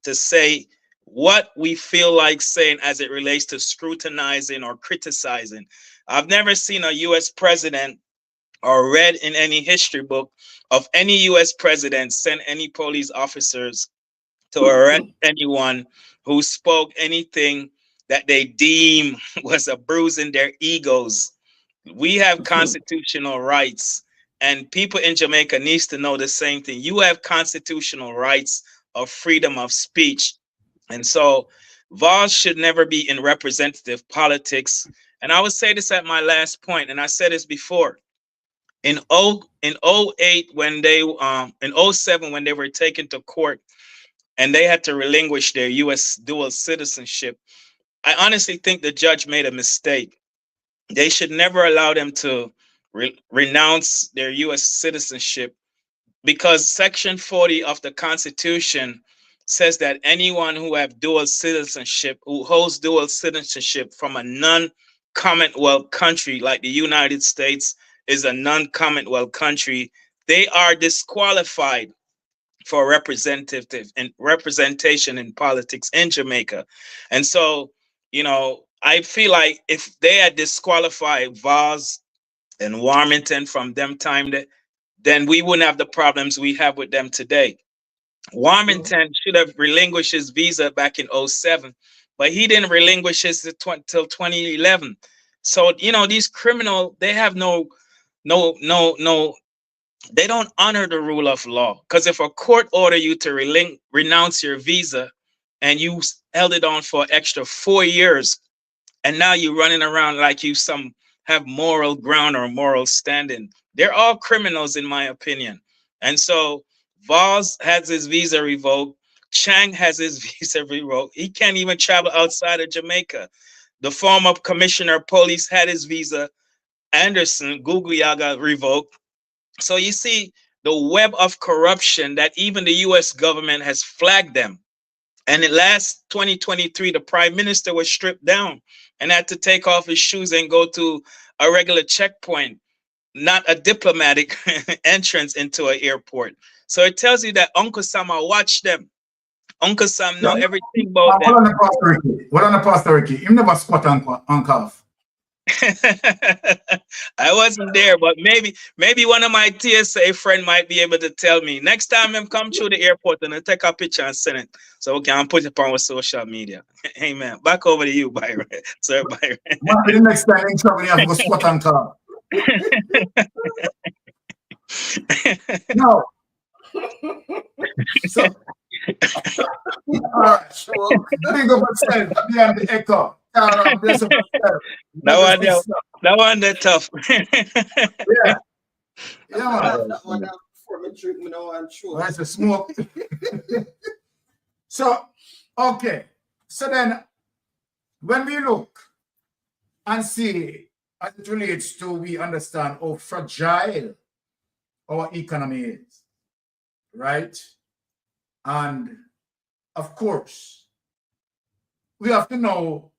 to say what we feel like saying as it relates to scrutinizing or criticizing. I've never seen a U.S. president or read in any history book of any U.S. president send any police officers to arrest anyone who spoke anything that they deem was a bruising their egos. We have constitutional rights, and people in Jamaica needs to know the same thing. You have constitutional rights of freedom of speech. And so Vaz should never be in representative politics. And I would say this at my last point, and I said this before. In 08, when they in 07, when they were taken to court and they had to relinquish their U.S. dual citizenship, I honestly think the judge made a mistake. They should never allow them to renounce their U.S. citizenship, because Section 40 of the Constitution says that anyone who have dual citizenship, who holds dual citizenship from a non-Commonwealth country like the United States is a non-Commonwealth country, they are disqualified for representation in politics in Jamaica. And so, you know, I feel like if they had disqualified Vaz and Warmington from them time, then we wouldn't have the problems we have with them today. Warmington should have relinquished his visa back in 07, but he didn't relinquish his till 2011. So, you know, these criminals, they have they don't honor the rule of law. Because if a court order you to renounce your visa and you held it on for an extra 4 years, and now you're running around like you have moral ground or moral standing, they're all criminals in my opinion. And so Vaz has his visa revoked. Chang has his visa revoked. He can't even travel outside of Jamaica. The former commissioner of police had his visa. Anderson, Guguyaga, revoked. So you see the web of corruption that even the U.S. government has flagged them. And in last 2023, the prime minister was stripped down and had to take off his shoes and go to a regular checkpoint, not a diplomatic entrance into an airport. So it tells you that Uncle Sam watched them. Uncle Sam know everything about them. What on the Pastor Ricky? He never squat on cough. I wasn't there, but maybe one of my TSA friend might be able to tell me. Next time I'm come through the airport and I take a picture and send it so we can put it on our social media. Amen. Back over to you, Byron. Sir Byron. The next time in trouble, you have to go squat and car. No. So, all right. Big up yourself behind the echo. Bless up yourself. That one that tough. Yeah. Yeah, That one before me drink, me no want to. That's a smoke. So, okay. So then, when we look and see as it relates to, we understand how fragile our economy is, right? And of course, we have to now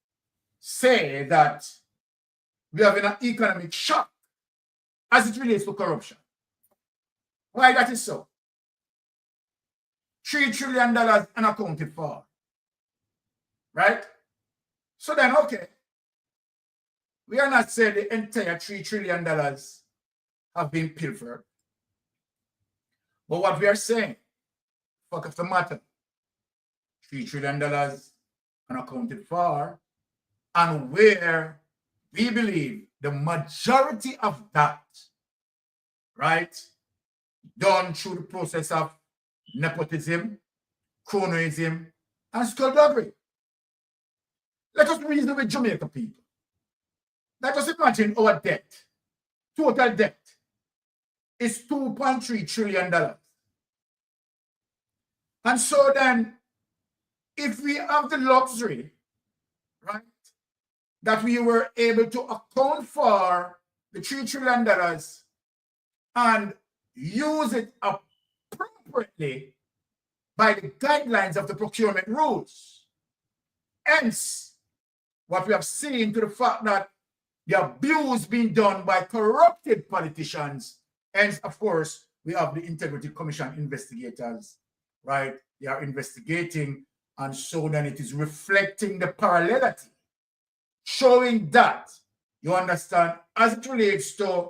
say that we have an economic shock as it relates to corruption. Why that is so? $3 trillion unaccounted for, right? So then, okay, we are not saying the entire $3 trillion have been pilfered. But what we are saying, fuck of the matter, $3 trillion unaccounted for, and where we believe the majority of that, right, done through the process of nepotism, cronyism, and skullduggery. Let us reason with Jamaica people. Let us imagine our debt, total debt, is $2.3 trillion. And so then, if we have the luxury, right, that we were able to account for the $3 trillion and use it appropriately by the guidelines of the procurement rules. Hence, what we have seen to the fact that the abuse being done by corrupted politicians. Hence, of course, we have the Integrity Commission investigators, right? They are investigating, and so then it is reflecting the parallelity, showing that, you understand, as it relates to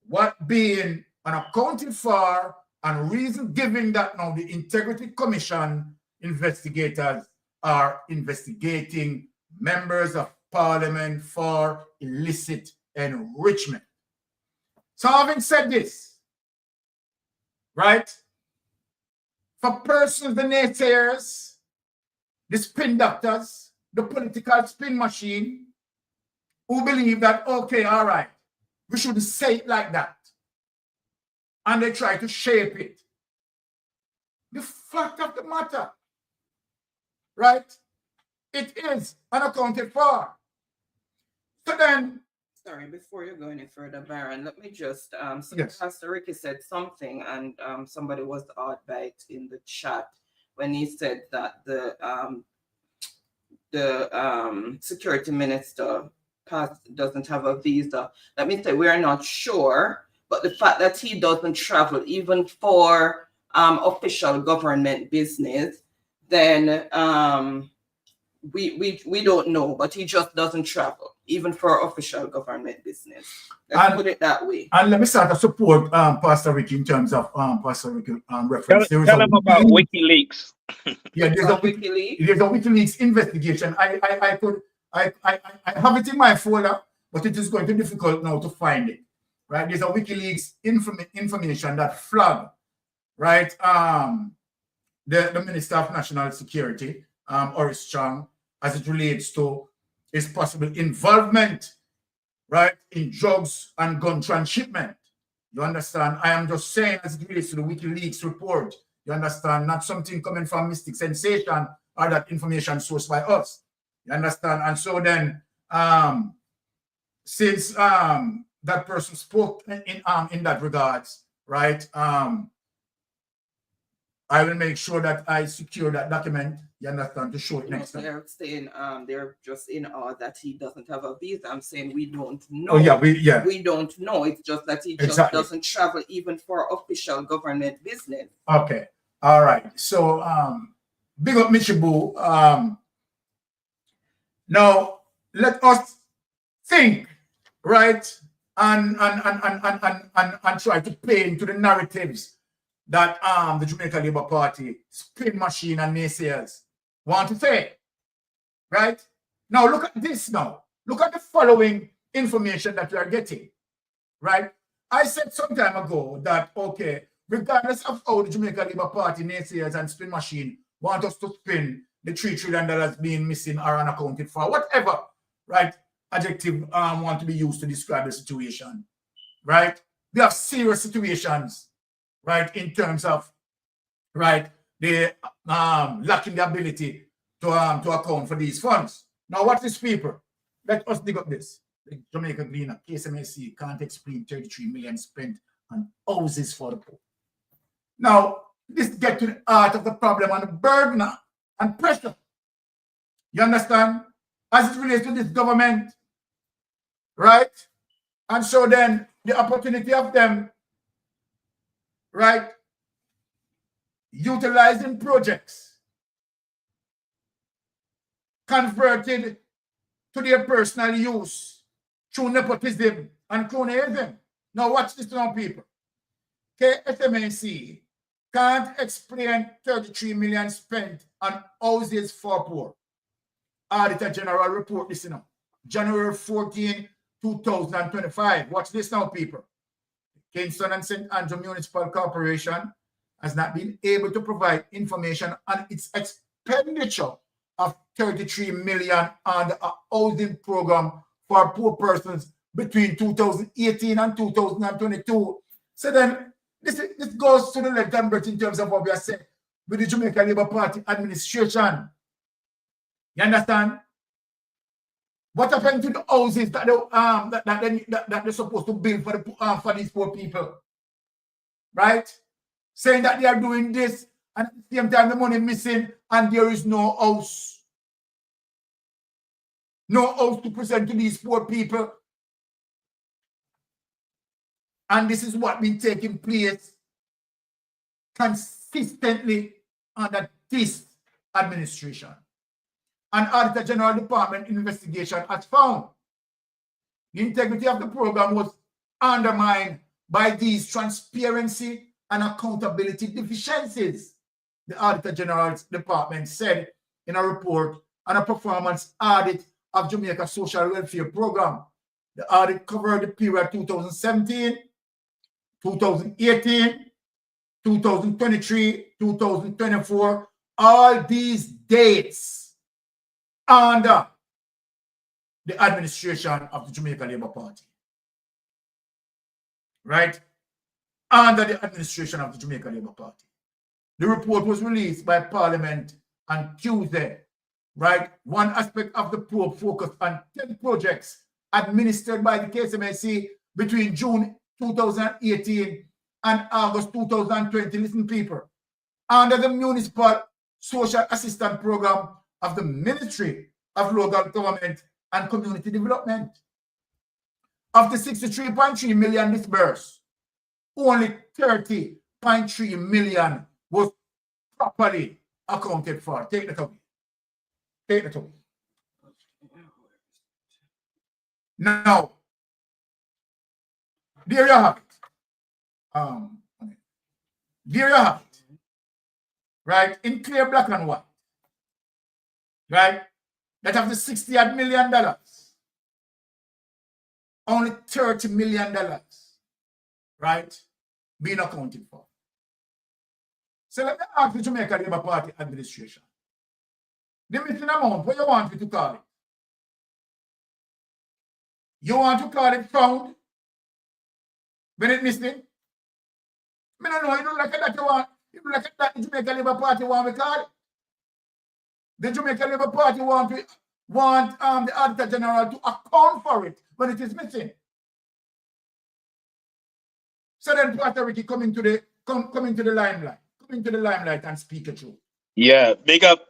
what being unaccounted for and reason giving that now the Integrity Commission investigators are investigating members of Parliament for illicit enrichment. So having said this, right, for persons, the naysayers, the spin doctors, the political spin machine, who believe that, okay, all right, we shouldn't say it like that, and they try to shape it. The fact of the matter, right, it is unaccounted for. So then, sorry, before you go any further, Baron, let me just, yes. Pastor Ricky said something, and somebody was odd by it in the chat when he said that the security minister doesn't have a visa. Let me say, we are not sure, but the fact that he doesn't travel even for official government business, then we don't know, but he just doesn't travel even for official government business. Let's put it that way. And let me start to support Pastor Rick in terms of Pastor Rick reference. Tell him about WikiLeaks. Yeah, there's a WikiLeaks investigation. I have it in my folder, but it is going to be difficult now to find it. Right? There's a WikiLeaks information that flagged, right, the Minister of National Security, Oris Strong, as it relates to his possible involvement, right, in drugs and gun transshipment. You understand? I am just saying as it relates to the WikiLeaks report. You understand? Not something coming from Mystic Sensation or that information sourced by us. You understand? And so then, since that person spoke in that regards, right, I will make sure that I secure that document, you understand, to show it next time. They're saying they're just in awe that he doesn't have a visa. I'm saying we don't know. Oh, yeah, we don't know. It's just that he just doesn't travel even for official government business. Okay. All right. So big up Michibu. Now let us think, right, and try to play into the narratives that the Jamaica Labour Party, spin machine and naysayers want to say, right? Now look at this now. Look at the following information that we are getting, right? I said some time ago that, okay, regardless of how the Jamaica Labour Party, naysayers and spin machine want us to spin the $3 trillion being missing or unaccounted for, whatever, right, adjective want to be used to describe the situation, right? We have serious situations, right, in terms of, right, the lacking the ability to account for these funds. Now, watch this, people. Let us dig up this. The Jamaica Gleaner, KSMAC, can't explain 33 million spent on houses for the poor. Now, this gets to the heart of the problem and the burden and pressure. You understand? As it relates to this government, right? And so then the opportunity of them, right, utilizing projects converted to their personal use through nepotism and cronyism. Now watch this now, people. KSMAC can't explain 33 million spent on houses for poor. Auditor General report this now. January 14, 2025. Watch this now, people. Kingston and St. Andrew Municipal Corporation has not been able to provide information on its expenditure of 33 million on the housing program for poor persons between 2018 and 2022. So then this goes to the left and breadth in terms of what we are saying with the Jamaica Labour Party administration. You understand? What happened to the houses that they're supposed to build for these poor people? Right? Saying that they are doing this and at the same time the money missing and there is no house. No house to present to these poor people. And this is what been taking place consistently under this administration. An Auditor General Department investigation has found the integrity of the program was undermined by these transparency and accountability deficiencies. The Auditor General's Department said in a report on a performance audit of Jamaica Social Welfare Program. The audit covered the period 2017, 2018, 2023, 2024, all these dates under the administration of the Jamaica Labour Party. Right? Under the administration of the Jamaica Labour Party. The report was released by Parliament on Tuesday. Right? One aspect of the probe focused on 10 projects administered by the KSMAC between June 2018 and August 2020. Listen, people. Under the Municipal Social Assistance Program of the Ministry of Local Government and Community Development. Of the 63.3 million disbursed, only 30.3 million was properly accounted for. Take that away. Take that away. Now, there you have it. There you have it. Right? In clear black and white. Right? That of the $60 million, only $30 million, right, being accounted for. So let me ask the Jamaica Labour Party administration. The missing amount, what you want me to call it? You want to call it found when it missing? I don't know, you don't like it that you want. You don't like it that the Jamaica Labour Party want to call it. The Jamaica Labour Party want the Auditor General to account for it when it is missing. So then Puerto Rico coming to the limelight and speak the truth. Yeah, big up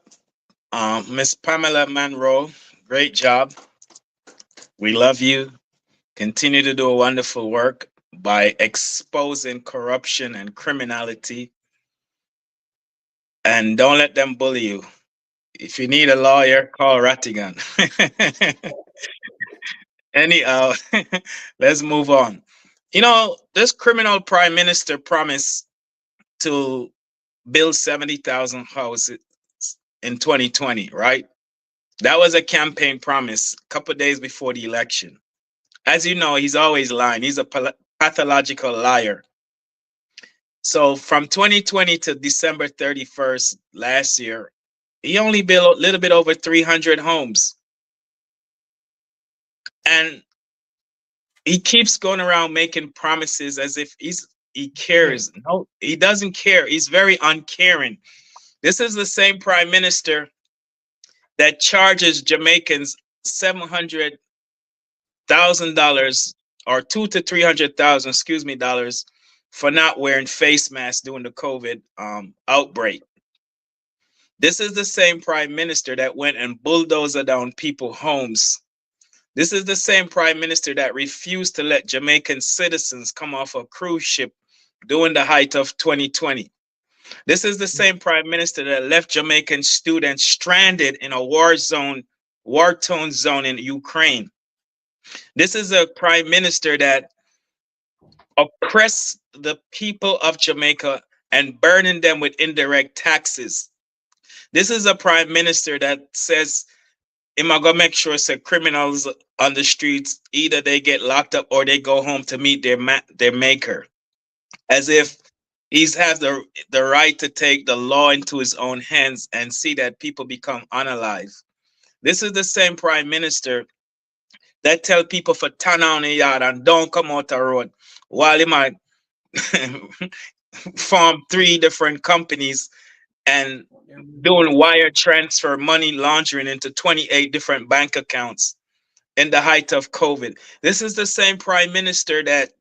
Miss Pamela Monroe. Great job. We love you. Continue to do wonderful work by exposing corruption and criminality. And don't let them bully you. If you need a lawyer, call Rattigan. Anyhow, let's move on. You know, this criminal prime minister promised to build 70,000 houses in 2020, right? That was a campaign promise a couple of days before the election. As you know, he's always lying. He's a pathological liar. So from 2020 to December 31st last year, he only built a little bit over 300 homes. And he keeps going around making promises as if he cares. No, he doesn't care. He's very uncaring. This is the same prime minister that charges Jamaicans $700,000 or $200,000 to $300,000, dollars for not wearing face masks during the COVID outbreak. This is the same prime minister that went and bulldozed down people's homes. This is the same prime minister that refused to let Jamaican citizens come off a cruise ship during the height of 2020. This is the same prime minister that left Jamaican students stranded in a war-torn zone in Ukraine. This is a prime minister that oppressed the people of Jamaica and burdened them with indirect taxes. This is a prime minister that says, I'm going to make sure that criminals on the streets, either they get locked up or they go home to meet their maker. As if he has the right to take the law into his own hands and see that people become unalive. This is the same prime minister that tell people for turn on the yard and don't come out the road, while he might form 3 different companies and doing wire transfer, money laundering into 28 different bank accounts in the height of COVID. This is the same prime minister that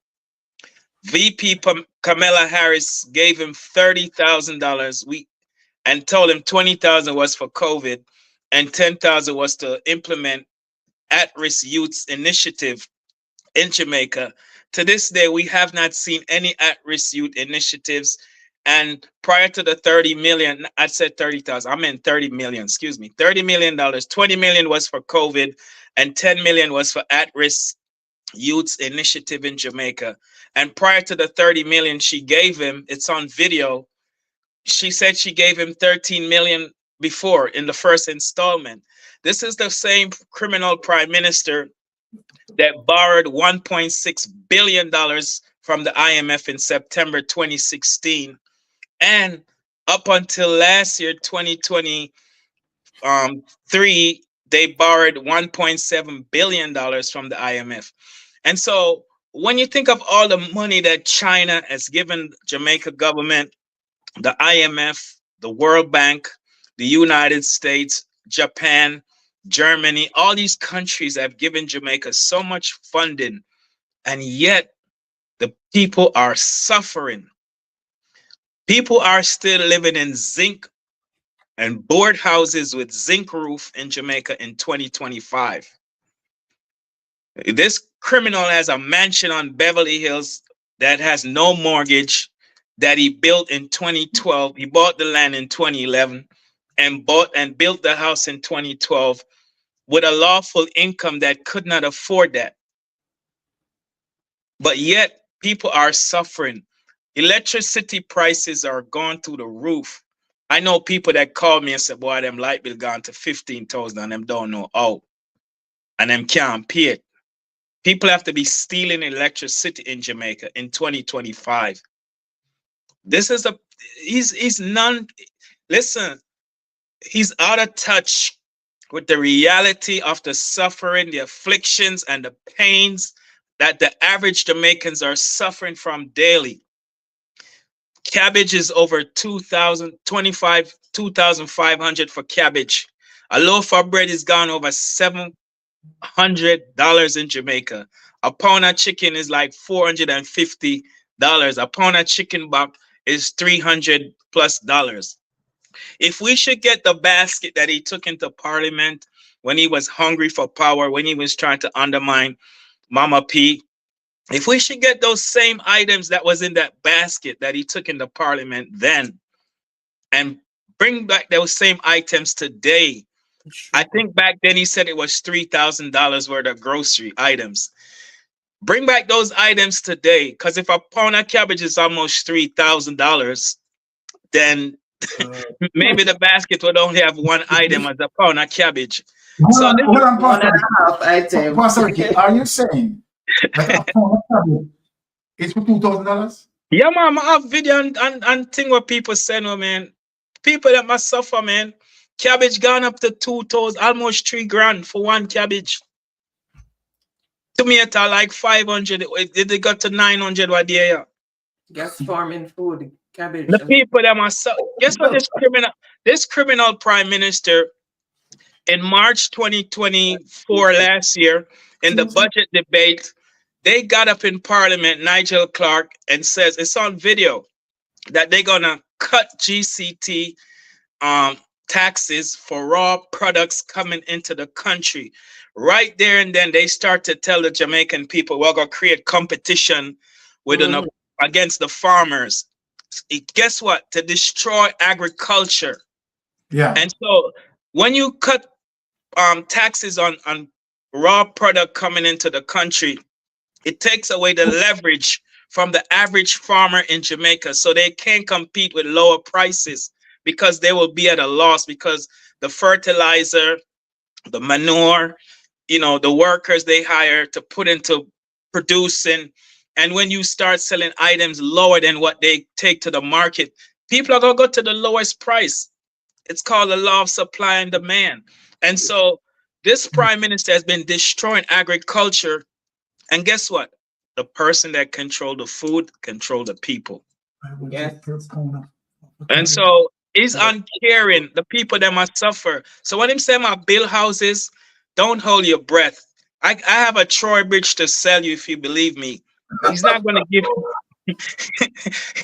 VP Kamala Harris gave him $30,000 and told him $20,000 was for COVID and $10,000 was to implement at-risk youths initiative in Jamaica. To this day, we have not seen any at-risk youth initiatives. And prior to the 30 million, I said 30,000, I meant 30 million, excuse me, $30 million, 20 million was for COVID and 10 million was for at-risk youths initiative in Jamaica. And prior to the 30 million she gave him, it's on video, she said she gave him 13 million before in the first installment. This is the same criminal prime minister that borrowed $1.6 billion from the IMF in September 2016. And up until last year, 2023, they borrowed $1.7 billion from the IMF. And so when you think of all the money that China has given Jamaica government, the IMF, the World Bank, the United States, Japan, Germany, all these countries have given Jamaica so much funding, and yet the people are suffering. People are still living in zinc and board houses with zinc roof in Jamaica in 2025. This criminal has a mansion on Beverly Hills that has no mortgage that he built in 2012. He bought the land in 2011 and built the house in 2012 with a lawful income that could not afford that. But yet people are suffering. Electricity prices are gone through the roof. I know people that call me and say, boy, them light bill gone to 15,000 and them don't know how. And them can't pay it. People have to be stealing electricity in Jamaica in 2025. This is he's out of touch with the reality of the suffering, the afflictions, and the pains that the average Jamaicans are suffering from daily. Cabbage is over $2,500 for cabbage. A loaf of bread is gone over $700 in Jamaica. A pound of chicken is like $450. A pound of chicken back is $300+. If we should get the basket that he took into Parliament when he was hungry for power, when he was trying to undermine Mama P, if we should get those same items that was in that basket that he took into Parliament then and bring back those same items today, I think back then he said it was $3,000 worth of grocery items. Bring back those items today, because if a pound of cabbage is almost $3,000, then maybe the basket would only have one item as a pound of cabbage. Hold on, Pastor. item. Pastor Ricky, are you saying that a pound of cabbage is for $2,000? Yeah, man, I have video and thing where people say, no, man, people that must suffer, man. Cabbage gone up to 2,000, almost 3 grand for one cabbage. Tomato like 500. They got to 900 what day, yeah. Gas farming food, cabbage. The people that must suffer. Guess what? This criminal prime minister in March 2024 last year in the budget debate, they got up in Parliament, Nigel Clark, and says it's on video that they're gonna cut GCT taxes for raw products coming into the country. Right there and then they start to tell the Jamaican people we're gonna create competition with against the farmers. Guess what? To destroy agriculture. Yeah. And so when you cut taxes on raw product coming into the country, it takes away the leverage from the average farmer in Jamaica, so they can't compete with lower prices because they will be at a loss, because the fertilizer, the manure, you know, the workers they hire to put into producing. And when you start selling items lower than what they take to the market, people are going to go to the lowest price. It's called the law of supply and demand. And so this prime minister has been destroying agriculture. And guess what? The person that control the food control the people. Yes. And so he's uncaring the people that must suffer. So when him say my bill houses, don't hold your breath. I have a Troy bridge to sell you if you believe me. He's not gonna give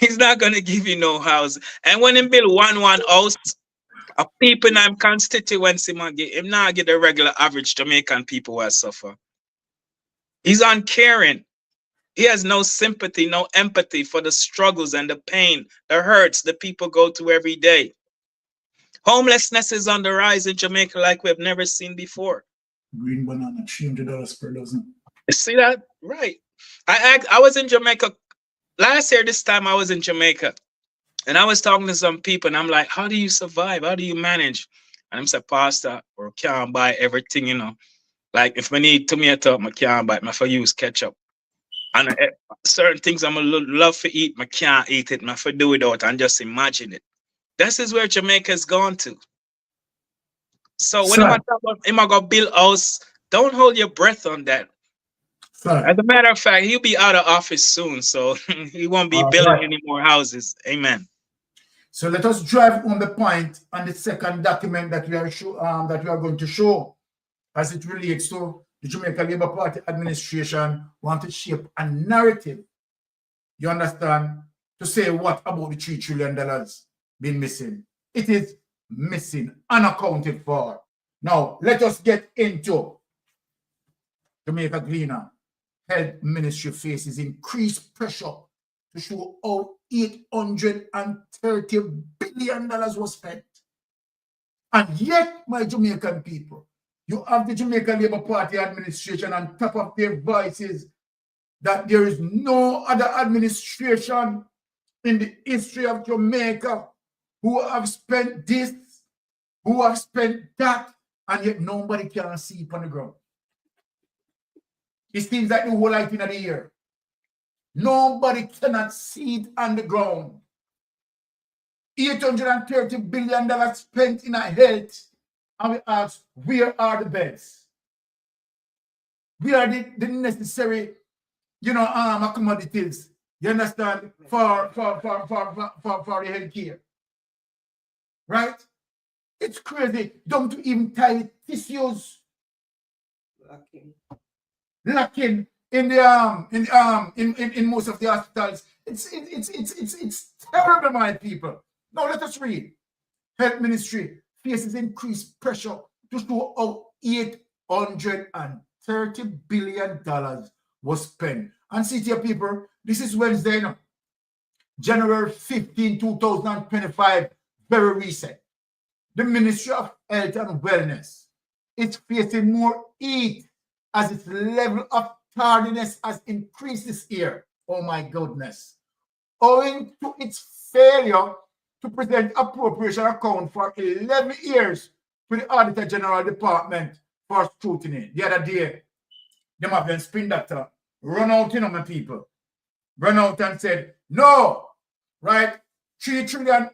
he's not gonna give you no house. And when him build one house, a people in him constituency man get him not get the regular average Jamaican people who suffer. He's uncaring. He has no sympathy, no empathy for the struggles and the pain, the hurts the people go through every day. Homelessness is on the rise in Jamaica like we have never seen before. Green banana, $300 per dozen. See that? Right. I was in Jamaica last year. This time I was in Jamaica, and I was talking to some people, and I'm like, "How do you survive? How do you manage?" And I'm saying, "Pastor, or can't buy everything, you know. Like if I need tomato, I can't buy it. I use ketchup. And certain things I'm gonna love to eat, I can't eat it. I for do without and just imagine it. This is where Jamaica's gone to. So when I'm talking about him, I go build house, don't hold your breath on that. As a matter of fact, he'll be out of office soon, so he won't be building any more houses. Amen. So let us drive on the point on the second document that we are going to show, as it relates to the Jamaica Labour Party administration want to shape a narrative, you understand, to say what about the $3 trillion been missing. It is missing, unaccounted for. Now, let us get into Jamaica Gleaner. Health Ministry faces increased pressure to show how $830 billion was spent. And yet, my Jamaican people, you have the Jamaica Labour Party administration on top of their voices that there is no other administration in the history of Jamaica who have spent this, who have spent that, and yet nobody can see it on the ground. It seems like the whole light in the air. Nobody cannot see it on the ground. $830 billion spent in our health. And we ask, where are the beds? Where are the necessary, commodities, you understand, for the health care? Right? It's crazy. Don't even tie tissues. Lacking in the in most of the hospitals. It's terrible, my people. Now let us read. Health Ministry faces increased pressure to show how $830 billion was spent. And see here, people, this is Wednesday, January 15, 2025, very recent. The Ministry of health and wellness. It's facing more heat as its level of tardiness has increased this year. Oh my goodness. Owing to its failure to present appropriation account for 11 years to the Auditor General Department for scrutiny. The other day, them have been spin doctor run out, my people. Run out and said, no, right? $3 trillion,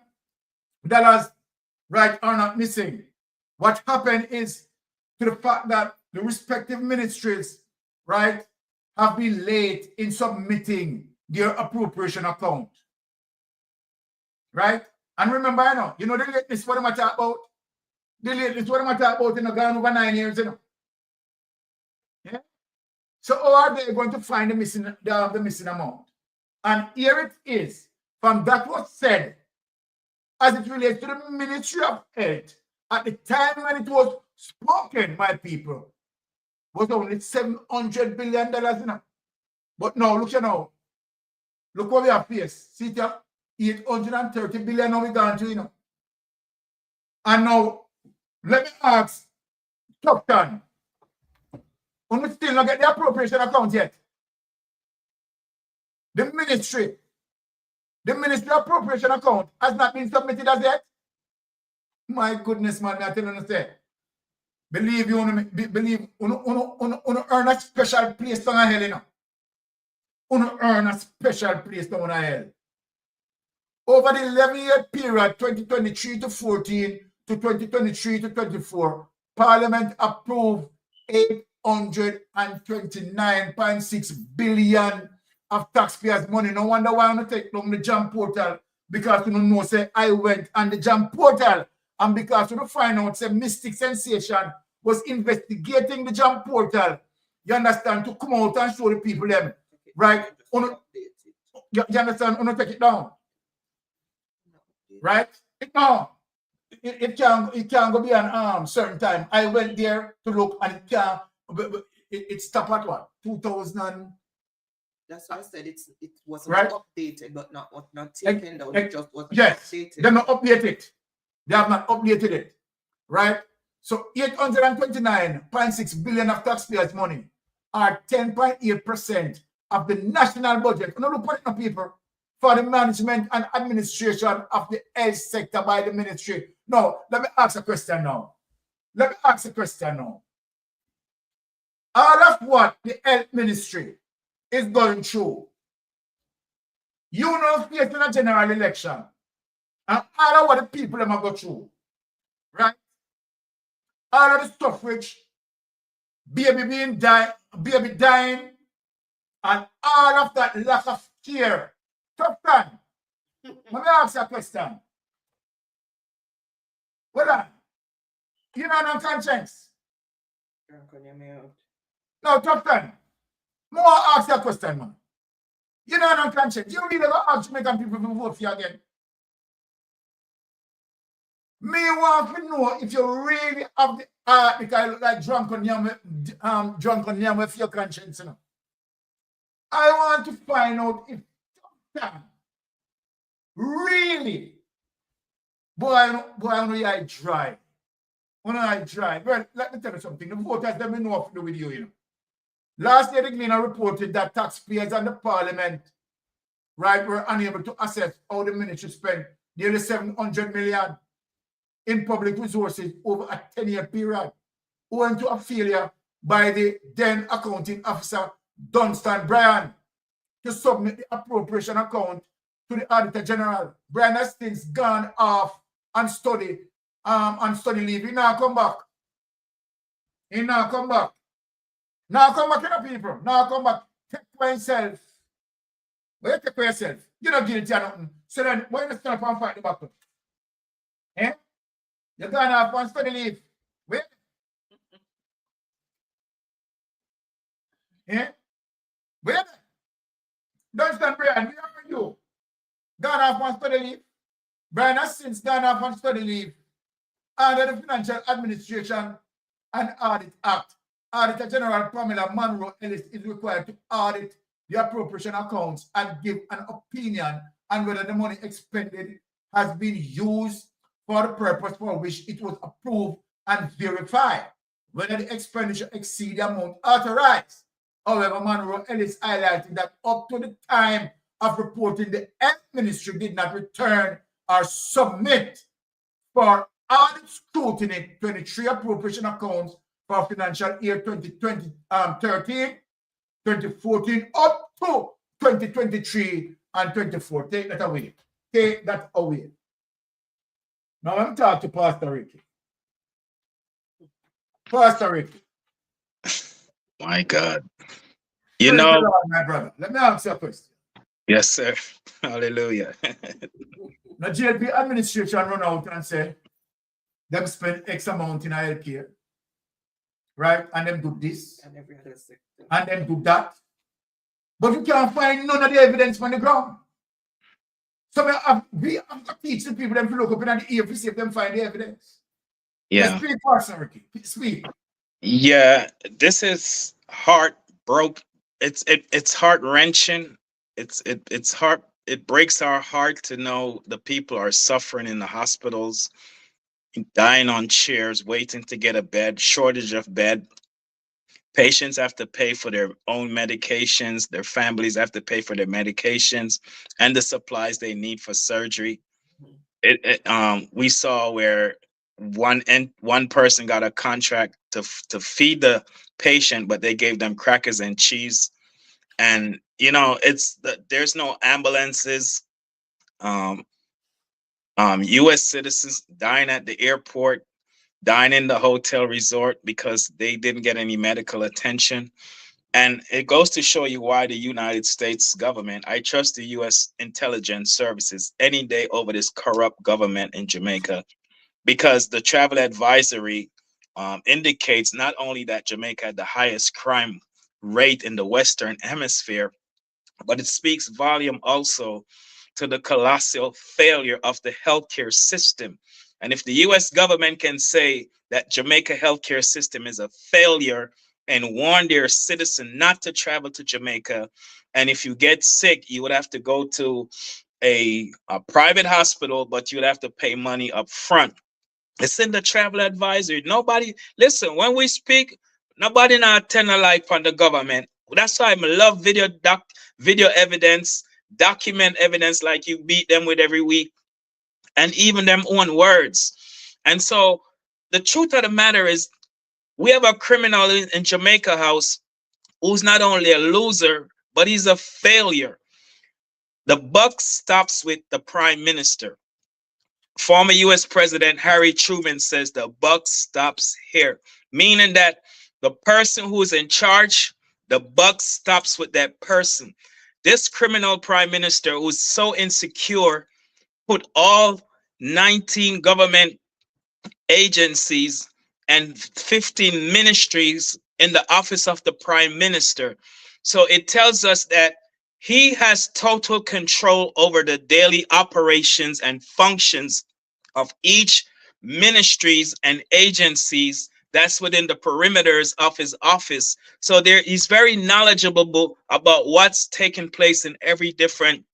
right, are not missing. What happened is to the fact that the respective ministries, right, have been late in submitting their appropriation account. Right? And remember, you know the lateness what I'm talking about? The lateness what I'm talking about in the gone over 9 years, Yeah? So how are they going to find the missing amount? And here it is. From that was said, as it relates to the Ministry of Health, at the time when it was spoken, my people, was only $700 billion, But now, look now. Look what we have faced. See there? 830 billion now we gone to, And now, let me ask, Top Gun, we still not get the appropriation account yet. The ministry appropriation account has not been submitted as yet. My goodness, man, I tell you say. Believe you earn a special place down hell, earn a special place down hell. Over the 11-year period, 2023 to 14 to 2023 to 24, Parliament approved 829.6 billion of taxpayers' money. No wonder why I'm take down the JAM portal, because you know say I went on the JAM portal, and because you find out say Mystic Sensation was investigating the JAM portal. You understand, to come out and show the people them, right? You understand? Take it down. Right? It can't go beyond certain time. I went there to look, and it stopped at what? 2000. That's why I said it wasn't right? updated, but not taken down. It just wasn't updated. They not updated it. They have not updated it. Right? So 829.6 billion of taxpayers' money are 10.8% of the national budget. No, look at it, people. For the management and administration of the health sector by the ministry. Now, let me ask a question now. All of what the health ministry is going through, facing a general election, and all of what the people have go through, right? All of the stuff which baby dying, and all of that lack of care. Tough time. Let me ask you a question. Well, you know no conscience. No, tough time. More ask you a question, man. You know no conscience. You really ever ask Jamaican people to vote for you again? Me want to know if you really have the heart, because I look like drunk on yam with your conscience. I want to find out if really, boy, I dry. I dry. Well, let me tell you something. The voters, they know what to do with you, Last year, the Gleaner reported that taxpayers and the Parliament, right, were unable to assess how the ministry spent nearly 700 million in public resources over a 10-year period, owing to a failure by the then accounting officer, Dunstan Brian, to submit the appropriation account to the Auditor General. Brian has since gone off and study leave. He now come back. Now come back, people. Now come back. Take for yourself. But you take for yourself. You're not guilty or nothing. So then, why you stand up and fight the battle? Eh? You're gone off and study leave. Wait. Eh? Wait. Don't stand, Brian. Where are you? Gone off on study leave. Brian has since gone off on study leave. Under the Financial Administration and Audit Act, Auditor General Pamela Monroe Ellis is required to audit the appropriation accounts and give an opinion on whether the money expended has been used for the purpose for which it was approved and verify whether the expenditure exceed the amount authorized. However, Monroe Ellis highlighted that up to the time of reporting, the Health Ministry did not return or submit for audit scrutiny 23 appropriation accounts for financial year 2013, 2014 up to 2023 and 24. Take that away. Take that away. Now I'm talking to Pastor Ricky. Pastor Ricky. My God. You know, my brother, let me ask you a question. Yes, sir. Hallelujah. Now, JLP administration run out and say, them spend X amount in healthcare, right? And them do this, and every other sector, and them do that. But you can't find none of the evidence on the ground. So we have to teach the people them to look up in the ear to see if them find the evidence. Yeah. Speak, Pastor Ricky. Speak. Yeah, this is heartbroken. It's heart wrenching. It's heart. It breaks our heart to know the people are suffering in the hospitals, dying on chairs, waiting to get a bed, shortage of bed. Patients have to pay for their own medications. Their families have to pay for their medications and the supplies they need for surgery. We saw where one person got a contract to feed the patient, but they gave them crackers and cheese. And you know, there's no ambulances. U.S. citizens dying at the airport, dying in the hotel resort because they didn't get any medical attention. And it goes to show you why the United States government, I trust the U.S. intelligence services any day over this corrupt government in Jamaica, because the travel advisory indicates not only that Jamaica had the highest crime rate in the Western Hemisphere, but it speaks volume also to the colossal failure of the healthcare system. And if the U.S. government can say that Jamaica healthcare system is a failure and warn their citizen not to travel to Jamaica, and if you get sick, you would have to go to a private hospital, but you'd have to pay money up front. It's in the travel advisory. Nobody, listen, when we speak, nobody not turn a light on the government. That's why I love video evidence, document evidence like you beat them with every week, and even them own words. And so the truth of the matter is, we have a criminal in Jamaica House who's not only a loser, but he's a failure. The buck stops with the prime minister. Former U.S. President Harry Truman says the buck stops here, meaning that the person who is in charge, the buck stops with that person. This criminal prime minister who's so insecure put all 19 government agencies and 15 ministries in the office of the prime minister. So it tells us that he has total control over the daily operations and functions of each ministries and agencies that's within the perimeters of his office. So he's very knowledgeable about what's taking place in every different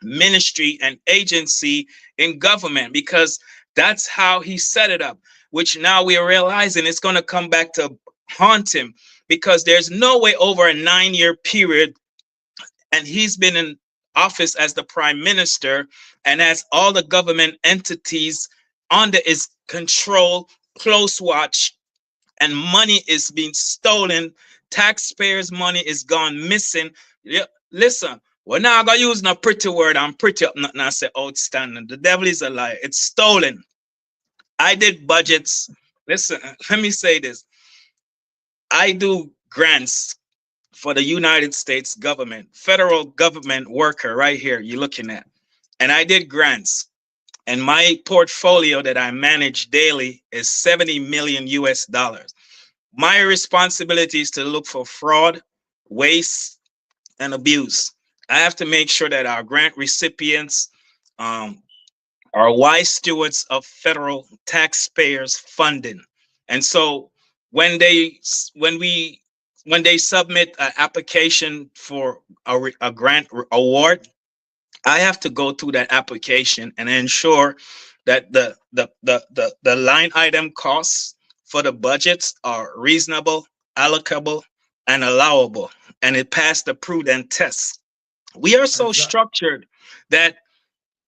ministry and agency in government, because that's how he set it up, which now we are realizing it's going to come back to haunt him, because there's no way over a 9-year period, and he's been in office as the prime minister and has all the government entities under his control, close watch, and money is being stolen. Taxpayers' money is gone missing. Yeah, listen, we're not going to use no pretty word. I'm pretty up, not say outstanding. The devil is a liar. It's stolen. I did budgets. Listen, let me say this. I do grants for the United States government, federal government worker right here you're looking at. And I did grants. And my portfolio that I manage daily is 70 million US dollars. My responsibility is to look for fraud, waste, and abuse. I have to make sure that our grant recipients are wise stewards of federal taxpayers' funding. And so when they submit an application for a grant award, I have to go through that application and ensure that the line item costs for the budgets are reasonable, allocable, and allowable, and it passed the prudent test. We are so structured that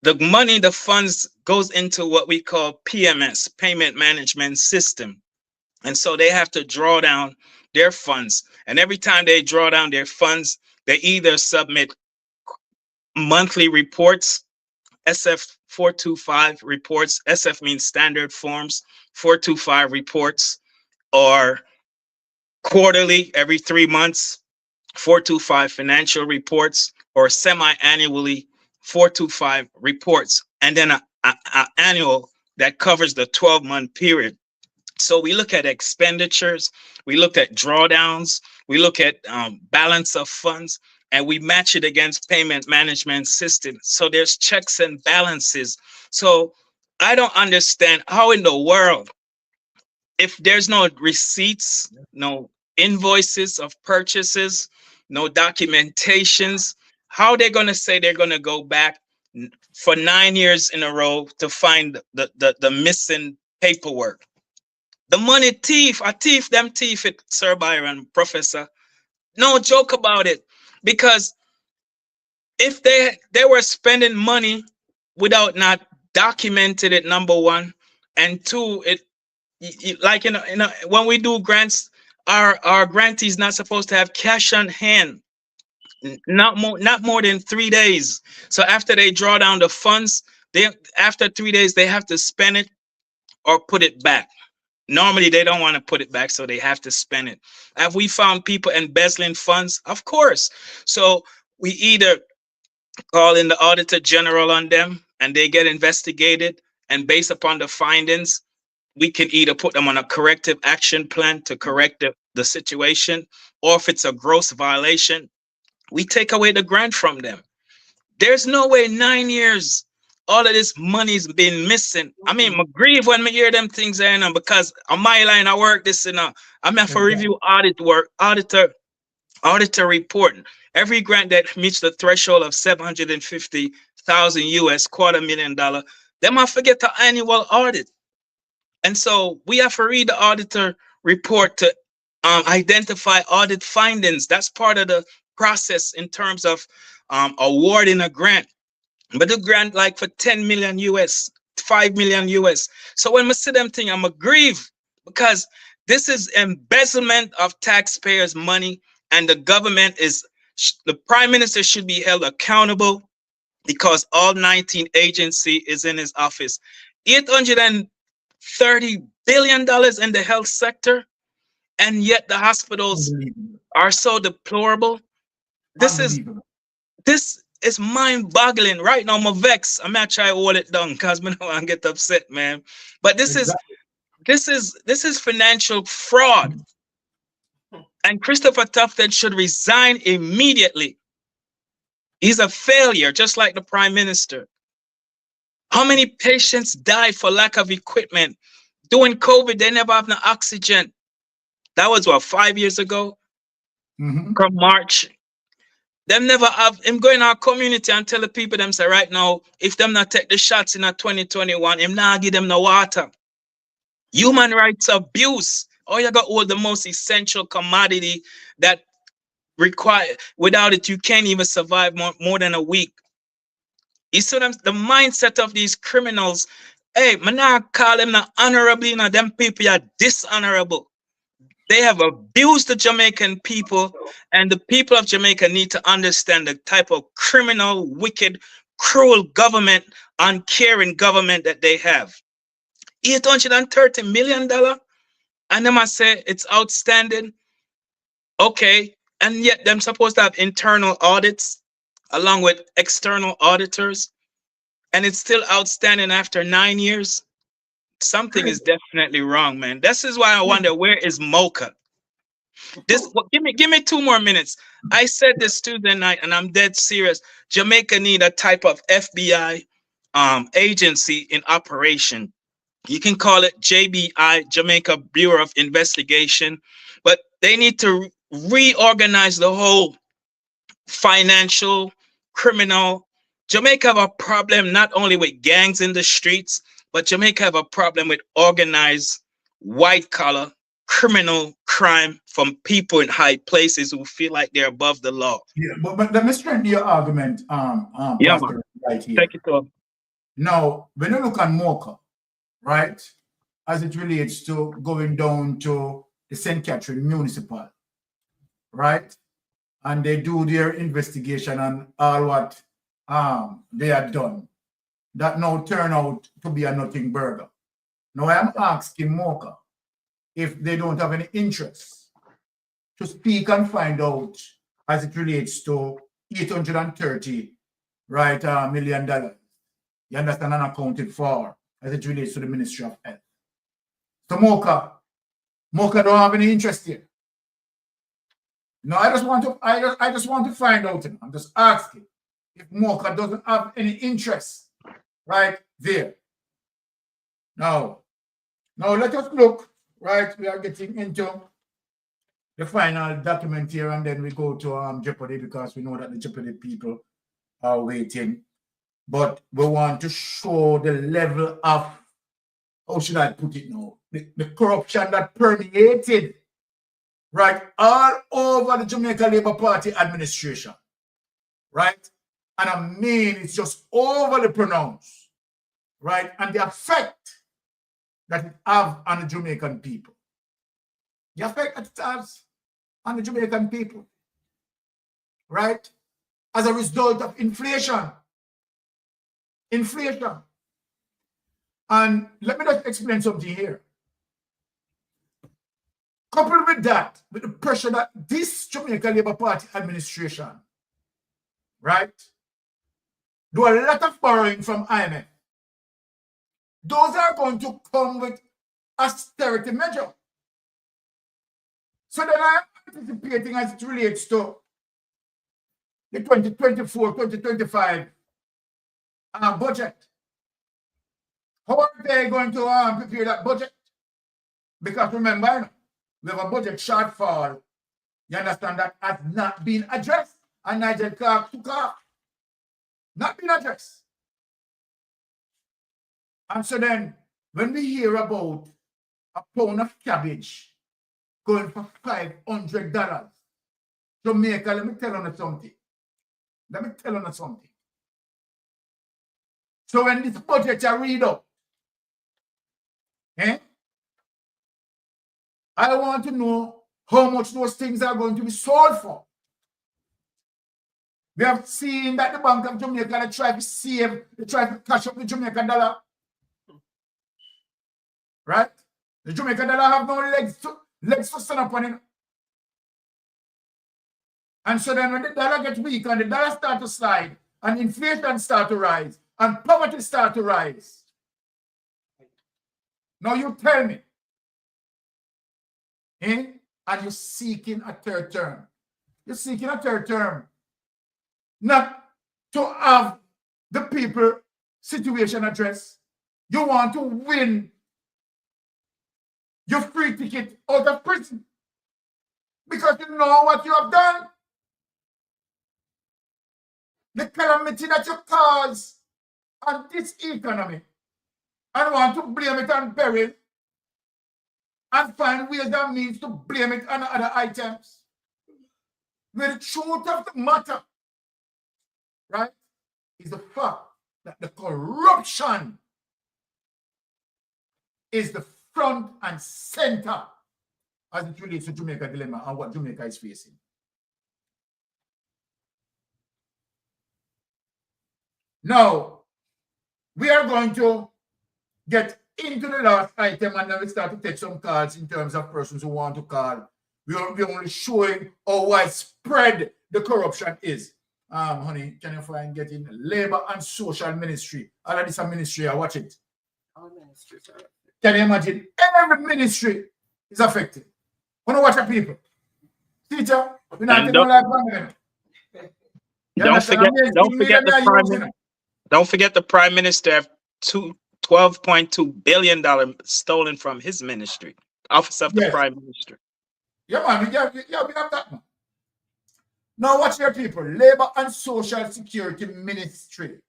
the money, the funds goes into what we call PMS, payment management system. And so they have to draw down their funds. And every time they draw down their funds, they either submit monthly reports, SF 425 reports. SF means standard forms, 425 reports, or quarterly, every 3 months, 425 financial reports, or semi-annually, 425 reports, and then an annual that covers the 12-month period. So we look at expenditures, we look at drawdowns, we look at balance of funds, and we match it against payment management system. So there's checks and balances. So I don't understand how in the world, if there's no receipts, no invoices of purchases, no documentations, how they're going to say they're going to go back for 9 years in a row to find the missing paperwork. The money thief, them thief it, Sir Byron, Professor. No joke about it. Because if they were spending money without not documented it, number one, and two, like when we do grants, our grantees not supposed to have cash on hand, not more than 3 days. So after they draw down the funds, after 3 days they have to spend it or put it back. Normally they don't want to put it back, so they have to spend it. Have we found people embezzling funds? Of course. So we either call in the Auditor General on them and they get investigated, and based upon the findings, we can either put them on a corrective action plan to correct the situation, or if it's a gross violation, we take away the grant from them. There's no way 9 years all of this money's been missing. I mean, I grieve when I hear them things there now, because on my line of work, this I'm have to review auditor report. Every grant that meets the threshold of 750,000 US, $250,000, them I forget the annual audit. And so we have to read the auditor report to identify audit findings. That's part of the process in terms of awarding a grant. But the grant like for 10 million US, 5 million US. So when I see them thing, I'm aggrieved, because this is embezzlement of taxpayers' money, and the government the Prime Minister should be held accountable, because all 19 agency is in his office. $830 billion in the health sector, and yet the hospitals are so deplorable. This is mind-boggling. Right now, I'm vexed. I'm not trying to hold it down because I don't want to get upset, man. But this is financial fraud. And Christopher Tufton should resign immediately. He's a failure, just like the Prime Minister. How many patients died for lack of equipment? During COVID, they never have no oxygen. That was what, 5 years ago? Come March. Them never have him go in our community and tell the people them say right now, if them not take the shots in 2021, him not give them no water. Human rights abuse. Oh, you got all the most essential commodity that require, without it, you can't even survive more than a week. You see them, the mindset of these criminals. Hey, man, I call them not honorable, you know, them people are dishonorable. They have abused the Jamaican people, and the people of Jamaica need to understand the type of criminal, wicked, cruel government, uncaring government that they have. $830 million, and them I say it's outstanding. Okay, and yet them supposed to have internal audits along with external auditors, and it's still outstanding after 9 years. Something is definitely wrong, man. This is why I wonder, where is Mocha? Give me 2 more minutes. I said this Tuesday night, and I'm dead serious. Jamaica need a type of FBI agency in operation. You can call it JBI, Jamaica Bureau of Investigation, but they need to reorganize the whole financial, criminal. Jamaica have a problem not only with gangs in the streets, but Jamaica have a problem with organized white collar criminal crime from people in high places who feel like they're above the law. Yeah, but let me strengthen your argument, Yeah, Pastor, man. right here. Take it to. Now, when you look at Mocha, right, as it relates to going down to the St. Catherine Municipal, right, and they do their investigation and all what they had done, that now turn out to be a nothing burger. Now, I am asking Mocha if they don't have any interest to speak and find out as it relates to $830 million. You understand, unaccounted for as it relates to the Ministry of Health. So Mocha don't have any interest here. No, I just want to find out. I'm just asking if Mocha doesn't have any interest right there. Now let us look. Right, we are getting into the final document here, and then we go to Jeopardy, because we know that the Jeopardy people are waiting. But we want to show the level of, how should I put it now, the corruption that permeated right all over the Jamaica Labour Party administration, right? And I mean, it's just overly pronounced, right? And the effect that it has on the Jamaican people. The effect that it has on the Jamaican people, right? As a result of inflation. Inflation. And let me just explain something here. Coupled with that, with the pressure that this Jamaica Labour Party administration, right, do a lot of borrowing from IMF. Those are going to come with austerity measure. So then I'm anticipating as it relates to the 2024-2025 budget. How are they going to prepare that budget? Because remember, we have a budget shortfall, you understand, that has not been addressed. And Nigel Clark took off. Not been addressed. And so then, when we hear about a pound of cabbage going for $500, Jamaica, let me tell you something. Let me tell you something. So when this budget I read up, I want to know how much those things are going to be sold for. We have seen that the Bank of Jamaica try to save, they try to cash up the Jamaican dollar. Right? The Jamaican dollar have no legs to stand up on it. And so then when the dollar gets weak and the dollar start to slide and inflation start to rise and poverty start to rise. Now you tell me, and you're seeking a third term. You're seeking a third term. Not to have the people situation addressed. You want to win your free ticket out of prison because you know what you have done. The calamity that you cause on this economy, and want to blame it on peril and find ways and means to blame it on other items. The truth of the matter, right, is the fact that the corruption is the front and center as it relates to Jamaica dilemma and what Jamaica is facing. Now, we are going to get into the last item, and then we start to take some cards in terms of persons who want to call. We're only showing how widespread the corruption is. Honey, can you find getting Labor and Social Ministry? All of this a ministry, I watch it. All ministries are affected. Can you imagine? Every ministry is affected. Want to watch the people? Teacher, we're not taking life from them. Don't forget the Prime Minister have $12.2 billion stolen from his ministry. Office of the Prime Minister. Yeah, man. We have that, man. Now watch your people. Labor and Social Security Ministry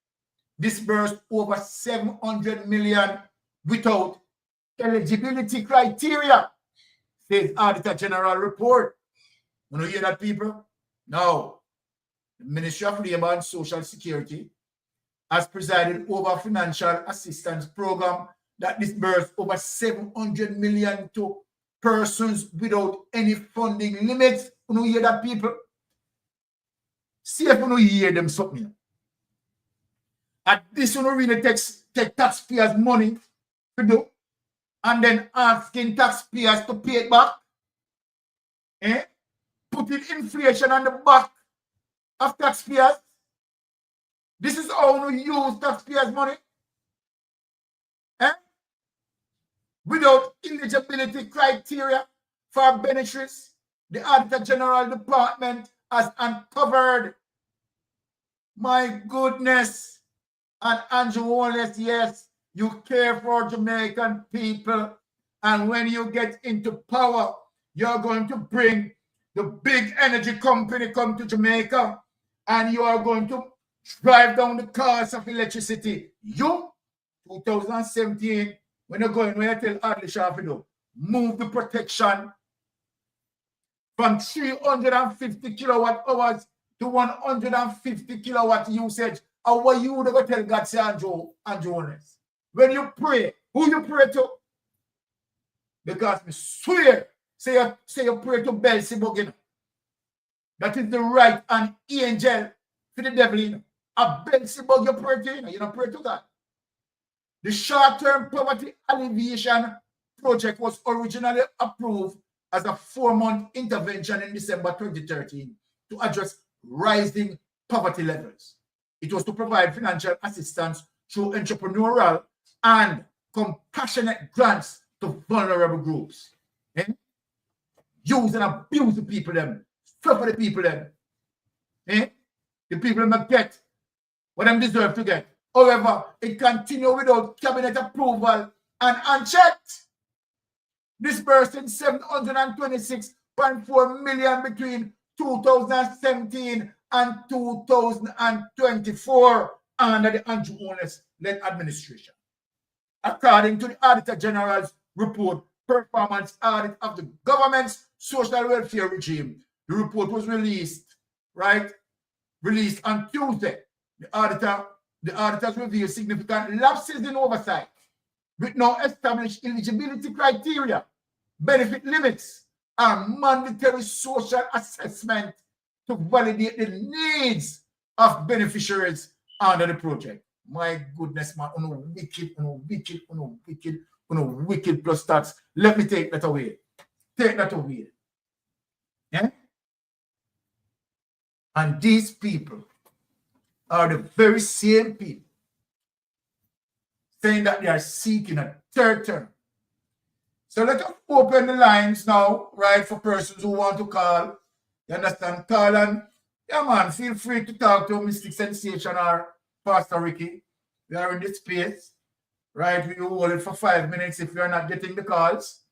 disbursed over $700 million without eligibility criteria, says Auditor General report. You know, hear that, people? No. The Ministry of Labour and Social Security has presided over a financial assistance program that disbursed over 700 million to persons without any funding limits. You know, hear that, people? See if you know hear them something. At this, you know, really take taxpayers' money to do, and then asking taxpayers to pay it back. Putting inflation on the back of taxpayers. This is how we use taxpayers' money. Without eligibility criteria for beneficiaries, the Auditor General Department has uncovered. My goodness. And Andrew Wallace, yes, you care for Jamaican people. And when you get into power, you're going to bring the big energy company come to Jamaica, and you are going to drive down the cost of electricity. You, 2017, when you tell Adley Shafido, move the protection from 350 kilowatt hours to 150 kilowatt usage. And what you would ever tell God, say, Andrew Honest? When you pray, who you pray to? Because I swear, say you pray to Beelzebub, you know. That is the right and angel for the devil, you know. A Beelzebub you pray to, you know. You don't pray to God. The short-term poverty alleviation project was originally approved as a 4-month intervention in December 2013 to address rising poverty levels. It was to provide financial assistance through entrepreneurial and compassionate grants to vulnerable groups. Use and abuse the people them, suffer the people them. The people them get what they deserve to get. However, it continued without cabinet approval and unchecked. Disbursing 726.4 million between 2017 and 2024 under the Andrew Honest-led administration. According to the Auditor General's report, performance audit of the government's social welfare regime, the report was released, right? Released on Tuesday. The auditors revealed significant lapses in oversight with no established eligibility criteria, benefit limits, and mandatory social assessment to validate the needs of beneficiaries under the project. My goodness, man, wicked plus tax. Let me take that away. Take that away. Yeah? And these people are the very same people saying that they are seeking a third term. So let us open the lines now, right, for persons who want to call. You understand? Call and, yeah, man, feel free to talk to Mystic Sensation or Pastor Ricky. We are in this space, right? We will hold it for 5 minutes. If you are not getting the calls,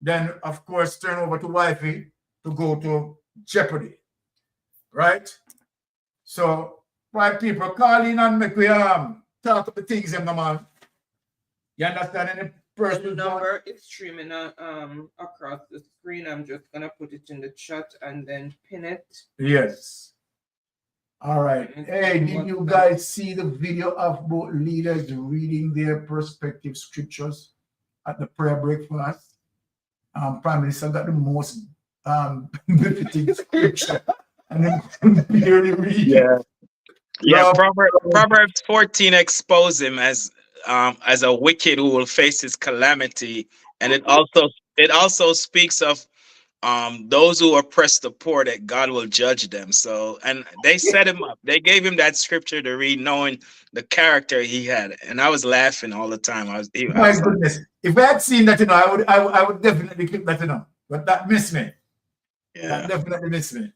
then, of course, turn over to Wifey to go to Jeopardy, right? So, why people call in and make we talk about the things, man. You understand? Any person? The number is streaming across the screen. I'm just gonna put it in the chat and then pin it. Yes. All right. Hey, did you guys see the video of both leaders reading their prospective scriptures at the prayer breakfast? Prime Minister got the most befitting scripture, and then barely read. Yeah. Proverbs 14 expose him as a wicked who will face his calamity, and it also speaks of those who oppress the poor, that God will judge them. So, and they set him up. They gave him that scripture to read, knowing the character he had, and I was laughing all the time. My goodness! If I had seen that, I would definitely click that, but that missed me. Yeah, that definitely missed me.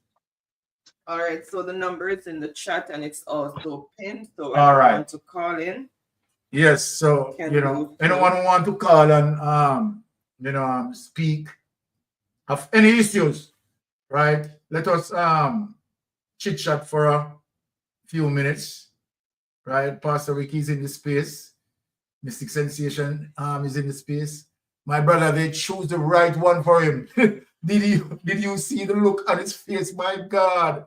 All right, so the number is in the chat and it's also pinned. So all right, want to call in. Yes, so anyone who want to call and speak of any issues, right? Let us chit chat for a few minutes, right? Pastor Ricky is in the space, Mystic Sensation is in the space, My brother, they chose the right one for him. Did you see the look on his face? My God.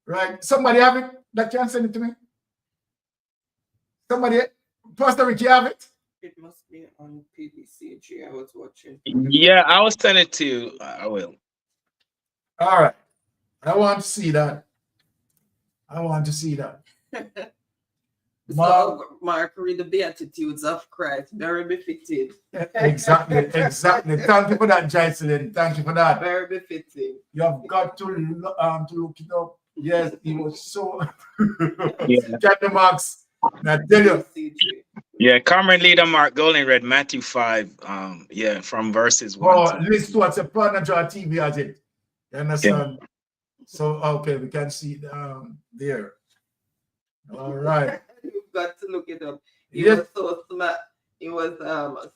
Right? Somebody have it that can send it to me? Somebody, Pastor Rick, you have it? It must be on PSOJ. I was watching. Yeah, I will send it to you. I will. All right. I want to see that. I want to see that. Mark, read the Beatitudes of Christ. Very befitting. Exactly. Thank you for that, Jocelyn. Thank you for that. Very befitting. You have got to look it up. Yes, he was so. Check the marks. I tell you. Yeah, Cameron leader Mark Golding read Matthew 5. From verses 1. Oh, list what's a partner draw TV as it. You understand? Yeah. So okay, we can see there. All right. You've got to look it up. He was so smart. He was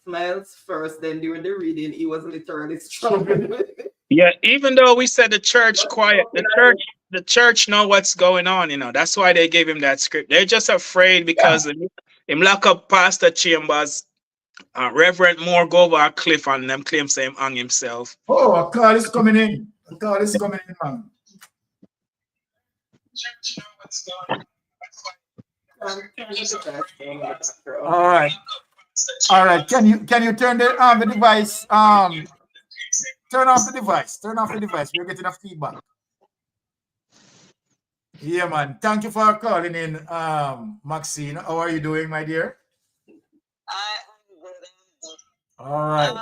smiles first, then during the reading, he was literally struggling with it. Yeah, even though we said the church quiet, the church know what's going on, you know. That's why they gave him that script. They're just afraid because him lock up Pastor Chambers, Reverend Moore go over a cliff and them claim him hung himself. Oh, a call is coming in. A call is coming in, man. Church know what's going on. All right. All right. Can you turn the device? Turn off the device. Turn off the device. We're getting a feedback. Yeah, man. Thank you for calling in, Maxine. How are you doing, my dear? I'm good. All right.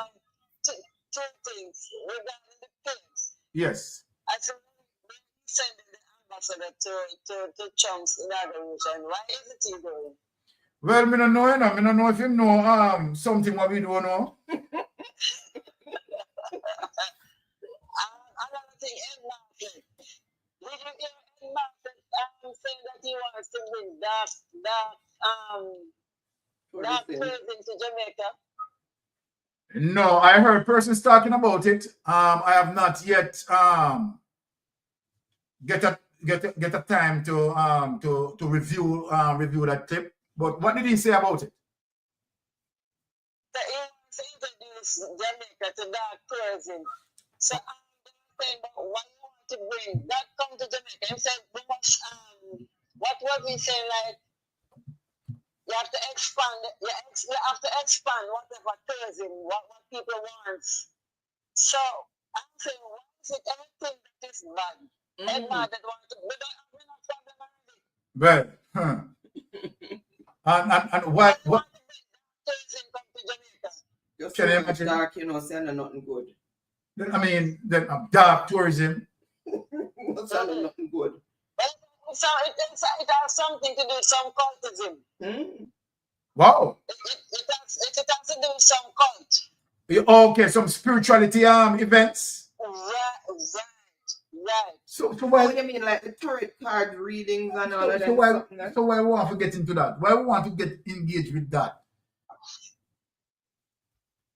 Two things regarding the kids. Yes. I said, sending the ambassador to Trump's inauguration. Why isn't he going? Well, I don't know, you know. I don't know if you know something what we don't know. Another thing, Ed Martin. Did you hear Ed Martin saying that he wants to bring that prison to Jamaica? No, I heard persons talking about it. I have not yet get a time to review that clip. But what did he say about it? That he wants to introduce Jamaica to that prison. So I'm saying about why you want to bring that come to Jamaica. He said we must what was he saying, like you have to expand whatever tourism, what people want. So I'm saying, why is it anything that is bad? Ed Martin want to, we don't have enough problem already. Well, and what tourism come to Jamaica? Just can you imagine? Dark, you know, saying nothing good. I mean, dark tourism. Saying nothing good. So it has something to do with some cultism. Wow. It has to do with some cult. Okay, some spirituality events. Right. So why? What do you mean, like the tarot card readings and all of that? So why we want to get into that? Why we want to get engaged with that?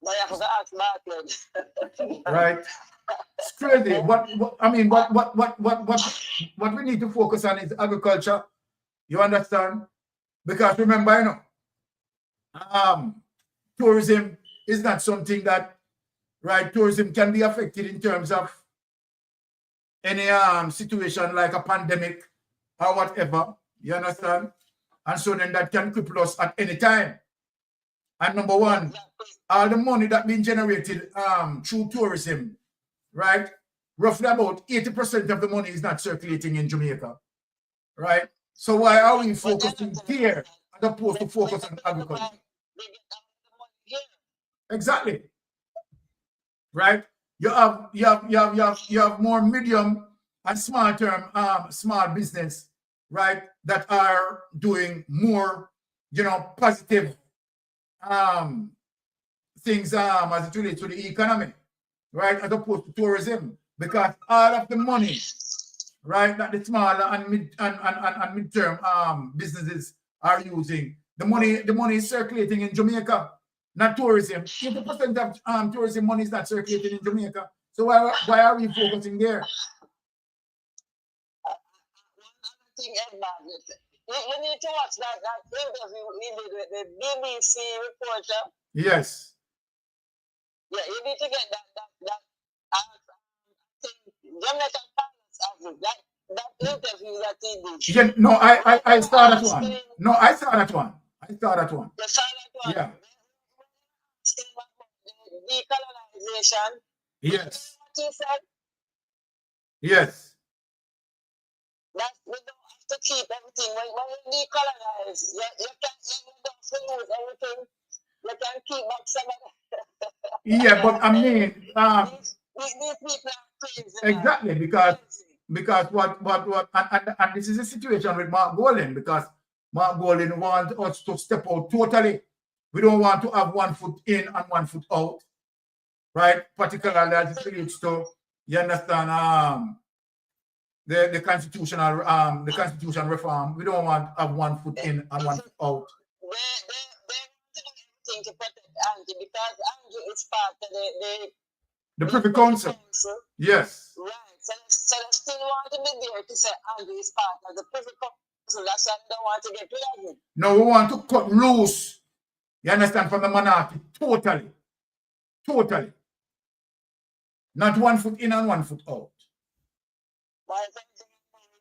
But I have to ask Bartlett. Right. It's crazy. What we need to focus on is agriculture. You understand? Because remember, you know, tourism is not something that, right? Tourism can be affected in terms of any situation like a pandemic or whatever. You understand? And so then that can cripple us at any time. And number one, all the money that being generated through tourism, right? Roughly about 80% of the money is not circulating in Jamaica, right? So why are we focusing here as opposed to focus on agriculture? Exactly. Right? You have more medium and small term small business, right, that are doing more, you know, positive things as it relates to the economy, right, as opposed to tourism, because all of the money, right, that the small and mid-term businesses are using, the money is circulating in Jamaica, not tourism. 80% of tourism money is not circulating in Jamaica. So why are we focusing there? You need to watch that interview he did with the BBC reporter. Yes. Yeah, you need to get that Jeannette Calder, that interview that he did. Yeah, no, I saw that one. No, I saw that one. I saw that one. You saw that one? Yeah. Decolonization. Yes. What he said? Yes. That we don't have to keep everything. When you decolonize, you don't lose everything. You can keep back some of it. Yeah, but I mean, these people are crazy. exactly, because what and this is a situation with Mark Golding, because Mark Golding wants us to step out totally. We don't want to have 1 foot in and 1 foot out, right? Particularly as it relates to, you understand, the constitution reform. We don't want to have 1 foot in and 1 foot out. They want to do everything to protect Angie, because Angie is part of the Privy Council. Yes. Right. So they still want to be there to say Angie is part of the Privy Council. That's why they don't want to get rid of him. No, we want to cut loose, you understand, from the monarchy totally. Totally. Not 1 foot in and 1 foot out. Why is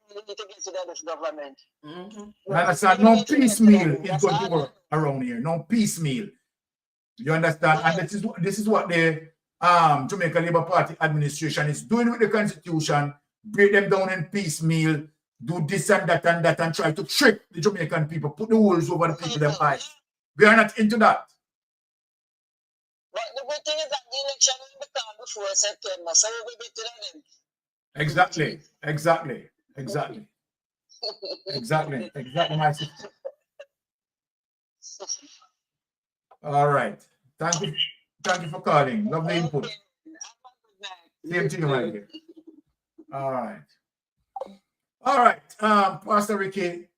we need to get to this government? You understand? No piecemeal is going to work around here. No piecemeal. You understand? And this is what the Jamaica Labour Party administration is doing with the constitution. Break them down in piecemeal, do this and that, and try to trick the Jamaican people, put the holes over the people their eyes. We are not into that. But the good thing is that the election will be done before September, so we'll be better than them. Exactly, my sister. All right. Thank you for calling. Lovely input. Same to you, my dear. All right. Pastor Ricky,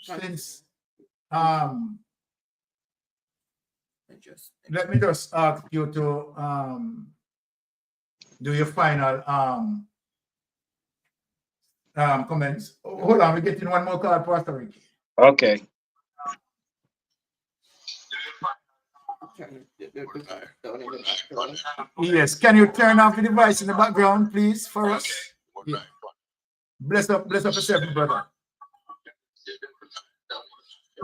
since let me just ask you to do your final comments. Hold on, we're getting one more call, Pastor Ricky. Okay. Yes, can you turn off the device in the background, please, for us? Yeah. Bless up yourself, brother.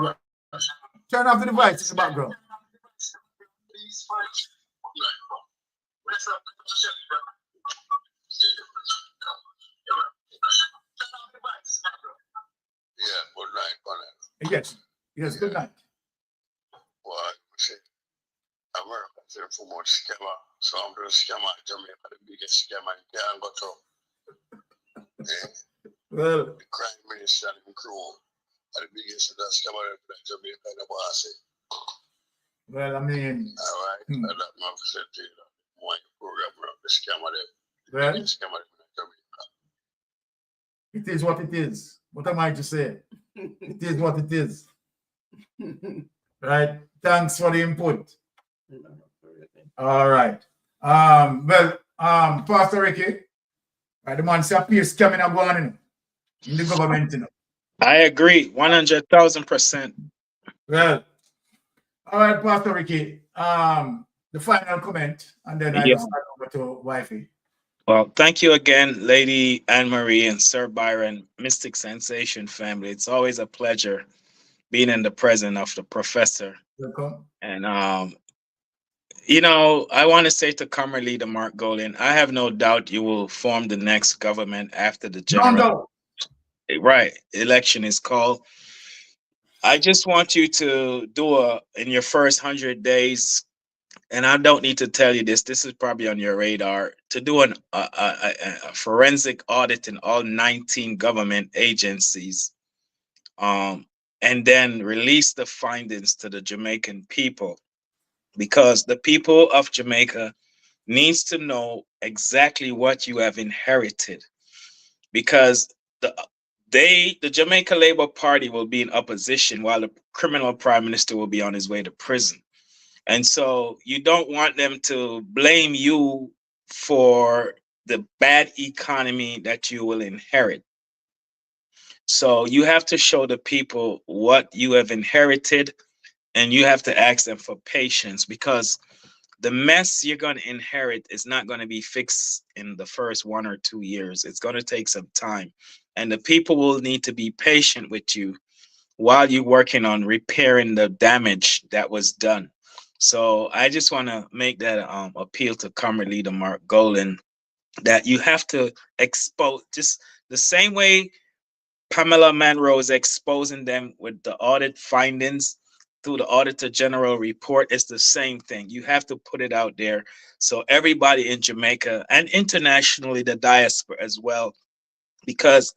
Yeah. Turn off the device in the background. Yeah, good night. Yes, good night. Well, America is for more scammer, so I'm doing scammer in Jamaica, the biggest scammer in Canada. Well, the crime minister and the crew are the biggest scammer in Jamaica, the boss. Well, I mean, all right, that's my facility. My program, the scammer, well, the scammer in Jamaica. It is what it is. What am I to say? It is what it is. Right. Thanks for the input. All right. Pastor Ricky, the man said peace coming up going in the government, I agree, 100,000%. Well, all right, Pastor Ricky. The final comment, and then I Yes. start over to Wifey. Well, thank you again, Lady Anne-Marie and Sir Byron, Mystic Sensation family. It's always a pleasure being in the presence of the professor. Welcome. And, you know, I want to say to Comrade Leader Mark Golding, I have no doubt you will form the next government after the general election is called. I just want you to do in your first 100 days, and I don't need to tell you this, this is probably on your radar, to do a forensic audit in all 19 government agencies, and then release the findings to the Jamaican people, because the people of Jamaica needs to know exactly what you have inherited, because the Jamaica Labour Party will be in opposition while the criminal prime minister will be on his way to prison. And so you don't want them to blame you for the bad economy that you will inherit. So you have to show the people what you have inherited, and you have to ask them for patience, because the mess you're going to inherit is not going to be fixed in the first 1 or 2 years. It's going to take some time. And the people will need to be patient with you while you're working on repairing the damage that was done. So I just want to make that appeal to Comrade Leader Mark Golan, that you have to expose, just the same way Pamela Monroe is exposing them with the audit findings through the Auditor General report. It's the same thing. You have to put it out there so everybody in Jamaica and internationally, the diaspora as well, because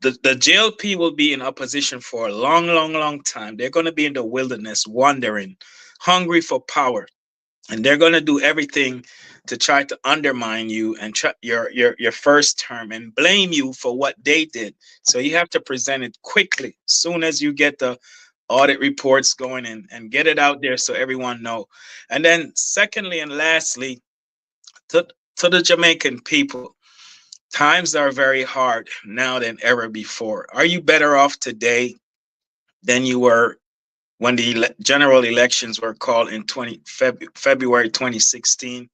the JLP will be in opposition for a long, long, long time. They're going to be in the wilderness, wandering, hungry for power. And they're going to do everything to try to undermine you and your first term and blame you for what they did. So you have to present it quickly, soon as you get the audit reports going and get it out there so everyone know. And then secondly and lastly, to the Jamaican people, times are very hard now than ever before. Are you better off today than you were when the general elections were called in February 2016?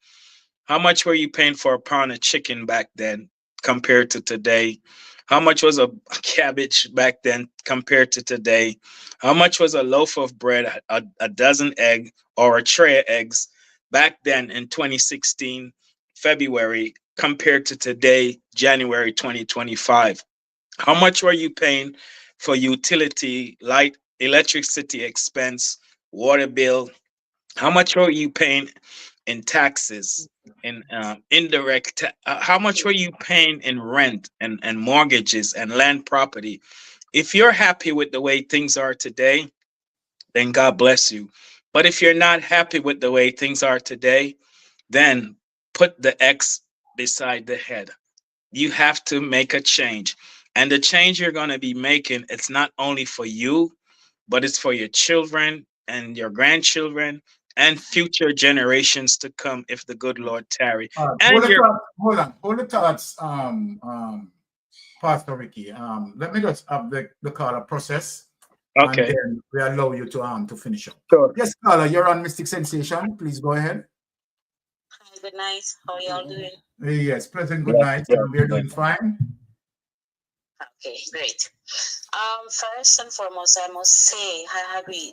How much were you paying for a pound of chicken back then compared to today? How much was a cabbage back then compared to today? How much was a loaf of bread, a dozen egg, or a tray of eggs back then in 2016 February compared to today, January 2025? How much were you paying for utility, light, electricity expense, water bill? How much were you paying in taxes, in indirect? How much were you paying in rent and mortgages and land property? If you're happy with the way things are today, then God bless you. But if you're not happy with the way things are today, then put the X beside the head. You have to make a change. And the change you're going to be making, it's not only for you, but it's for your children and your grandchildren and future generations to come if the good Lord tarry. And Hold the thoughts, Pastor Ricky. Let me just have the caller process. Okay. And then we allow you to finish up. Sure. Yes, caller, you're on Mystic Sensation. Please go ahead. Hi, good night. How are y'all doing? Yes, pleasant good night. We're doing fine. Okay, great. First and foremost, I must say I agree.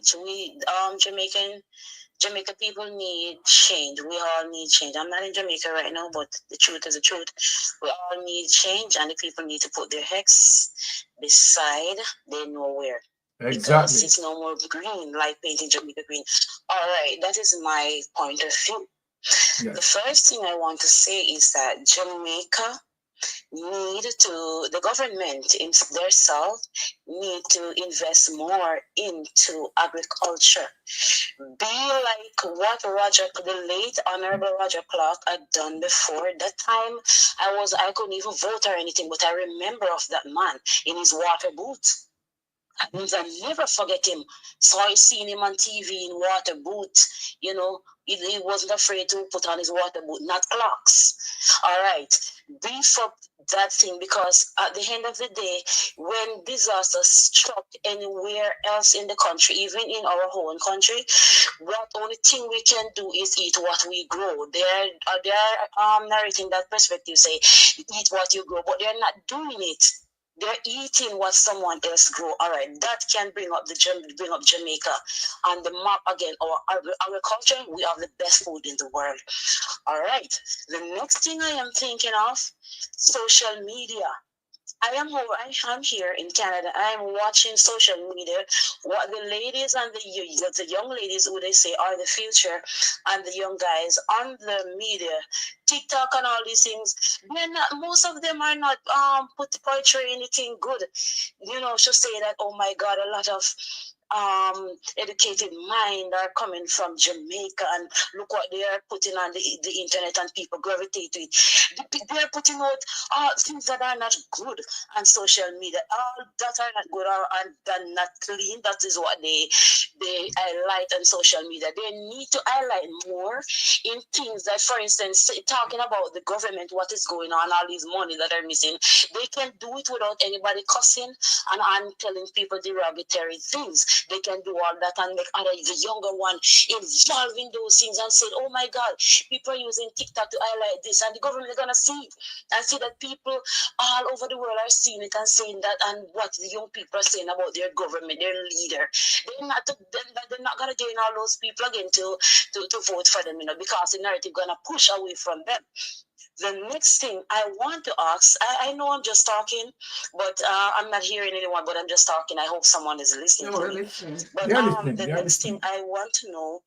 Jamaica people need change. We all need change. I'm not in Jamaica right now, but the truth is the truth. We all need change, and the people need to put their hex beside they know where. Exactly. Because it's no more green, like painting Jamaica green. All right, that is my point of view. Yes. The first thing I want to say is that Jamaica the government in themselves need to invest more into agriculture. Be like what the late Honorable Roger Clark had done before. That time I couldn't even vote or anything, but I remember of that man in his water boots. I never forget him. So I seen him on TV in water boots. You know, he wasn't afraid to put on his water boot, not clocks. All right, beef up that thing, because at the end of the day, when disaster struck anywhere else in the country, even in our own country, what only thing we can do is eat what we grow. They're narrating that perspective, say eat what you grow, but they're not doing it. They're eating what someone else grow. All right, that can bring up Jamaica on the map again. Our agriculture, we have the best food in the world. All right, the next thing I am thinking of, social media. I am here in Canada. I am watching social media. What the ladies and the young ladies who they say are the future, and the young guys on the media, TikTok and all these things. They're not. Most of them are not portraying anything good. You know, to say that, oh my God, a lot of educated mind are coming from Jamaica, and look what they are putting on the internet, and people gravitate to it. They are putting out things that are not good on social media, all that are not good and not clean. That is what they highlight on social media. They need to highlight more in things that, for instance, talking about the government, what is going on, all these money that are missing. They can do it without anybody cussing and telling people derogatory things. they can do all that and make other the younger one involved in those things and say, oh my God, people are using TikTok to highlight this, and the government is gonna see it and see that people all over the world are seeing it and saying that, and what the young people are saying about their government, their leader. They're not gonna gain all those people again to vote for them, because the narrative gonna push away from them. The next thing I want to ask, I know I'm just talking, but I'm not hearing anyone, but I'm just talking. I hope someone is listening to me. But the next thing I want to know,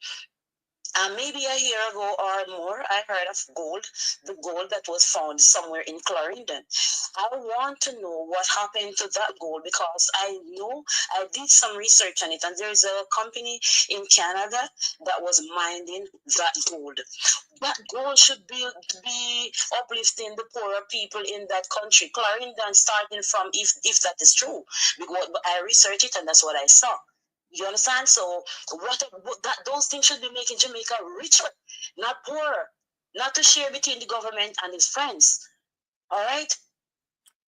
maybe a year ago or more, I heard of gold, the gold that was found somewhere in Clarendon. I want to know what happened to that gold, because I know I did some research on it, and there's a company in Canada that was mining that gold. That gold should be uplifting the poorer people in that country. Clarendon, starting from, if that is true, because I researched it and that's what I saw. You understand? So those things should be making Jamaica richer, not poorer, not to share between the government and its friends. All right?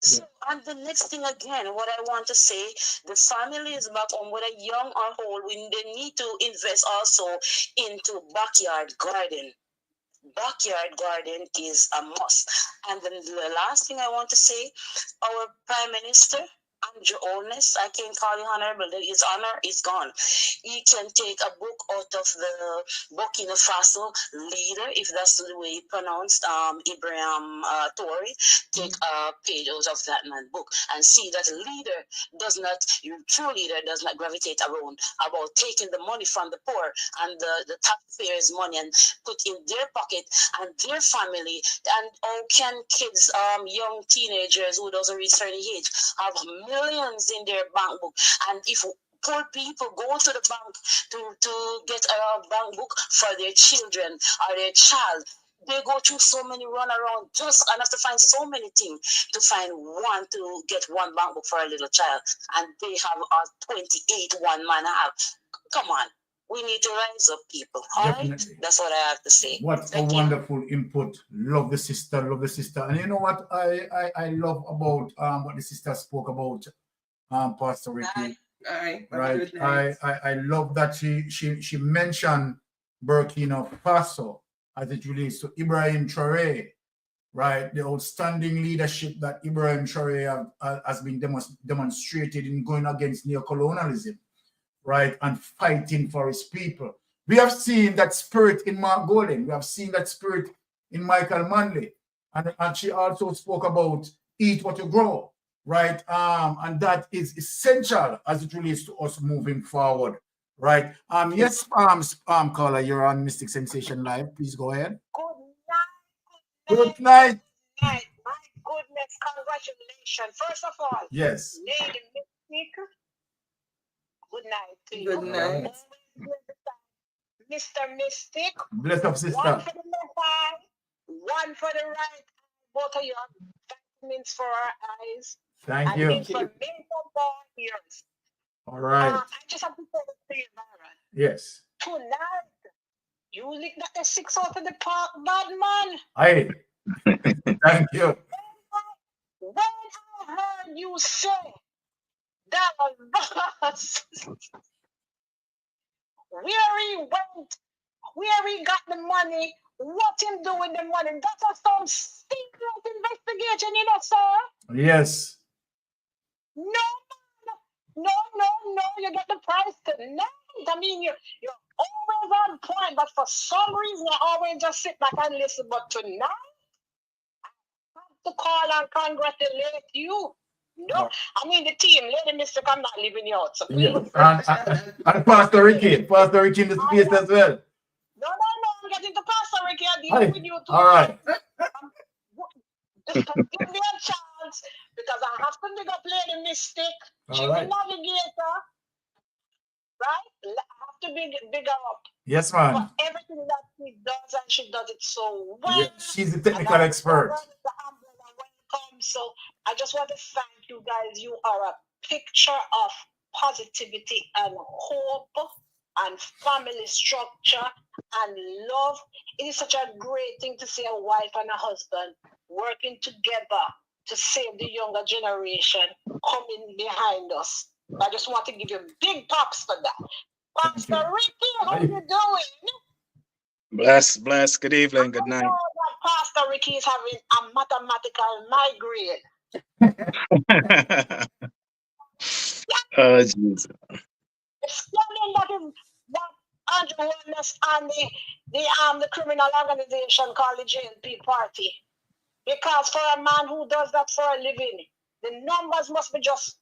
So, and the next thing again, what I want to say, the family is back home, whether young or old, they need to invest also into backyard garden. Backyard garden is a must. And then the last thing I want to say, our Prime Minister, Andrew Holness, I can't call him honorable, his honor is gone. He can take a book out of the Burkina Faso leader, if that's the way he pronounced Ibrahim Toure, take a page out of that man's book and see that true leader does not gravitate around about taking the money from the poor and the taxpayers' money and put in their pocket and their family. And how can kids, young teenagers who doesn't reach certain age, have millions in their bank book? And if poor people go to the bank to get a bank book for their children or their child, they go through so many run around just and have to find so many things to find one to get one bank book for a little child, and they have a 28 one man have. Come on, we need to rise up, people. All right, that's what I have to say. What a wonderful input. Love the sister, love the sister. And you know what I love about what the sister spoke about, Pastor Ricky. Right. I love that she mentioned Burkina Faso as it relates to Ibrahim Traoré, right? The outstanding leadership that Ibrahim Traoré has been demonstrated in going against neocolonialism, right? And fighting for his people. We have seen that spirit in Mark Golden. We have seen that spirit in Michael Manley. And she also spoke about eat what you grow, right? And that is essential as it relates to us moving forward, right? Yes, caller, you're on Mystic Sensation Live. Please go ahead. Good night. My goodness, congratulations. First of all, yes. Lady Mystic, good night to you. Good night. Mr. Mystic, bless up, sister. One for the left eye, one for the right. Both of you have vitamins for our eyes. Thank you. Information for our ears. All right. I just have to say this to you, Baron. Yes. Tonight, you licked that the 6 out of the park, bad man. Aye. Thank you. When I heard you say that was where he went, where he got the money, what him do with the money, that was some secret investigation, you know, sir. Yes. No, you get the price tonight. I mean, you're always on point, but for some reason, you always just sit back and listen. But tonight, I have to call and congratulate you. No, I mean, the team, Lady Mystic, I'm not leaving you out. So yes. And Pastor Ricky in the space as well. No, I'm getting to Pastor Ricky. I deal with you too. All right. Just give me a chance, because I have to big up Lady Mystic. She's the navigator. Right? I have to big her up. Yes, ma'am. For everything that she does, and she does it so well. Yeah, she's a technical expert. So I just want to thank you guys. You are a picture of positivity and hope and family structure and love. It is such a great thing to see a wife and a husband working together to save the younger generation coming behind us. I just want to give you big props for that. Pastor Ricky, how you doing? Bless. Good evening. Good night. I know that Pastor Ricky is having a mathematical migraine. Oh, Jesus. It's stunning that Andrew Wellness and the criminal organization called the JLP Party. Because for a man who does that for a living, the numbers must be just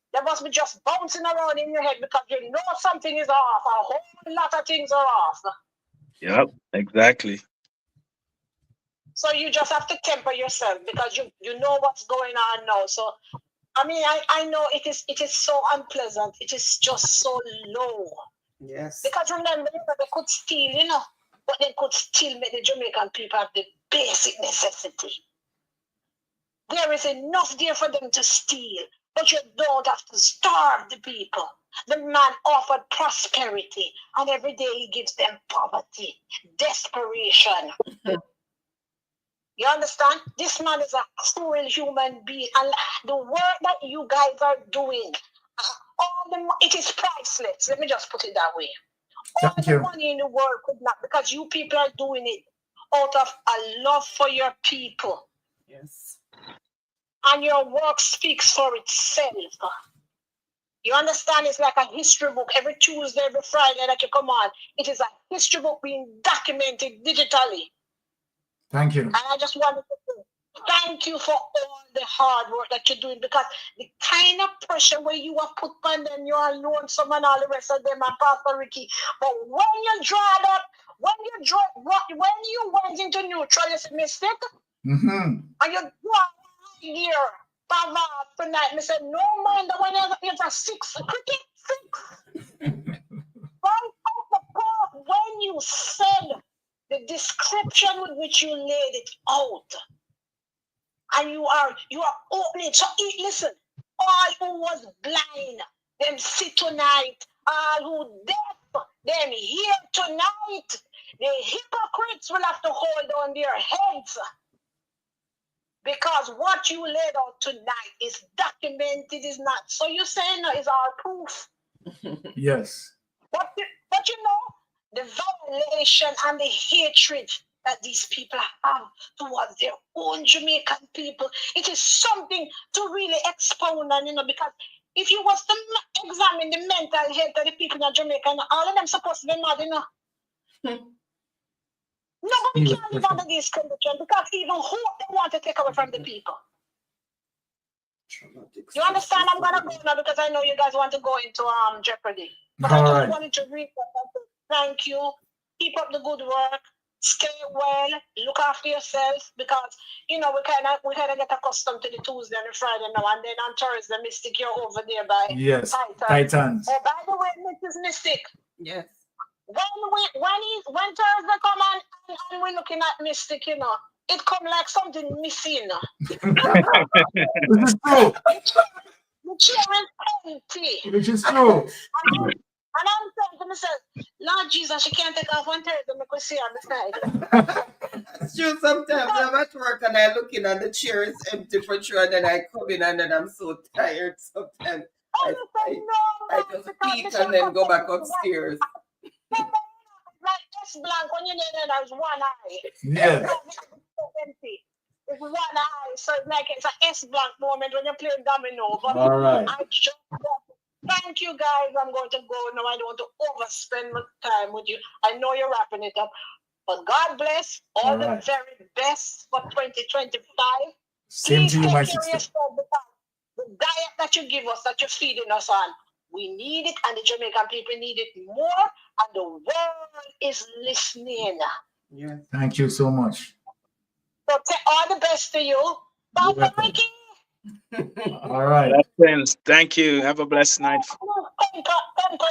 bouncing around in your head because you know something is off. A whole lot of things are off. Yep, exactly. So you just have to temper yourself because you know what's going on now. So I mean, I know it is so unpleasant. It is just so low. Yes. Because remember, they could steal, but they could still make the Jamaican people have the basic necessity. There is enough there for them to steal, but you don't have to starve the people. The man offered prosperity, and every day he gives them poverty, desperation. You understand? This man is a cruel human being, and the work that you guys are doing, it is priceless. Let me just put it that way. All the money in the world could not, because you people are doing it out of a love for your people. Yes. And your work speaks for itself. You understand? It's like a history book. Every Tuesday, every Friday that you come on, it is a history book being documented digitally. Thank you. And I just wanted to say thank you for all the hard work that you're doing, because the kind of pressure where you have put on them, you are alone, some and all the rest of them, and Pastor Ricky. But when you dried up, when you went into neutral, you said, mistake, and you dried here, tonight, I said, no mind that when you're for 6 cricket, 6. Right off the park, when you said the description with which you laid it out, and you are opening. So listen, all who was blind, them see tonight. All who deaf, them hear tonight. The hypocrites will have to hold on their heads, because what you laid out tonight is documented, is not. So you say no, is our proof. Yes. But you know, the violation and the hatred that these people have towards their own Jamaican people, it is something to really expound on, because if you was to examine the mental health of the people in Jamaica, all of them supposed to be mad, Nobody can live under these conditions, because even who they want to take away from the people. You understand? I'm gonna go now because I know you guys want to go into Jeopardy. But I just wanted to read that. Thank you. Keep up the good work. Stay well. Look after yourself, because we kind of get accustomed to the Tuesday and the Friday now, and then on Thursday, Mystic, you're over there by Titans. Oh, by the way, Mrs. Mystic. Yes. When Thursday come on and we're looking at Mystic, it come like something missing. This is true. The chair is empty. Which is true. And I'm saying to myself, Lord Jesus, she can't take off one Thursday and we see her on the side. It's true. Sometimes I'm at work and I look in and the chair is empty for sure, and then I come in and then I'm so tired sometimes. I just eat and then go back upstairs. Like S blank when you know there's one eye. Yes. It's one eye, so it's like it's an S blank moment when you're playing domino. But all right. Thank you guys. I'm going to go now. I don't want to overspend my time with you. I know you're wrapping it up. But God bless all the very best for 2025. Same to you, my sister. The diet that you give us, that you're feeding us on, we need it, and the Jamaican people need it more, and the world is listening. Yeah. Thank you so much. So all the best to you. Bye, Ricky. All right. Thank you. Have a blessed night.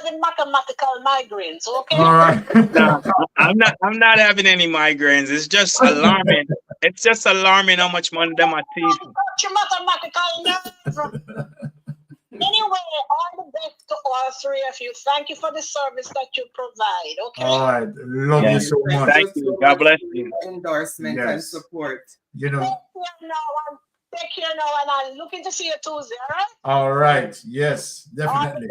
The mathematical migraines, okay? All right. No, I'm not having any migraines. It's just alarming. It's just alarming how much money them are teaching. Your mathematical nerves. Anyway, all the best to all three of you. Thank you for the service that you provide. Okay. All right. Love you so much. Thank you. God bless you. Endorsement and support. You know. Now I'm take care now, and I'm looking to see you Tuesday, all right? All right. Yes, definitely.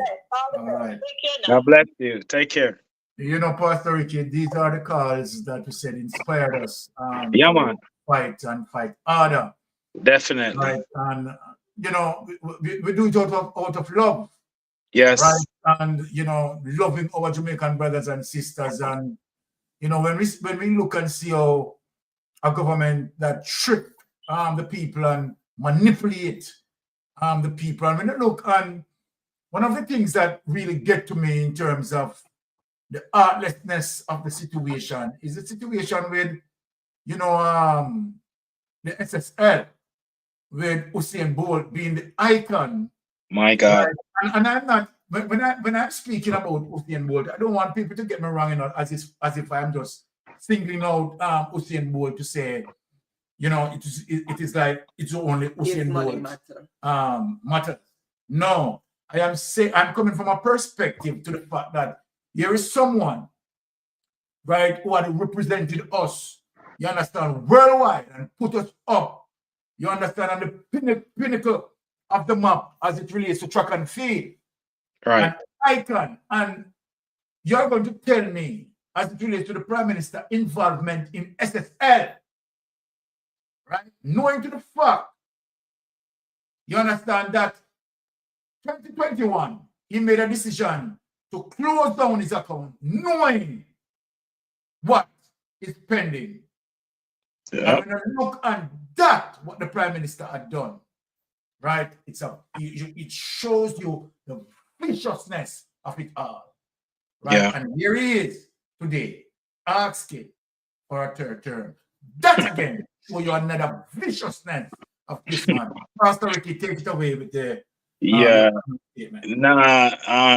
All right. Take care now. God bless you. Take care. You know, Pastor Ricky, these are the calls that we said inspired us Yeah, to man. fight and fight harder. Definitely. Right. And, you know, we do it out of love. Yes. Right. And, you know, loving our Jamaican brothers and sisters. And, you know, when we look and see how a government that trick the people and manipulate the people. And when I look, and one of the things that really get to me in terms of the heartlessness of the situation is the situation with, you know, the SSL, with Usain Bolt being the icon. My God. Right? And I'm not, when I'm speaking about Usain Bolt, I don't want people to get me wrong, you know, as if I'm just singling out Usain Bolt to say, you know, it is like it's only Usain Bolt matter. No, I'm coming from a perspective to the fact that there is someone, right, who had represented us, you understand, worldwide and put us up, you understand, on the pinnacle of the map as it relates to track and field. Right. An icon. And you're going to tell me, as it relates to the Prime Minister involvement in SSL, right? Knowing to the fact, you understand that 2021, he made a decision to close down his account, knowing what is pending. Yeah. And when I look at that, what the Prime Minister had done, right? It shows you the viciousness of it all, right? Yeah. And here he is today, asking for a third term. That again show you another viciousness of this man. Pastor Ricky, take it away with the statement.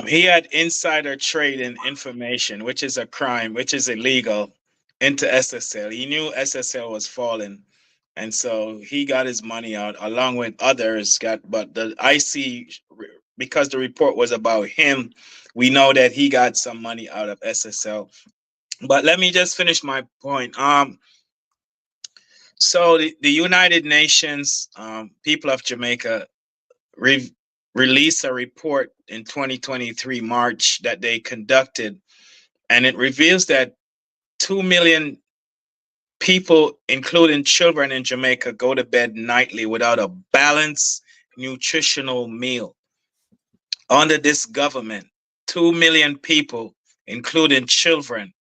He had insider trading information, which is a crime, which is illegal, into SSL. He knew SSL was falling, and so he got his money out along with others. But the IC, because the report was about him, we know that he got some money out of SSL. But let me just finish my point. So the United Nations, people of Jamaica, released a report in 2023 March that they conducted, and it reveals that 2 million people, including children in Jamaica, go to bed nightly without a balanced nutritional meal. Under this government, 2 million people, including children,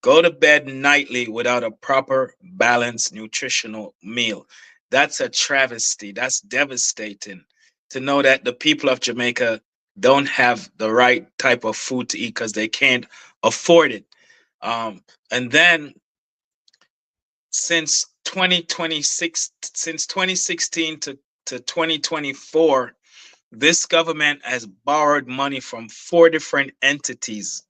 go to bed nightly without a proper balanced nutritional meal. That's a travesty. That's devastating to know that the people of Jamaica don't have the right type of food to eat because they can't afford it. And then since 2016 to 2024, this government has borrowed money from 4 different entities: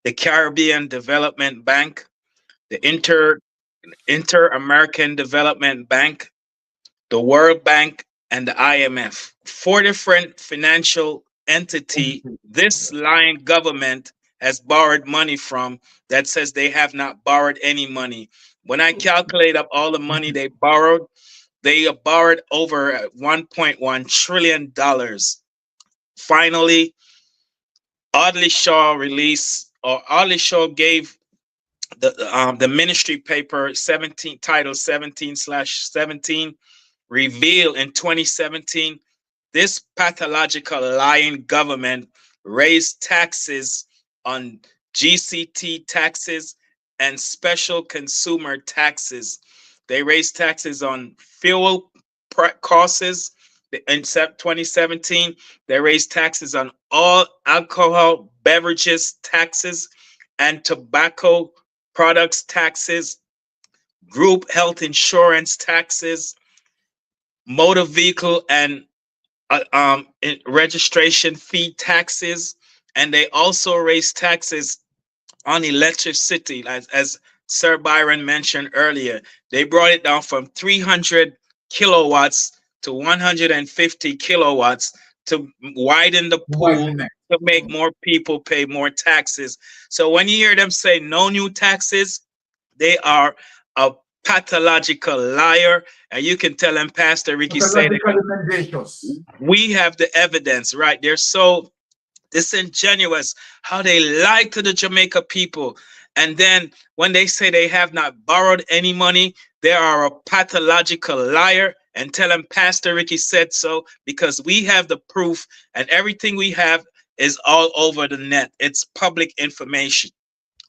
the Caribbean Development Bank, the Inter-American Development Bank, the World Bank, and the IMF. 4 different financial entities this lying government has borrowed money from that says they have not borrowed any money. When I calculate up all the money they have borrowed over $1.1 trillion. Finally, Audley Shaw gave the ministry paper title 17/17 revealed in 2017 this pathological lying government raised taxes on GCT taxes and special consumer taxes. They raised taxes on fuel costs. In 2017, they raised taxes on all alcohol beverages taxes and tobacco products taxes, group health insurance taxes, motor vehicle and registration fee taxes, and they also raised taxes on electricity, as Sir Byron mentioned earlier. They brought it down from 300 kilowatts to 150 kilowatts to widen the pool, to make more people pay more taxes. So when you hear them say no new taxes, they are pathological liar. And you can tell him, Pastor Ricky, say that we have the evidence, right? They're so disingenuous how they lie to the Jamaica people. And then when they say they have not borrowed any money, they are a pathological liar. And tell them Pastor Ricky said so, because we have the proof, and everything we have is all over the net. It's public information.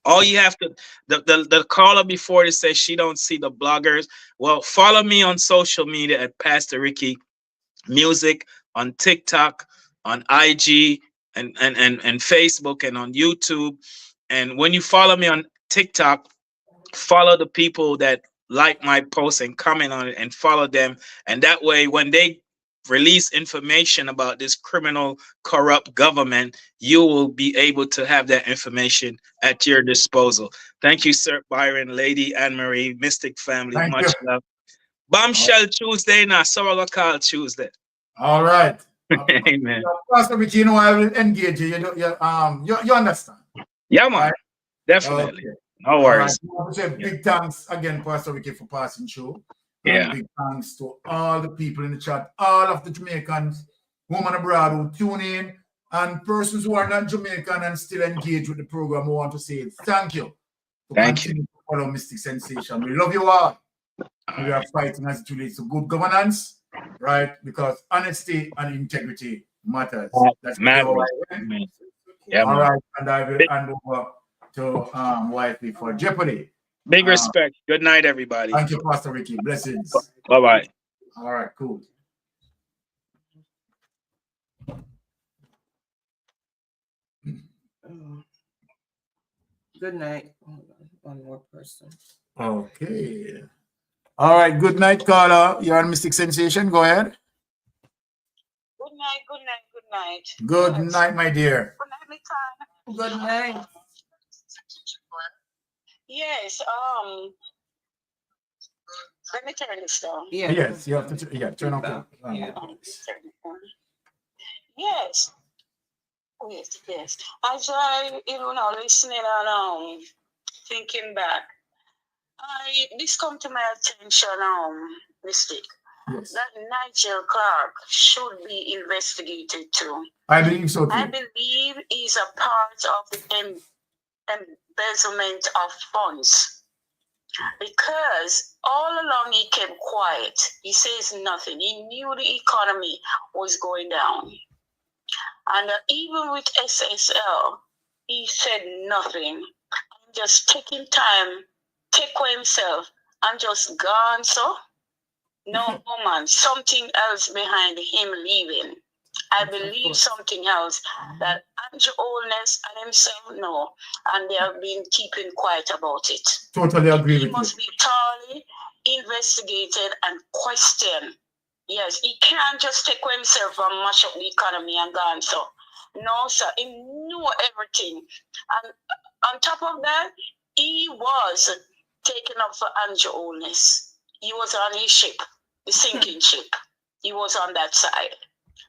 All you have to, the caller before, to say she don't see the bloggers. Well, follow me on social media at Pastor Ricky Music, on TikTok, on IG, and Facebook, and on YouTube. And when you follow me on TikTok, follow the people that like my posts and comment on it, and follow them. And that way, when they release information about this criminal, corrupt government, you will be able to have that information at your disposal. Thank you, Sir Byron, Lady Anne-Marie, Mystic family. Thank Much you. love. Bombshell Tuesday now, so I call Tuesday. All right. Amen. Pastor Ricky, you know, I will engage you. You understand? Yeah, man. Right? Definitely. Okay. No worries. I want to say big thanks again, Pastor Ricky, for passing through. Yeah. And big thanks to all the people in the chat, all of the Jamaicans, women abroad who tune in, and persons who are not Jamaican and still engaged with the program. We want to say thank you. Thank you. To follow Mystic Sensation. We love you all. We are fighting as it relates to good governance, right? Because honesty and integrity matters. That's matters. Yeah, all right, and I will hand over to Wifey for Jeopardy. Big respect. Good night, everybody. Thank you, Pastor Ricky. Blessings. Bye-bye. All right, cool. Good night. One more person. Okay. All right, good night, Carla. You're on Mystic Sensation. Go ahead. Good night, good night, good night. Good night, my dear. Good night. Yes, let me turn this down. Yeah. Yes, you have to turn off. Yes. Yes. As I, listening and thinking back, this come to my attention, Mystic. Yes. That Nigel Clark should be investigated too. I believe so too. I believe he's a part of the embezzlement of funds, because all along he kept quiet. He says nothing. He knew the economy was going down. And even with SSL, he said nothing. I'm just taking time, take for himself, and just gone, so no man, something else behind him leaving. I believe something else that Andrew Holness and himself know, and they have been keeping quiet about it. Totally agree with you. He must be thoroughly investigated and questioned. Yes, he can't just take for himself and mash up the economy and gone. So, no, sir, he knew everything. And on top of that, he was taken up for Andrew Holness. He was on his ship, the sinking ship. He was on that side.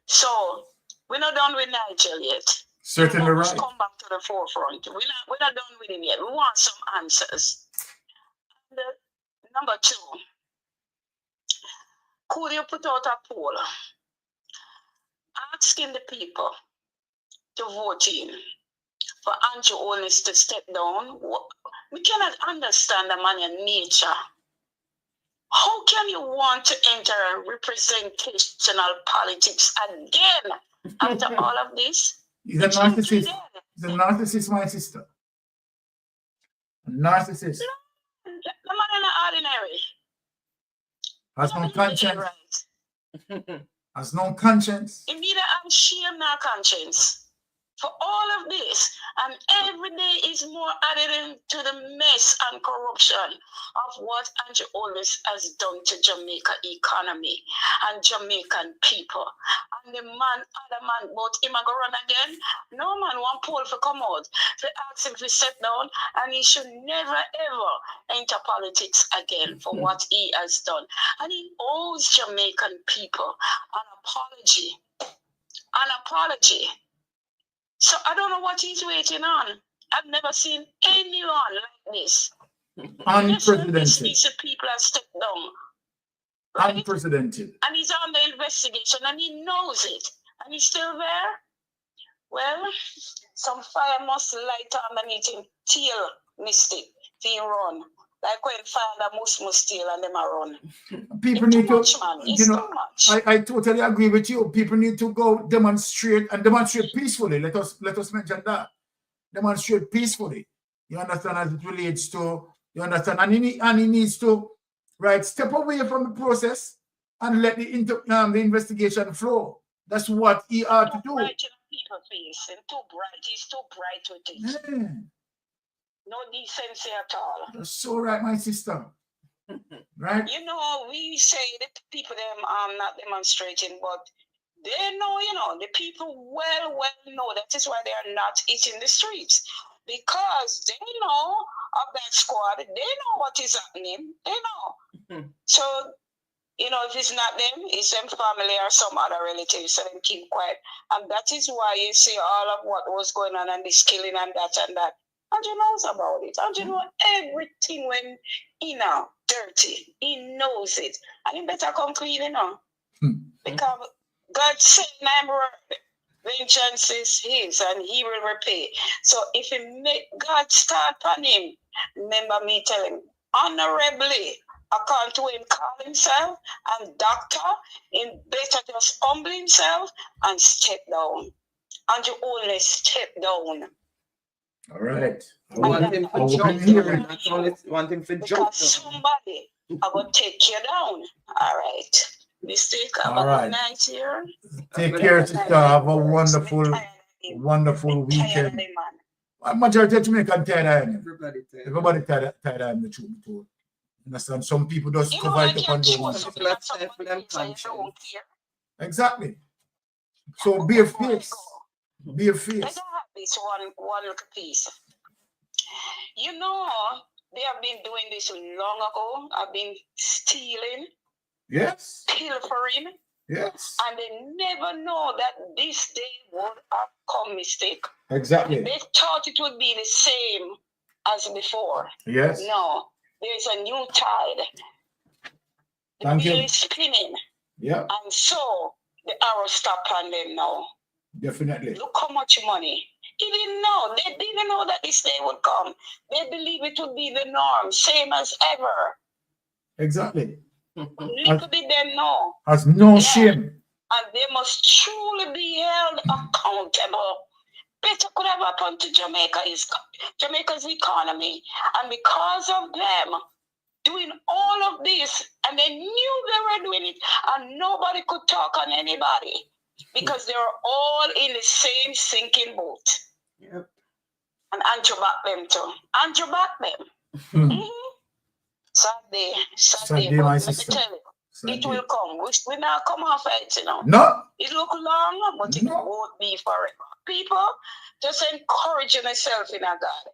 So we're not done with Nigel yet. Certainly right. Come back to the forefront. We're not done with him yet. We want some answers. And, number two, could you put out a poll asking the people to vote in for Andrew Holness to step down? We cannot understand the man's nature. How can you want to enter representational politics again after all of this? He's a narcissist. He's a narcissist, my sister. A narcissist. No, the man is ordinary. Has no conscience. Has no conscience. He neither have shame nor conscience. For all of this, and every day is more added into the mess and corruption of what Andrew Holness has done to Jamaica economy and Jamaican people. And the other man, but him a go run again. No man want Paul to come out. They ask him to step down, and he should never ever enter politics again for what he has done. And he owes Jamaican people an apology. An apology. So I don't know what he's waiting on. I've never seen anyone like this. Unprecedented. These people are stepped down. Right? Unprecedented. And he's under investigation and he knows it. And he's still there. Well, some fire must light underneath him till mistake. He run. Like when fire must steal and them are run. People it's need to, much, man. It's you know, too much. I totally agree with you. People need to go demonstrate and demonstrate peacefully. Let us mention that. Demonstrate peacefully. You understand, as it relates to, you understand, and he needs to, right, step away from the process and let the investigation flow. That's what he ought to do. Bright in people's face and too bright. He's too bright with it. Yeah. No decency at all. That's so right, my sister. Right? You know, we say that people them not demonstrating, but they know, you know, the people well know that is why they are not eating the streets. Because they know of that squad, they know what is happening. They know. So, you know, if it's not them, it's them family or some other relatives, so them keep quiet. And that is why you see all of what was going on and this killing and that and that. And you knows about it. And you know everything when he now dirty. He knows it. And he better come clean, you know. Because God said, I'm word. Vengeance is his and he will repay. So if he make God start on him, remember me tell him, honorably, according to him call himself and doctor, him better just humble himself and step down. And you only step down. All right. I want him to jump. I only want him to jump. Because somebody I will take you down. All right. Mistake. Have All a right. good night here. Take care, sister. Have a wonderful weekend. Majority of Jamaican tired of him. Everybody tired of him, the truth be told. Understand? Some people just cover it up and don't want to. Exactly. So be a face. Be a face. Let have this one little piece. You know, they have been doing this long ago. I've been stealing. Yes. Pilfering. Yes. And they never know that this day would have come mistake. Exactly. They thought it would be the same as before. Yes. No, there's a new tide. The Thank wheel you. is spinning. Yeah. And so the arrow stop on them now. Definitely. Look how much money. He didn't know. They didn't know that this day would come. They believe it would be the norm, same as ever. Exactly. Little did they know. Has no shame. And they must truly be held accountable. Better could have happened to Jamaica's economy. And because of them doing all of this, and they knew they were doing it, and nobody could talk on anybody because they were all in the same sinking boat. Yep. And Andrew back them too. Andrew back them. Saturday, my let sister. me tell you, it will come. We not come off it, you know. No. It look long, but it won't be forever. People, just encouraging yourself in a God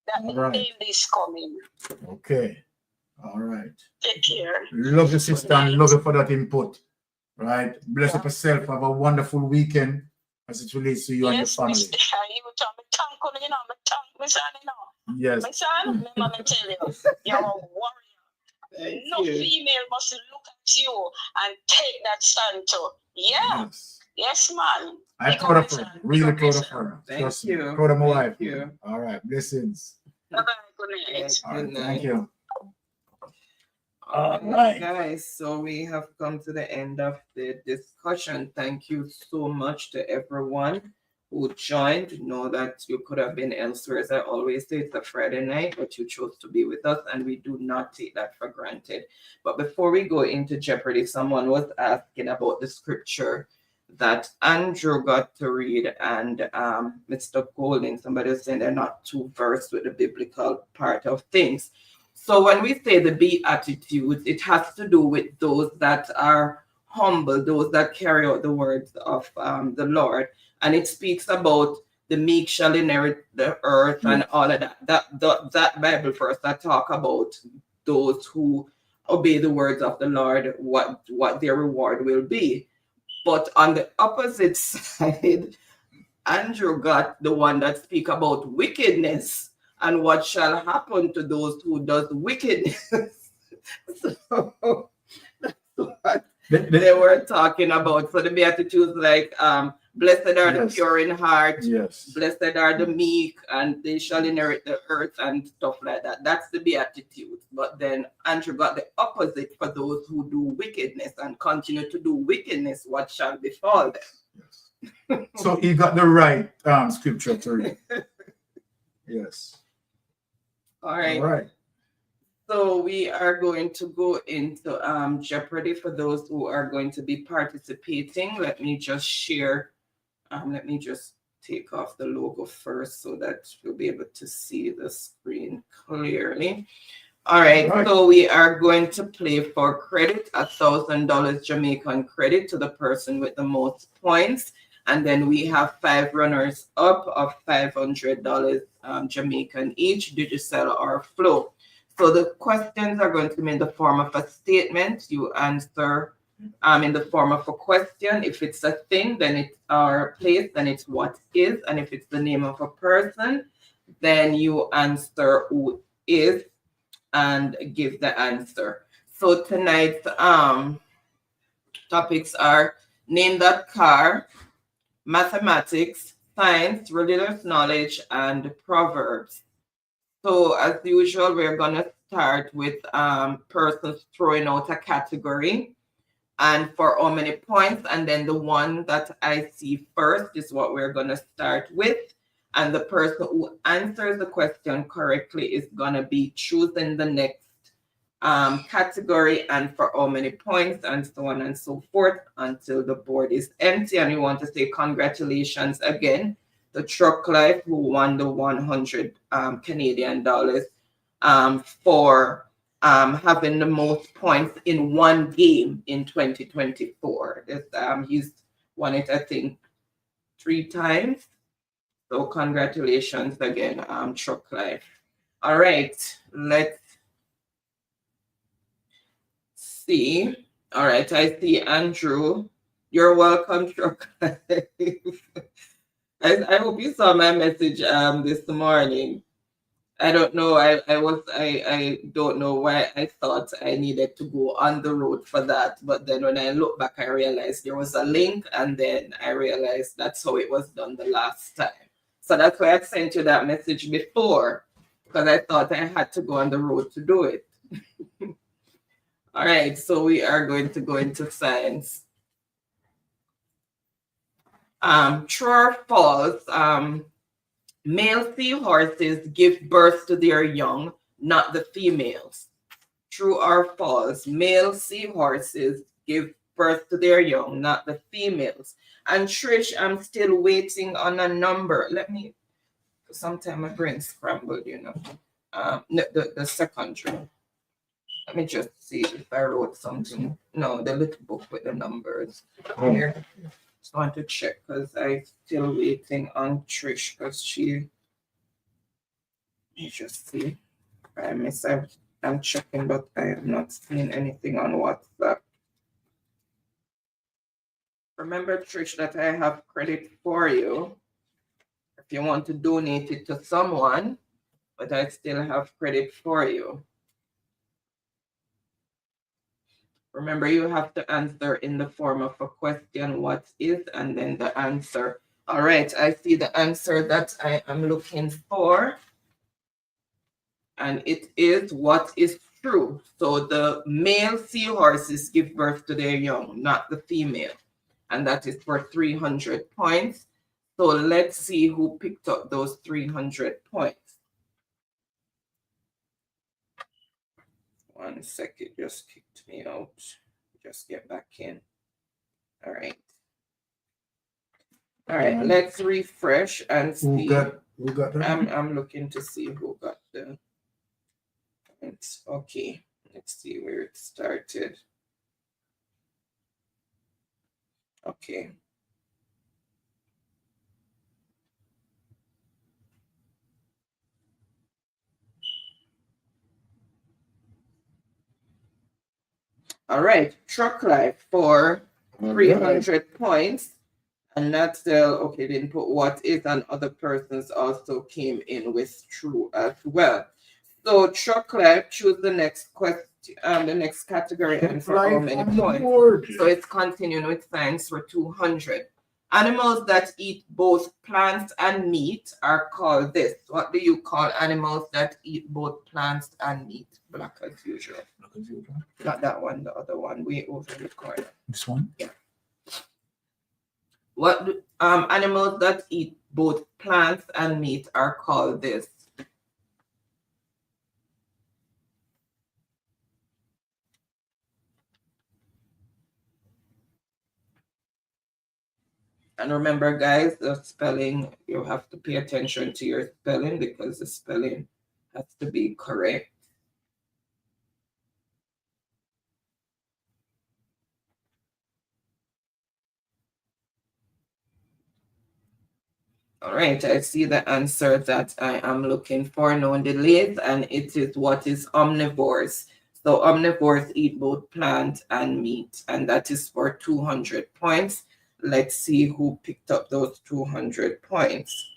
that the end is coming. Okay. All right. Take care. Love you, sister, and love you for that input. Right. Bless up yourself. Have a wonderful weekend as it relates to you and your family. Yes. My son, remember me tell you, you're a warrior. No female must look at you and take that stand to. Yeah. Yes, man. I'm proud of her. Really proud of her. Thank you. Proud of my wife. Thank you. All right. Blessings. Bye-bye. Good night. All right. Thank you. All right, guys. So we have come to the end of the discussion. Thank you so much to everyone who joined. Know that you could have been elsewhere. As I always say, it's a Friday night, but you chose to be with us, and we do not take that for granted. But before we go into Jeopardy, someone was asking about the scripture that Andrew got to read, and Mr. Golding, somebody was saying they're not too versed with the biblical part of things. So when we say the Beatitudes, it has to do with those that are humble, those that carry out the words of the Lord. And it speaks about the meek shall inherit the earth and all of that. That Bible verse that talk about those who obey the words of the Lord, what their reward will be. But on the opposite side, Andrew got the one that speak about wickedness and what shall happen to those who does wickedness. So that's what they were talking about. So the Beatitudes like blessed are the pure in heart, blessed are the meek, and they shall inherit the earth and stuff like that. That's the Beatitudes. But then Andrew got the opposite for those who do wickedness and continue to do wickedness, what shall befall them. So he got the right scripture to read. Yes. All right. All right. So we are going to go into Jeopardy for those who are going to be participating. Let me just share. Let me just take off the logo first so that you'll be able to see the screen clearly. All right. So we are going to play for credit, $1,000 Jamaican credit to the person with the most points. And then we have 5 runners up of $500 Jamaican each, Digicel or Flow. So the questions are going to be in the form of a statement. You answer in the form of a question. If it's a thing, then it's our place, then it's what is. And if it's the name of a person, then you answer who is and give the answer. So tonight's topics are name that car, mathematics, science, religious knowledge, and proverbs. So as usual, we're going to start with persons throwing out a category and for how many points. And then the one that I see first is what we're going to start with. And the person who answers the question correctly is going to be choosing the next category and for how many points and so on and so forth until the board is empty. And we want to say congratulations again to Truck Life, who won the 100 Canadian dollars for having the most points in one game in 2024. He's won it, I think, 3 times. So congratulations again, Truck Life. All right, let's see. All right, I see Andrew. You're welcome, Truck Life. I hope you saw my message this morning. I don't know. I don't know why I thought I needed to go on the road for that. But then when I look back, I realized there was a link, and then I realized that's how it was done the last time. So that's why I sent you that message before, because I thought I had to go on the road to do it. All right, so we are going to go into science. True or false, male seahorses give birth to their young, not the females. True or false, male seahorses give birth to their young, not the females. And Trish, I'm still waiting on a number. Let me, sometime my brain scrambled, you know. The secondary. Let me just see if I wrote something. No, the little book with the numbers here. Just want to check because I'm still waiting on Trish because she, you just see. I miss I'm checking, but I have not seen anything on WhatsApp. Remember, Trish, that I have credit for you if you want to donate it to someone, but I still have credit for you. Remember, you have to answer in the form of a question, what is, and then the answer. All right, I see the answer that I am looking for. And it is what is true. So the male seahorses give birth to their young, not the female. And that is for 300 points. So let's see who picked up those 300 points. 1 second, just kicked me out. Just get back in. All right. All right, let's refresh and see. Who got that? I'm looking to see who got the points. Okay, let's see where it started. Okay. All right, Truck Life for 300 points. And not still, okay, didn't put what is, and other persons also came in with true as well. So chocolate, choose the next question, the next category, and for how many points. So it's continuing with science for 200. Animals that eat both plants and meat are called this. What do you call animals that eat both plants and meat? Black as usual. Black as usual. Not that one, the other one, way over the corner. This one? Yeah. What animals that eat both plants and meat are called this? And remember, guys, the spelling, you have to pay attention to your spelling because the spelling has to be correct. All right, I see the answer that I am looking for, no delays, and it is what is omnivores. So omnivores eat both plant and meat, and that is for 200 points. Let's see who picked up those 200 points.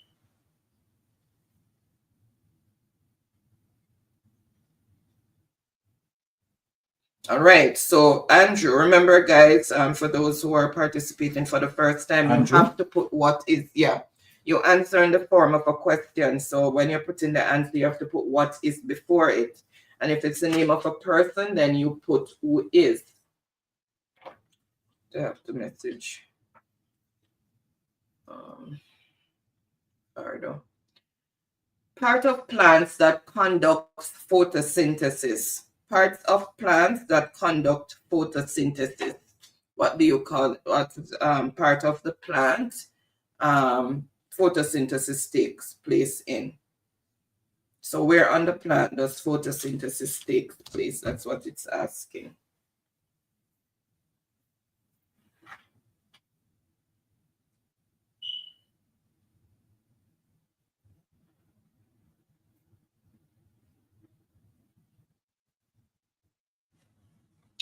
All right, so Andrew, remember, guys, for those who are participating for the first time, Andrew? You have to put what is, you answer in the form of a question. So when you're putting the answer, you have to put what is before it. And if it's the name of a person, then you put who is. I have the message. Pardon. Part of plants that conducts photosynthesis. Parts of plants that conduct photosynthesis. What do you call it? What is part of the plant photosynthesis takes place in? So where on the plant does photosynthesis take place? That's what it's asking.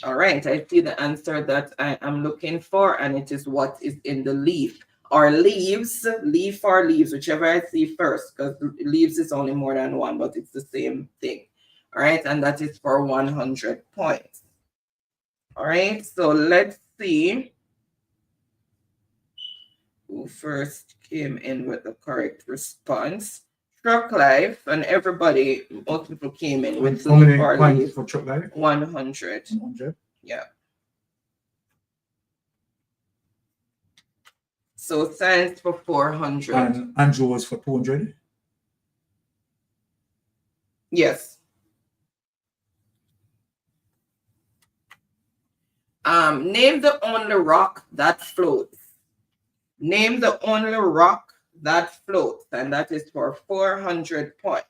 All right, I see the answer that I am looking for, and it is what is in the leaf or leaves, leaf or leaves, whichever I see first, because leaves is only more than one, but it's the same thing. All right, and that is for 100 points. All right, so let's see who first came in with the correct response. Truck Life, and everybody, most people came in with leaf or leaf. For Truck Life? 100. 100. Yeah. So science for 400. And Andrew was for 200? Yes. Name the only rock that floats. Name the only rock that floats, and that is for 400 points.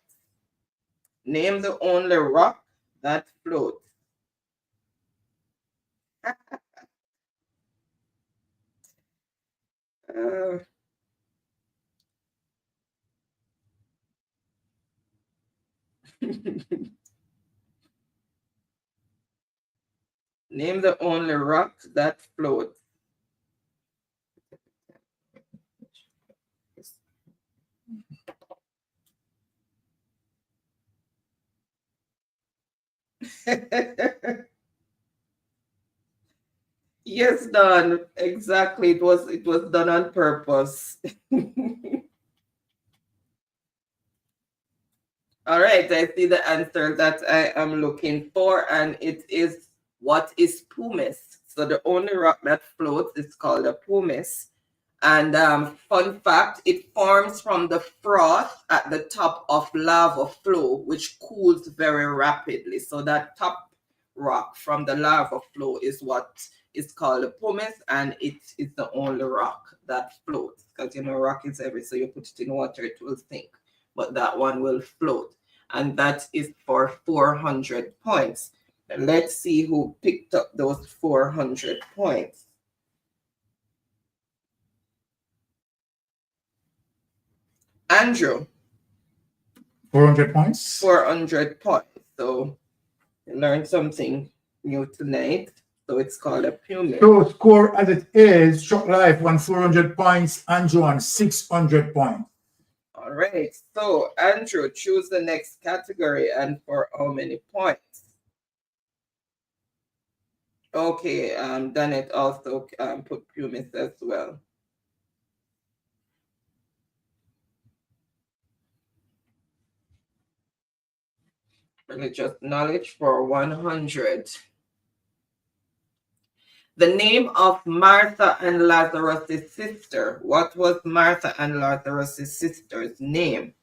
Name the only rock that floats. Name the only rock that floats. Yes, Don. Exactly. It was done on purpose. All right, I see the answer that I am looking for, and it is what is pumice. So the only rock that floats is called a pumice. And fun fact, it forms from the froth at the top of lava flow, which cools very rapidly. So that top rock from the lava flow is what is called a pumice, and it is the only rock that floats. Because, you know, rock is heavy, so you put it in water, it will sink. But that one will float. And that is for 400 points. Let's see who picked up those 400 points. Andrew. 400 points? 400 points. So you learned something new tonight. So it's called a pumice. So score as it is, Short Life won 400 points, Andrew on 600 points. All right. So Andrew, choose the next category and for how many points? Okay, Janet also put pumice as well. Religious knowledge for 100. The name of Martha and Lazarus' sister. What was Martha and Lazarus' sister's name?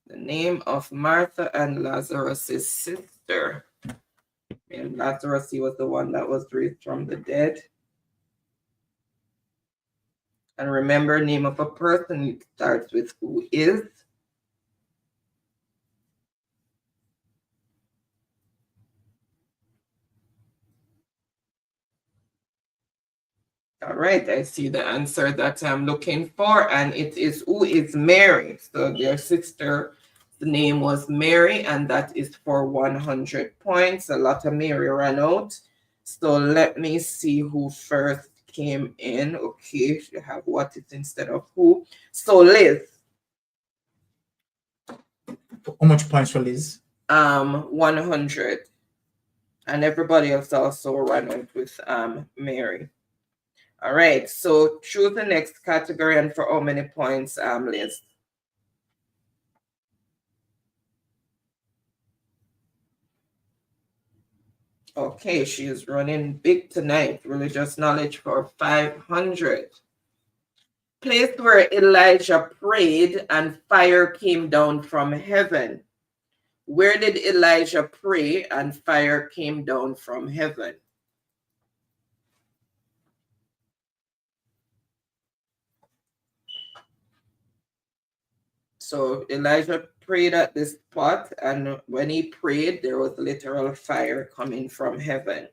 The name of Martha and Lazarus' sister. And Lazarus, he was the one that was raised from the dead. And remember, name of a person, it starts with who is. All right, I see the answer that I'm looking for, and it is who is Mary. So their sister, the name was Mary, and that is for 100 points. A lot of Mary ran out. So let me see who first came in. Okay, you have what is instead of who. So Liz. How much points for Liz? 100. And everybody else also ran out with Mary. All right, so choose the next category and for how many points, Liz? Okay, she is running big tonight. Religious knowledge for 500. Place where Elijah prayed and fire came down from heaven. Where did Elijah pray and fire came down from heaven? So Elijah prayed at this spot, and when he prayed, there was literal fire coming from heaven.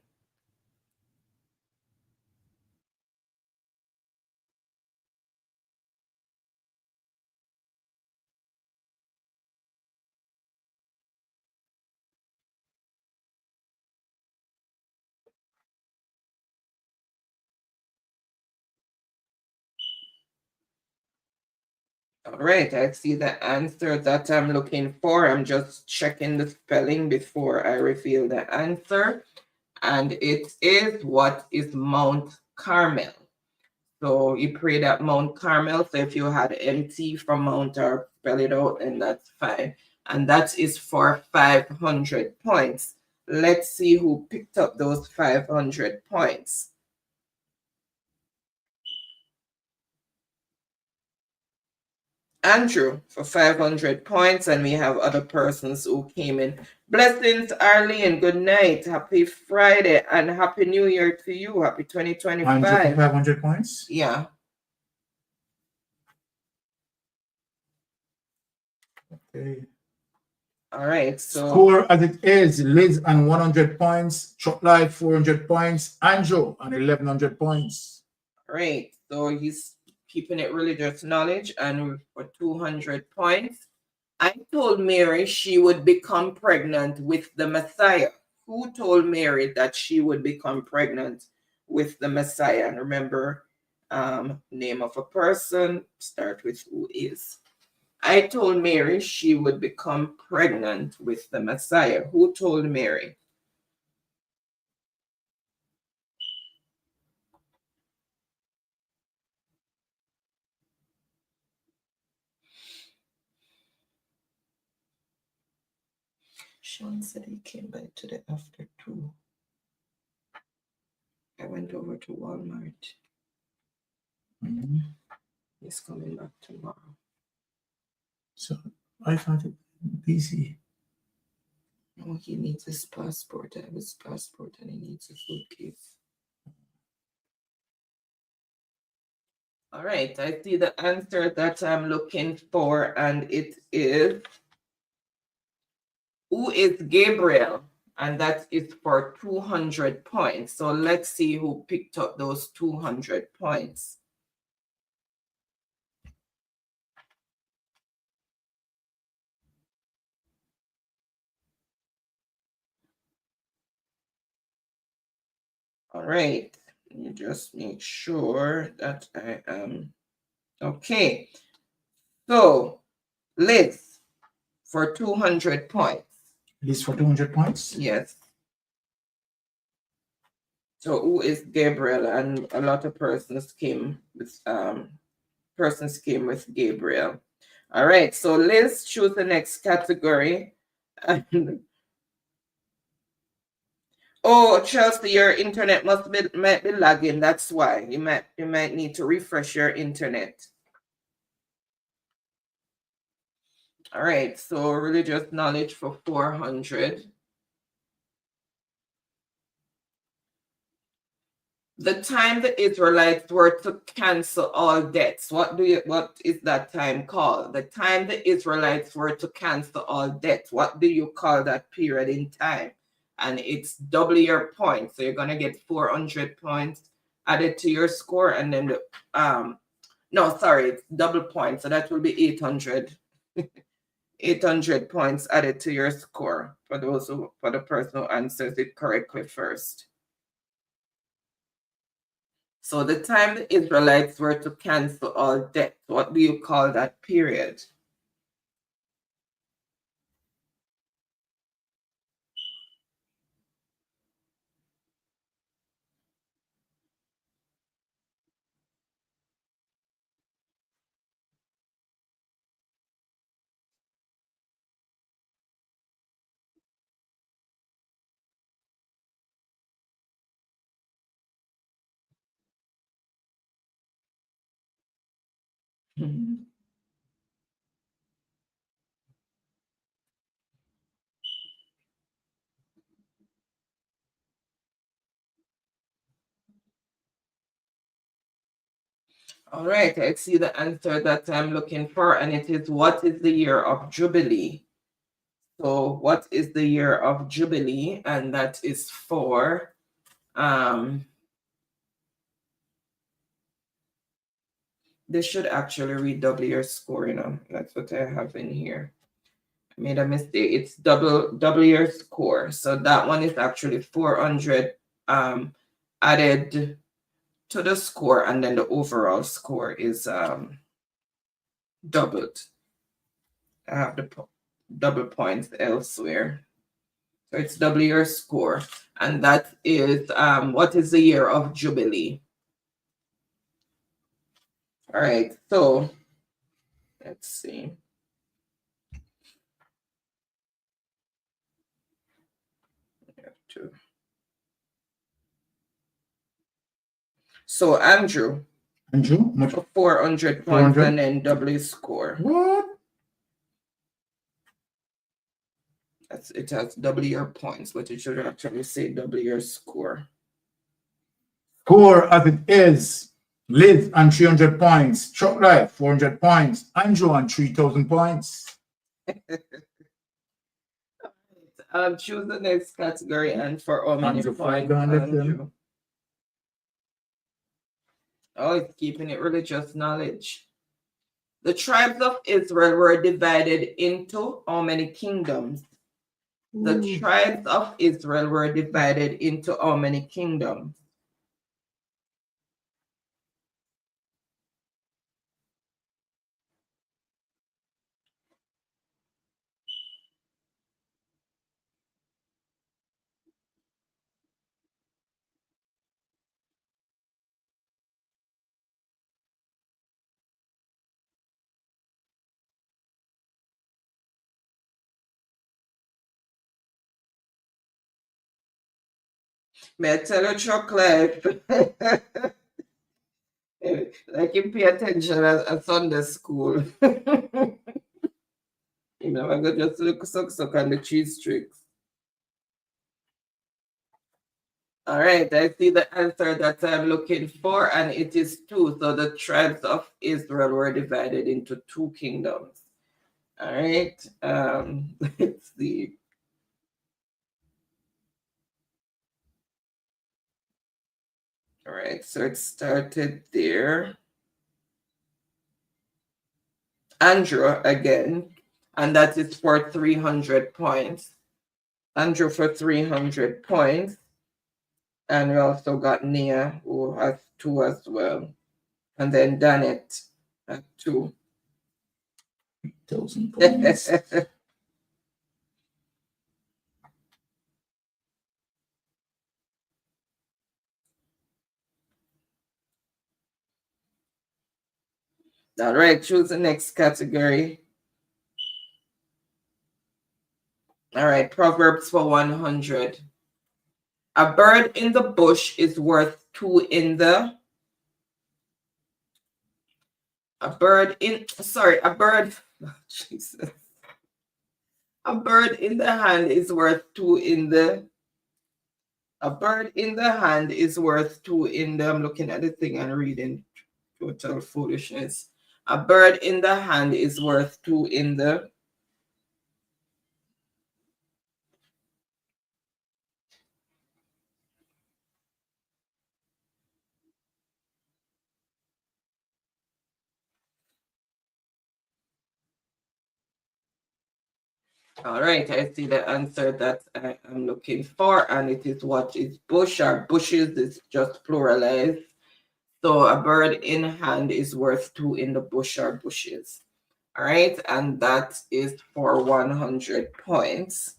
All right, I see the answer that I'm looking for. I'm just checking the spelling before I reveal the answer. And it is, what is Mount Carmel? So you prayed at Mount Carmel. So if you had MT from Mount or spell it out, then that's fine. And that is for 500 points. Let's see who picked up those 500 points. Andrew for 500 points, and we have other persons who came in. Blessings, Arlene. Good night. Happy Friday and Happy New Year to you. Happy 2025. Andrew for 500 points? Yeah. Okay. All right. So score as it is, Liz on 100 points, Short Life 400 points, Andrew on 1100 points. All right. So he's keeping it religious knowledge and for 200 points. I told Mary she would become pregnant with the Messiah. Who told Mary that she would become pregnant with the Messiah? And remember, name of a person, start with who is. I told Mary she would become pregnant with the Messiah. Who told Mary? Sean said he came by today after 2. I went over to Walmart. He's coming back tomorrow. So I found it busy. Oh, he needs his passport. I have his passport and he needs a suitcase. All right, I see the answer that I'm looking for, and it is who is Gabriel, and that is for 200 points. So let's see who picked up those 200 points. All right. Let me just make sure that I am okay. So, Liz, for 200 points. Liz for 200 points? Yes. So who is Gabriel? And a lot of persons came with Gabriel. All right, so Liz, choose the next category. And oh, Chelsea, your internet might be lagging. That's why you might need to refresh your internet. All right, so religious knowledge for 400. The time the Israelites were to cancel all debts. What is that time called? The time the Israelites were to cancel all debts. What do you call that period in time? And it's double your points. So you're gonna get 400 points added to your score, and then no, sorry, it's double points. So that will be 800. 800 points added to your score for the person who answers it correctly first. So the time the Israelites were to cancel all debt, what do you call that period? All right, I see the answer that I'm looking for, and it is, what is the year of Jubilee? So what is the year of Jubilee? And that is for, this should actually redouble your score, you know. That's what I have in here. I made a mistake. It's double your score. So that one is actually 400 added to the score, and then the overall score is doubled. I have the double points elsewhere. So it's double your score. And that is, what is the year of Jubilee? All right, so let's see. So Andrew, much 400 points and then double his score. What? It has double your points, but it should actually say double your score. Score as it is. Liz on 300 points. Chuck Life 400 points. Andrew on 3,000 points. Choose the next category, and for how many Andrew, points? Andrew. Oh, it's keeping it religious knowledge. The tribes of Israel were divided into how many kingdoms? The tribes of Israel were divided into how many kingdoms? May I tell you, Chuck Life? Like you pay attention at Sunday school. You know, I got just look suck on the cheese tricks. All right, I see the answer that I'm looking for, and it is 2. So the tribes of Israel were divided into 2 kingdoms. All right, let's see. All right, so it started there. Andrew again, and that is for 300 points. Andrew for 300 points. And we also got Nia, who has 2 as well. And then Janet at 2. 1,000 points. All right, choose the next category. All right, Proverbs for 100. A bird in the bush is worth 2 in the... A bird in... Sorry, a bird... Oh, Jesus. A bird in the hand is worth 2 in the... A bird in the hand is worth 2 in the... I'm looking at the thing and reading total foolishness. A bird in the hand is worth 2 in the... All right, I see the answer that I am looking for, and it is what is bush or bushes is just pluralized. So a bird in hand is worth 2 in the bush or bushes. All right, and that is for 100 points.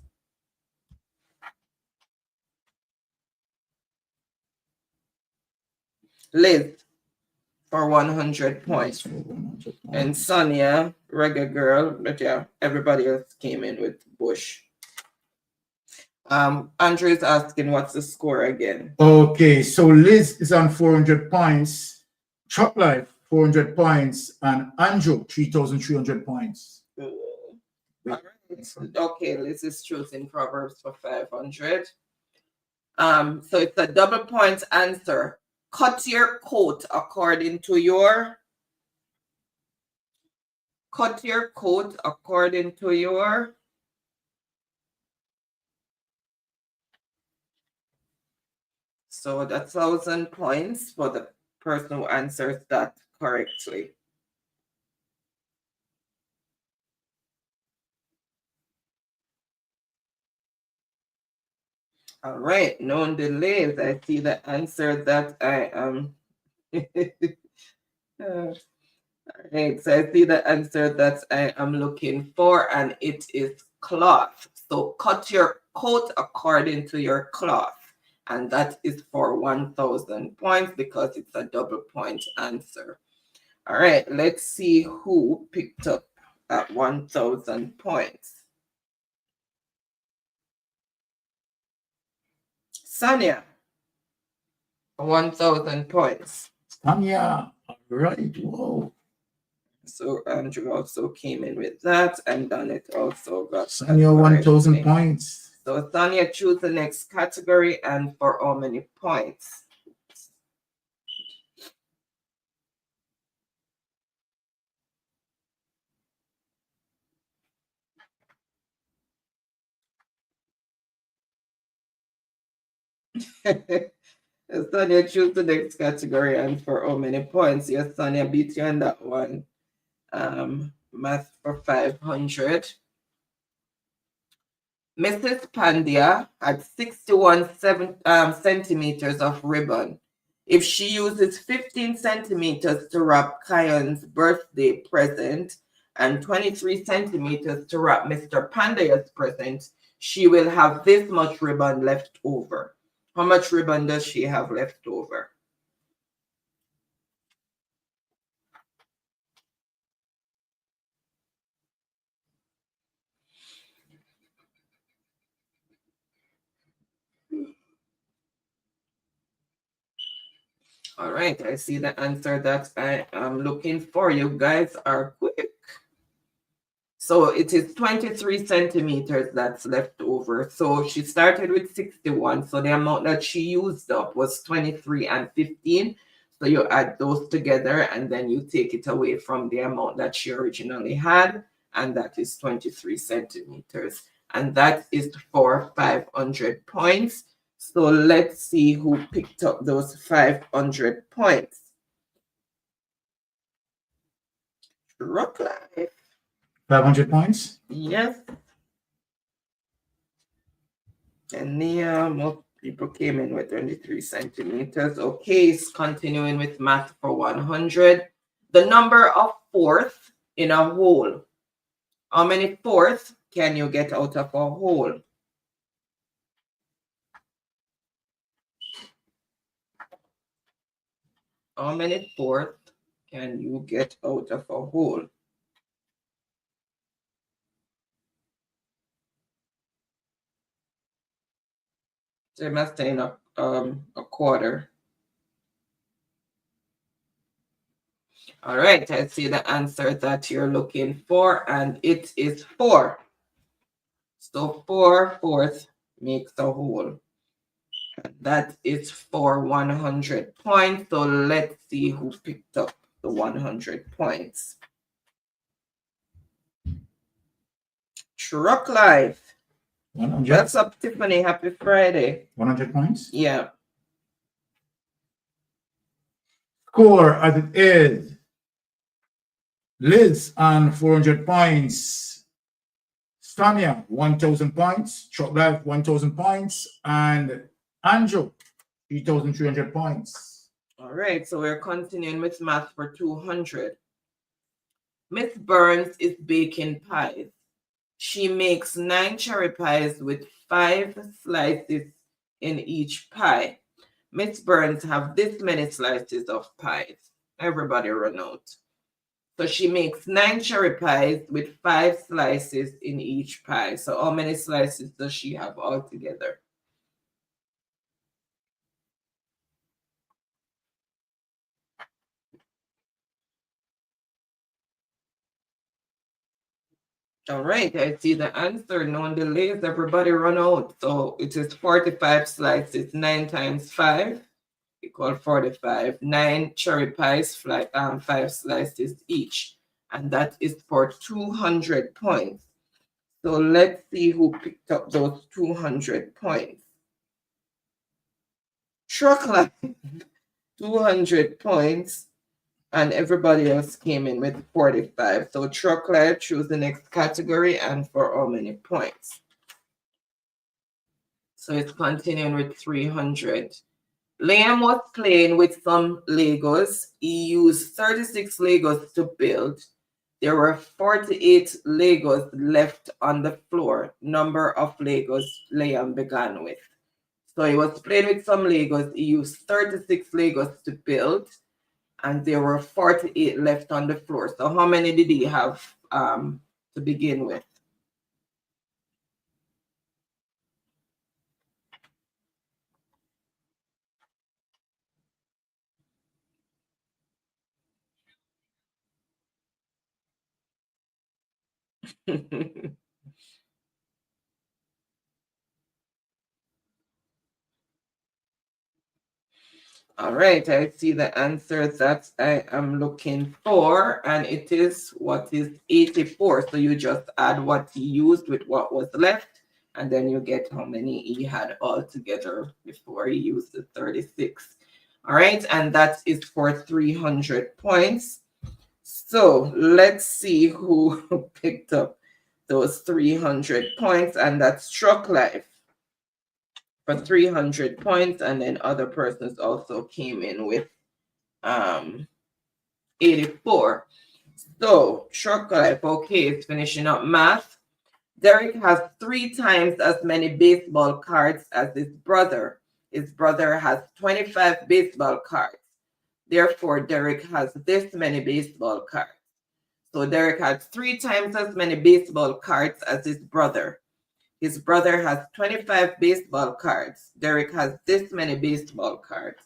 Liz, for 100 points. And Sonia, reggae girl, but yeah, everybody else came in with bush. Andrew is asking what's the score again. Okay, so Liz is on 400 points, Chop Life 400 points, and Andrew 3,300 points. All right. Okay, Liz is choosing Proverbs for 500. So it's a double point answer. Cut your coat according to your... Cut your coat according to your... So that's 1,000 points for the person who answers that correctly. All right, no delays. I see the answer that I am. All right, so I see the answer that I am looking for, and it is cloth. So cut your coat according to your cloth. And that is for 1,000 points because it's a double point answer. All right, let's see who picked up at 1,000 points. Sonia, 1,000 points. Sonia, all right, whoa. So Andrew also came in with that, and Janet also got Sonia, 1,000 points. So Sonia, choose the next category and for how many points? Sonia, choose the next category and for how many points? Yes, Sonia beat you on that one. Math for 500. Mrs. Pandya had 61 centimeters of ribbon. If she uses 15 centimeters to wrap Kyan's birthday present and 23 centimeters to wrap Mr. Pandya's present, she will have this much ribbon left over. How much ribbon does she have left over? All right, I see the answer that I am looking for. You guys are quick. So it is 23 centimeters that's left over. So she started with 61. So the amount that she used up was 23 and 15. So you add those together and then you take it away from the amount that she originally had. And that is 23 centimeters. And that is for 500 points. So let's see who picked up those 500 points. Rock Life. 500 points? Yes. And Nia, People came in with 23 centimeters. Okay, continuing with math for 100. The number of fourths in a whole. How many fourths can you get out of a whole? How many fourths can you get out of a whole? So you must say a quarter. All right, I see the answer that you're looking for, and it is 4. So 4 fourths makes a whole. That is for 100 points. So let's see who picked up the 100 points. Truck Life. 100. What's up, Tiffany? Happy Friday. 100 points? Yeah. Score as it is. Liz on 400 points. Stania, 1,000 points. Truck Life, 1,000 points. And Andrew, 3,300 points. All right, so we're continuing with math for 200. Miss Burns is baking pies. She makes 9 cherry pies with 5 slices in each pie. Miss Burns have this many slices of pies. Everybody run out. So she makes 9 cherry pies with 5 slices in each pie. So how many slices does she have altogether? All right, I see the answer. No delays. Everybody run out. So it is 45 slices. 9 times 5 equal 45. 9 cherry pies, 5 slices each. And that is for 200 points. So let's see who picked up those 200 points. Truck Life, 200 points. And everybody else came in with 45. So Truck Life, choose the next category and for how many points. So it's continuing with 300. Liam was playing with some Legos. He used 36 Legos to build. There were 48 Legos left on the floor. Number of Legos Liam began with. So he was playing with some Legos. He used 36 Legos to build. And there were 48 left on the floor. So how many did he have to begin with? All right, I see the answer that I am looking for, and it is what is 84. So you just add what he used with what was left, and then you get how many he had altogether before he used the 36. All right, and that is for 300 points. So let's see who picked up those 300 points, and that's Truck Life for 300 points, and then other persons also came in with 84. So Truck Life, okay, it's finishing up math. Derek has 3 times as many baseball cards as his brother. His brother has 25 baseball cards. Therefore, Derek has this many baseball cards. So Derek has 3 times as many baseball cards as his brother. His brother has 25 baseball cards. Derek has this many baseball cards.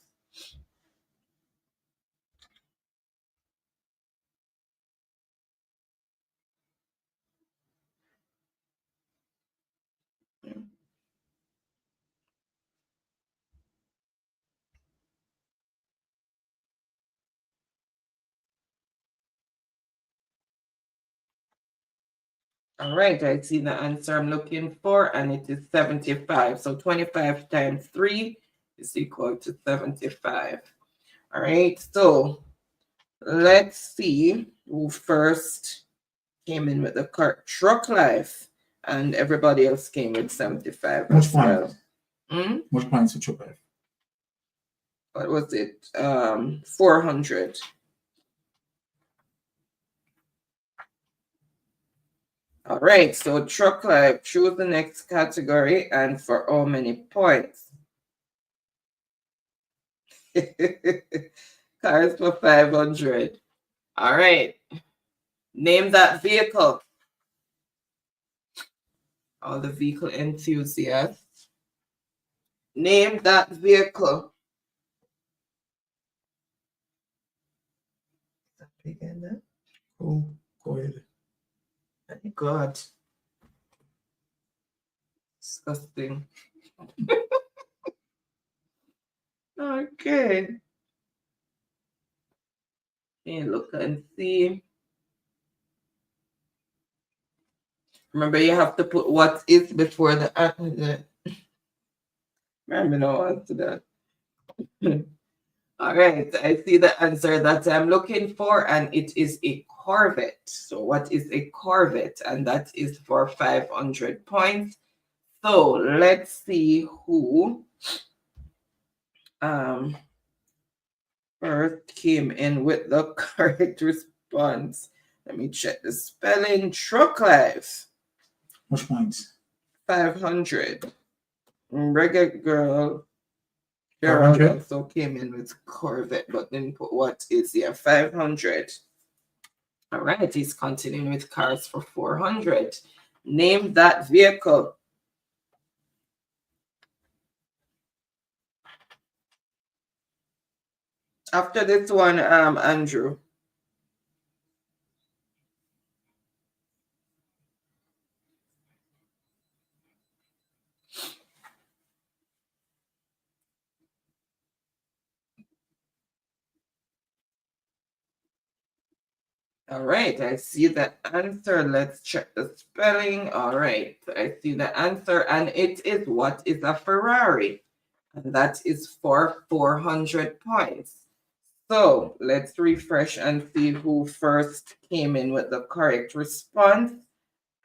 All right, I see the answer I'm looking for, and it is 75. So 25 times 3 is equal to 75. All right, so let's see who first came in with the Truck Life, and everybody else came with 75 as well. Much points for truck life? What was it? 400. All right, so truck life, choose the next category and for how many points? Cars for 500. All right. Name that vehicle. All the vehicle enthusiasts. Name that vehicle. Is that big in there? Oh, go ahead. Thank God. Disgusting. Okay. And look and see. Remember, you have to put what is before the remember, no answer that. All right, I see the answer that I'm looking for, and it is a Corvette. So what is a Corvette? And that is for 500 points. So let's see who first came in with the correct response. Let me check the spelling. Truck life. Much points? 500. Reggae girl. 500? Also came in with Corvette, but didn't put what is here. 500. All right, he's continuing with cars for 400. Name that vehicle. After this one, Andrew. All right, I see the answer. Let's check the spelling. All right, I see the answer, and it is what is a Ferrari? And that is for 400 points. So let's refresh and see who first came in with the correct response.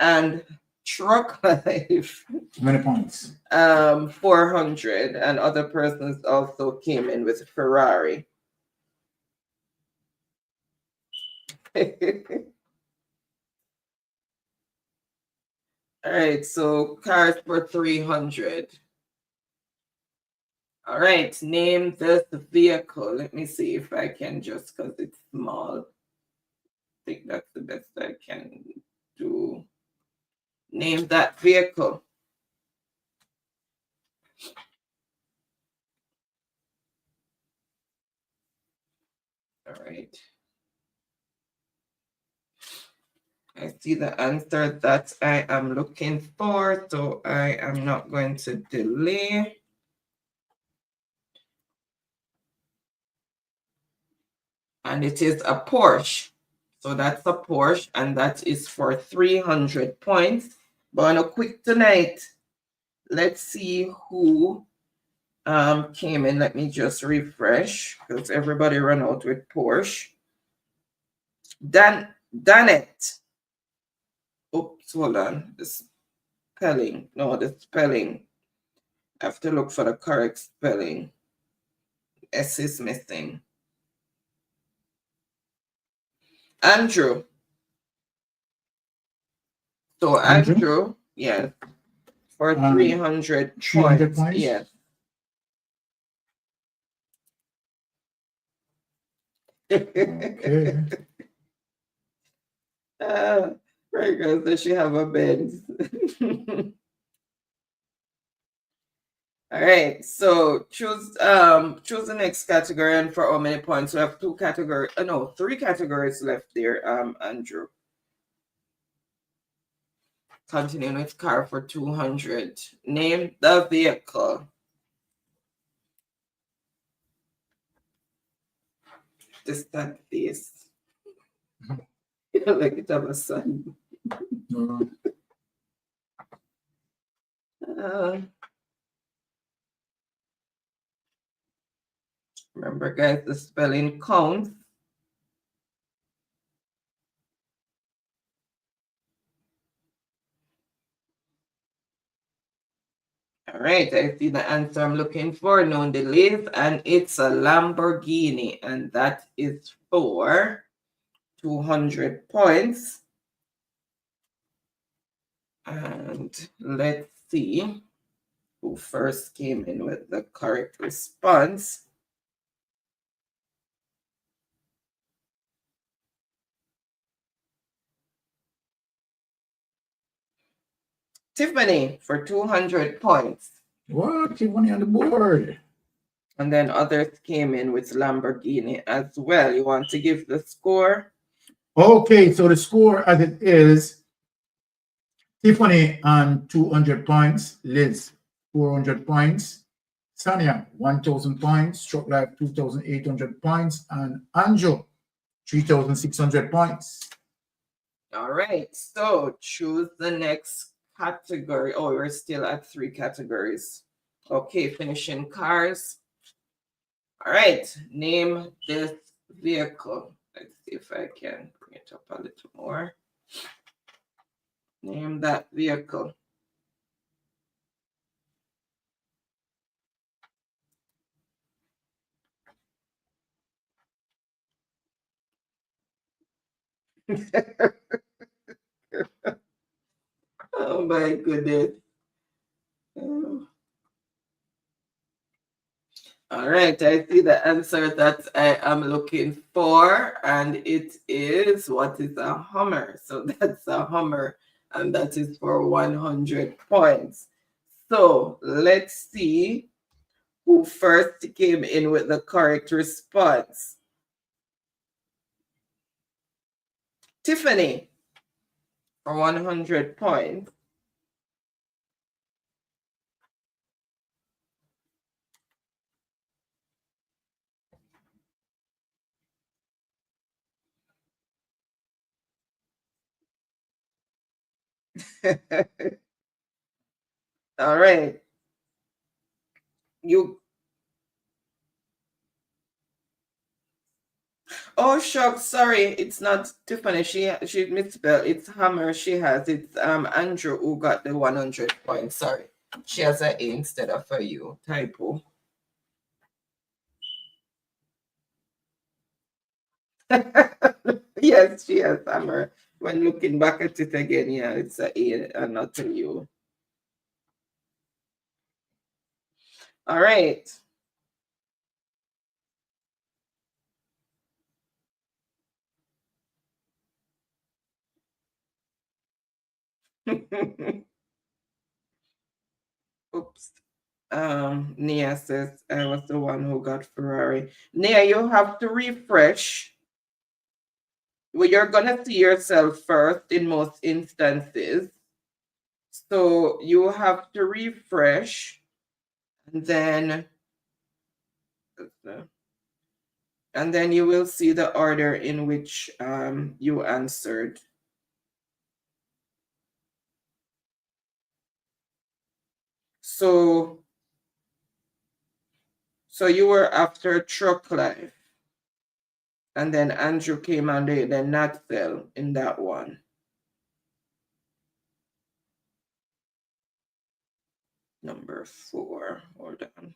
And truck life. How many points? 400, and other persons also came in with Ferrari. All right, so cars for 300. All right, name this vehicle. Let me see if I can, just because it's small. I think that's the best I can do. Name that vehicle. All right. I see the answer that I am looking for, so I am not going to delay. And it is a Porsche. So that's a Porsche, and that is for 300 points. But on a quick tonight, let's see who came in. Let me just refresh, because everybody ran out with Porsche. Jeannette. Oops, hold on. The spelling. No, the spelling. I have to look for the correct spelling. S is missing. Andrew. So Andrew, yes, for 300 points. Yes. Okay. Very good. So she have a Benz. All right. So choose the next category, and for how many points? We have three categories left there. Andrew. Continuing with car for 200. Name the vehicle. Just that face. Like it have a son. Remember, guys, the spelling counts. All right, I see the answer I'm looking for, no delays, and it's a Lamborghini, and that is for 200 points. And let's see who first came in with the correct response. Tiffany for 200 points. What? Tiffany on the board. And then others came in with Lamborghini as well. You want to give the score? Okay, so the score as it is, Tiffany on 200 points, Liz 400 points, Sanya 1,000 points, Stroke Life 2,800 points, and Anjo 3,600 points. All right, so choose the next category. Oh, we're still at 3 categories. Okay, finishing cars. All right, name this vehicle. Let's see if I can bring it up a little more. Name that vehicle. Oh my goodness. All right, I see the answer that I am looking for, and it is, what is a Hummer? So that's a Hummer, and that is for 100 points. So let's see who first came in with the correct response. Tiffany for 100 points. All right. Oh, shucks, sorry, it's not Tiffany. She misspelled. It's Hammer. She has. It's Andrew who got the 100 points. Sorry, she has an A instead of a U. Typo. Yes, she has Hammer. When looking back at it again, yeah, it's a A and not a U. All right. Oops. Nia says I was the one who got Ferrari. Nia, you have to refresh. Well, you're gonna see yourself first in most instances. So you have to refresh, and then you will see the order in which you answered. So you were after Truck Life, and then Andrew came under the not cell in that one. Number 4. Hold on.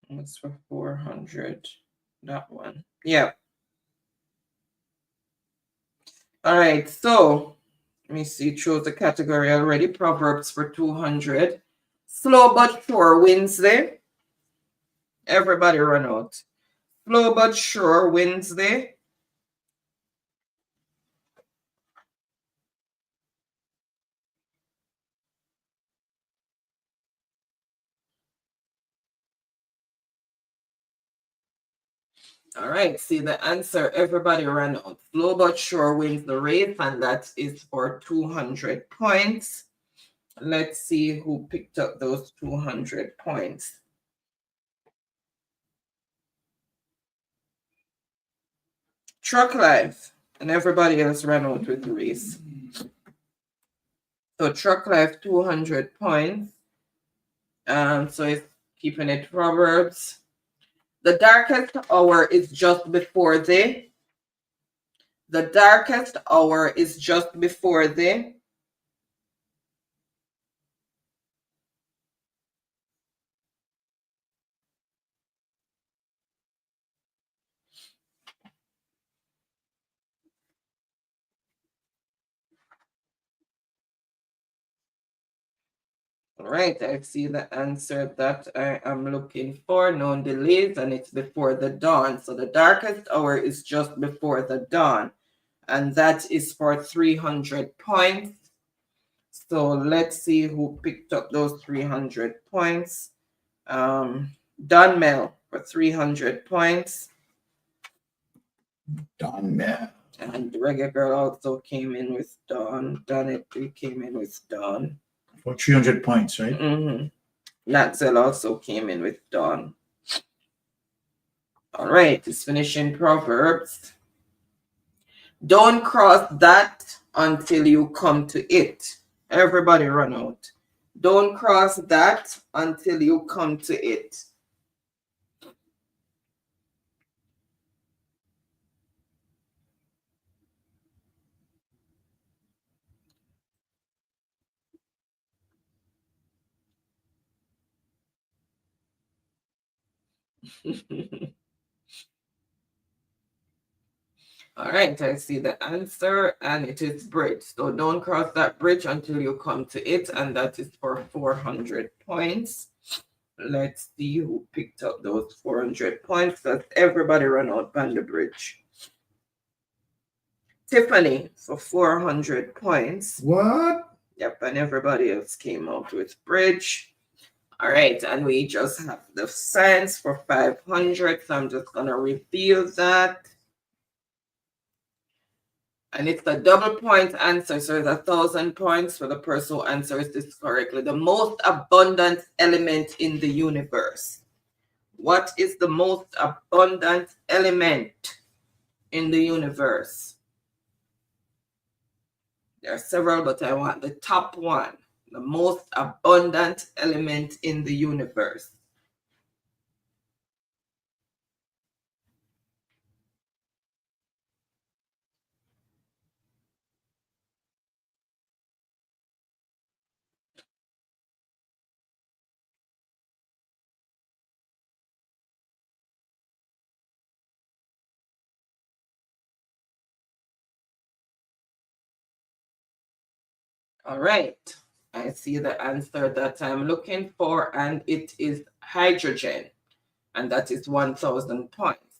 That's for 400. That one. Yeah. All right. So let me see. Chose the category already. Proverbs for 200. Slow but sure Wednesday. Everybody run out. Slow but sure Wednesday. All right, see the answer. Everybody ran out. Slow but sure wins the race, and that is for 200 points. Let's see who picked up those 200 points. Truck Life, and everybody else ran out with the race. So Truck Life 200 points. So it's keeping it Proverbs. The darkest hour is just before the darkest hour is just before the All right, I see the answer that I am looking for. No delays, and it's before the dawn. So the darkest hour is just before the dawn, and that is for 300 points. So let's see who picked up those 300 points. Don Mel for 300 points. Don Mel. And the Reggae Girl also came in with Dawn. Janet came in with Dawn. For 300 points, right? Natzel also came in with Dawn. All right, it's finishing Proverbs. Don't cross that until you come to it. Everybody run out. Don't cross that until you come to it. All right, I see the answer, and it is bridge. So don't cross that bridge until you come to it, and that is for 400 points. Let's see who picked up those 400 points. Because everybody run out on the bridge. Tiffany for 400 points. What? Yep, and everybody else came out with bridge. All right, and we just have the science for 500. So I'm just going to reveal that. And it's a double point answer, so it's 1,000 points for the person who answers this correctly. The most abundant element in the universe. What is the most abundant element in the universe? There are several, but I want the top one. The most abundant element in the universe. All right, I see the answer that I'm looking for, and it is hydrogen, and that is 1,000 points.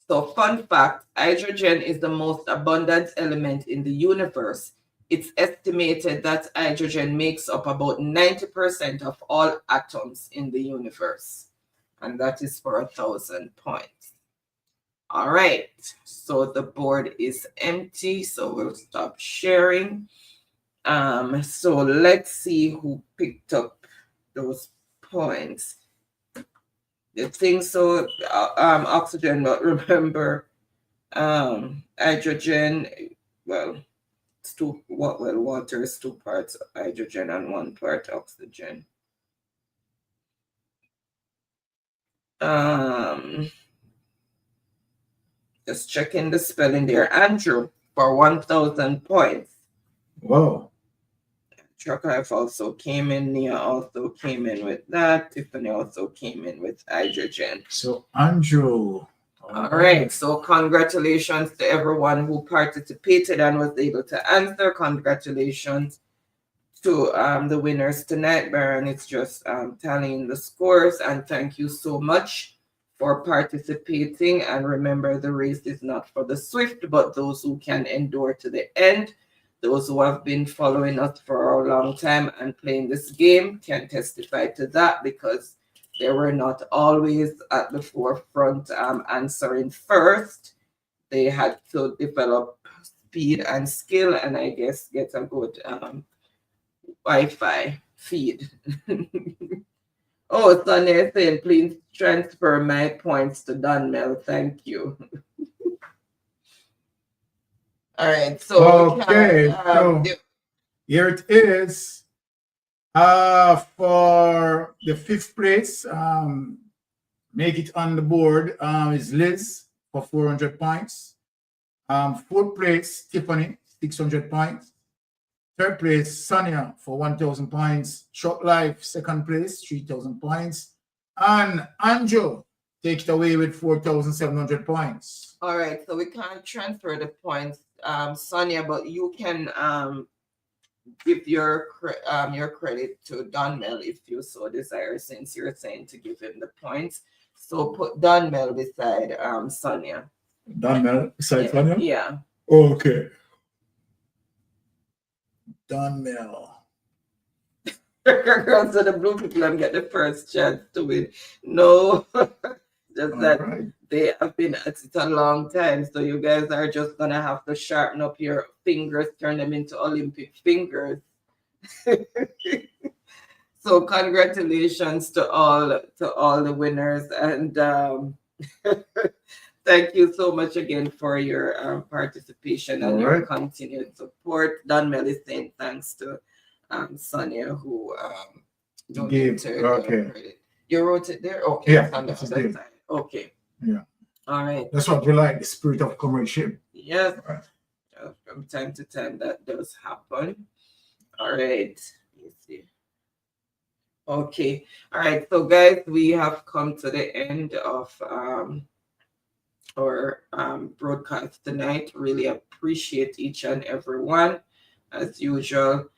So fun fact, hydrogen is the most abundant element in the universe. It's estimated that hydrogen makes up about 90% of all atoms in the universe, and that is for 1,000 points. All right, so the board is empty, so we'll stop sharing. So let's see who picked up those points. The thing, so oxygen, but remember, hydrogen, well, it's two, well, water is 2 parts hydrogen and 1 part oxygen. Just checking the spelling there. Andrew for 1,000 points. Whoa. Chucklife also came in. Nia also came in with that. Tiffany also came in with hydrogen. So Andrew. All right. So congratulations to everyone who participated and was able to answer. Congratulations to the winners tonight. Baron is just tallying the scores. And thank you so much for participating. And remember, the race is not for the swift, but those who can endure to the end. Those who have been following us for a long time and playing this game can testify to that, because they were not always at the forefront answering first. They had to develop speed and skill, and I guess get a good Wi-Fi feed. Oh, Sonia is saying, please transfer my points to Donmel. Thank you. All right, so okay, so here it is. For the 5th place, make it on the board is Liz for 400 points. Fourth place, Tiffany, 600 points. Third place, Sonia for 1,000 points. Short Life, second place, 3,000 points. And Anjo, take it away with 4,700 points. All right, so we can't transfer the points, Sonia, but you can give your credit to Donmel if you so desire, since you're saying to give him the points. So put Donmel beside Sonia. Donmel beside Sonia? Yeah. Okay. Donmel. So the blue people don't get the first chance to win. No, just that they have been at it a long time. So you guys are just gonna have to sharpen up your fingers, turn them into Olympic fingers. So congratulations to all the winners, and thank you so much again for your participation and your continued support. Donmel is saying thanks to Sonia, who donated credit. You wrote it there? Okay. Yeah. On the other side. Okay. Yeah. All right. That's what we like, the spirit of comradeship. Yes. From time to time that does happen. All right. Let's see. Okay. All right. So guys, we have come to the end of our broadcast tonight. Really appreciate each and every one, as usual.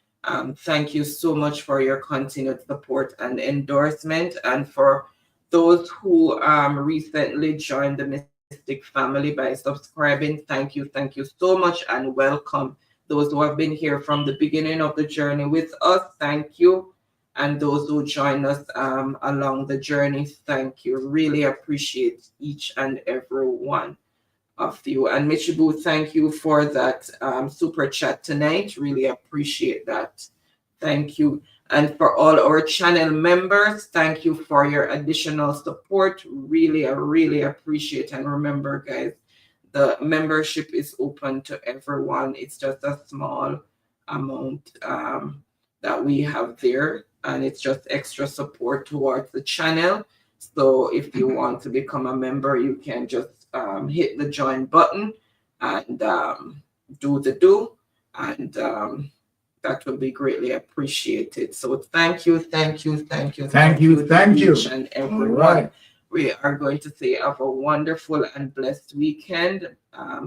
Thank you so much for your continued support and endorsement, and for those who recently joined the Mystic family by subscribing. Thank you so much, and welcome. Those who have been here from the beginning of the journey with us, thank you. And those who join us along the journey, thank you. Really appreciate each and every one of you. And Michibu, thank you for that super chat tonight. Really appreciate that. Thank you. And for all our channel members, thank you for your additional support. Really appreciate. And remember, guys, the membership is open to everyone. It's just a small amount that we have there, and it's just extra support towards the channel. So if you want to become a member, you can just hit the join button and do, and that will be greatly appreciated. So thank you each and everyone. Right. We are going to say have a wonderful and blessed weekend.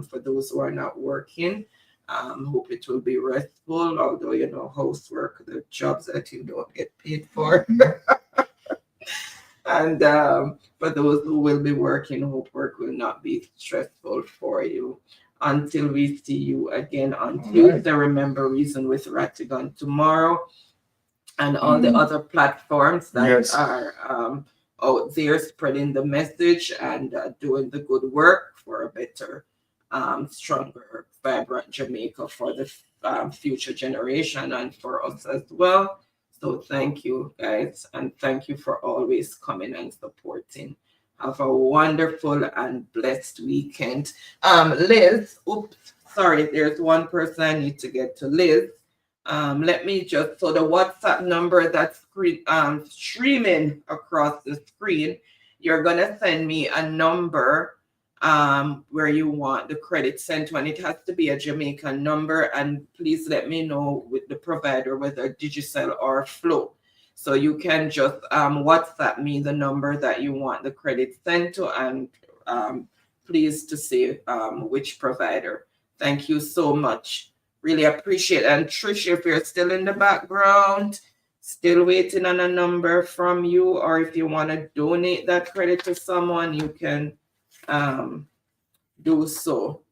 For those who are not working, hope it will be restful, although you know, housework, the jobs that you don't get paid for. And for those who will be working, hope work will not be stressful for you. Until we see you again on Tuesday, remember Reason with Ratigan tomorrow, and all the other platforms that are out there spreading the message and doing the good work for a better, stronger, vibrant Jamaica for the future generation and for us as well. So thank you, guys, and thank you for always coming and supporting. Have a wonderful and blessed weekend. Liz, oops, sorry, there's one person I need to get to. Liz, let me just, so the WhatsApp number that's streaming across the screen, you're gonna send me a number where you want the credit sent to, and it has to be a Jamaican number, and please let me know with the provider whether Digicel or Flow. So you can just WhatsApp me the number that you want the credit sent to, and please to say which provider. Thank you so much. Really appreciate it. And Trish, if you're still in the background, still waiting on a number from you, or if you want to donate that credit to someone, you can do so.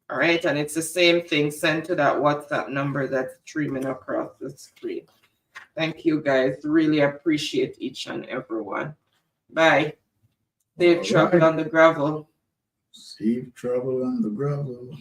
All right, and it's the same thing, sent to that WhatsApp number that's streaming across the screen. Thank you, guys. Really appreciate each and every one. Bye. Safe travel on the gravel. Safe travel on the gravel.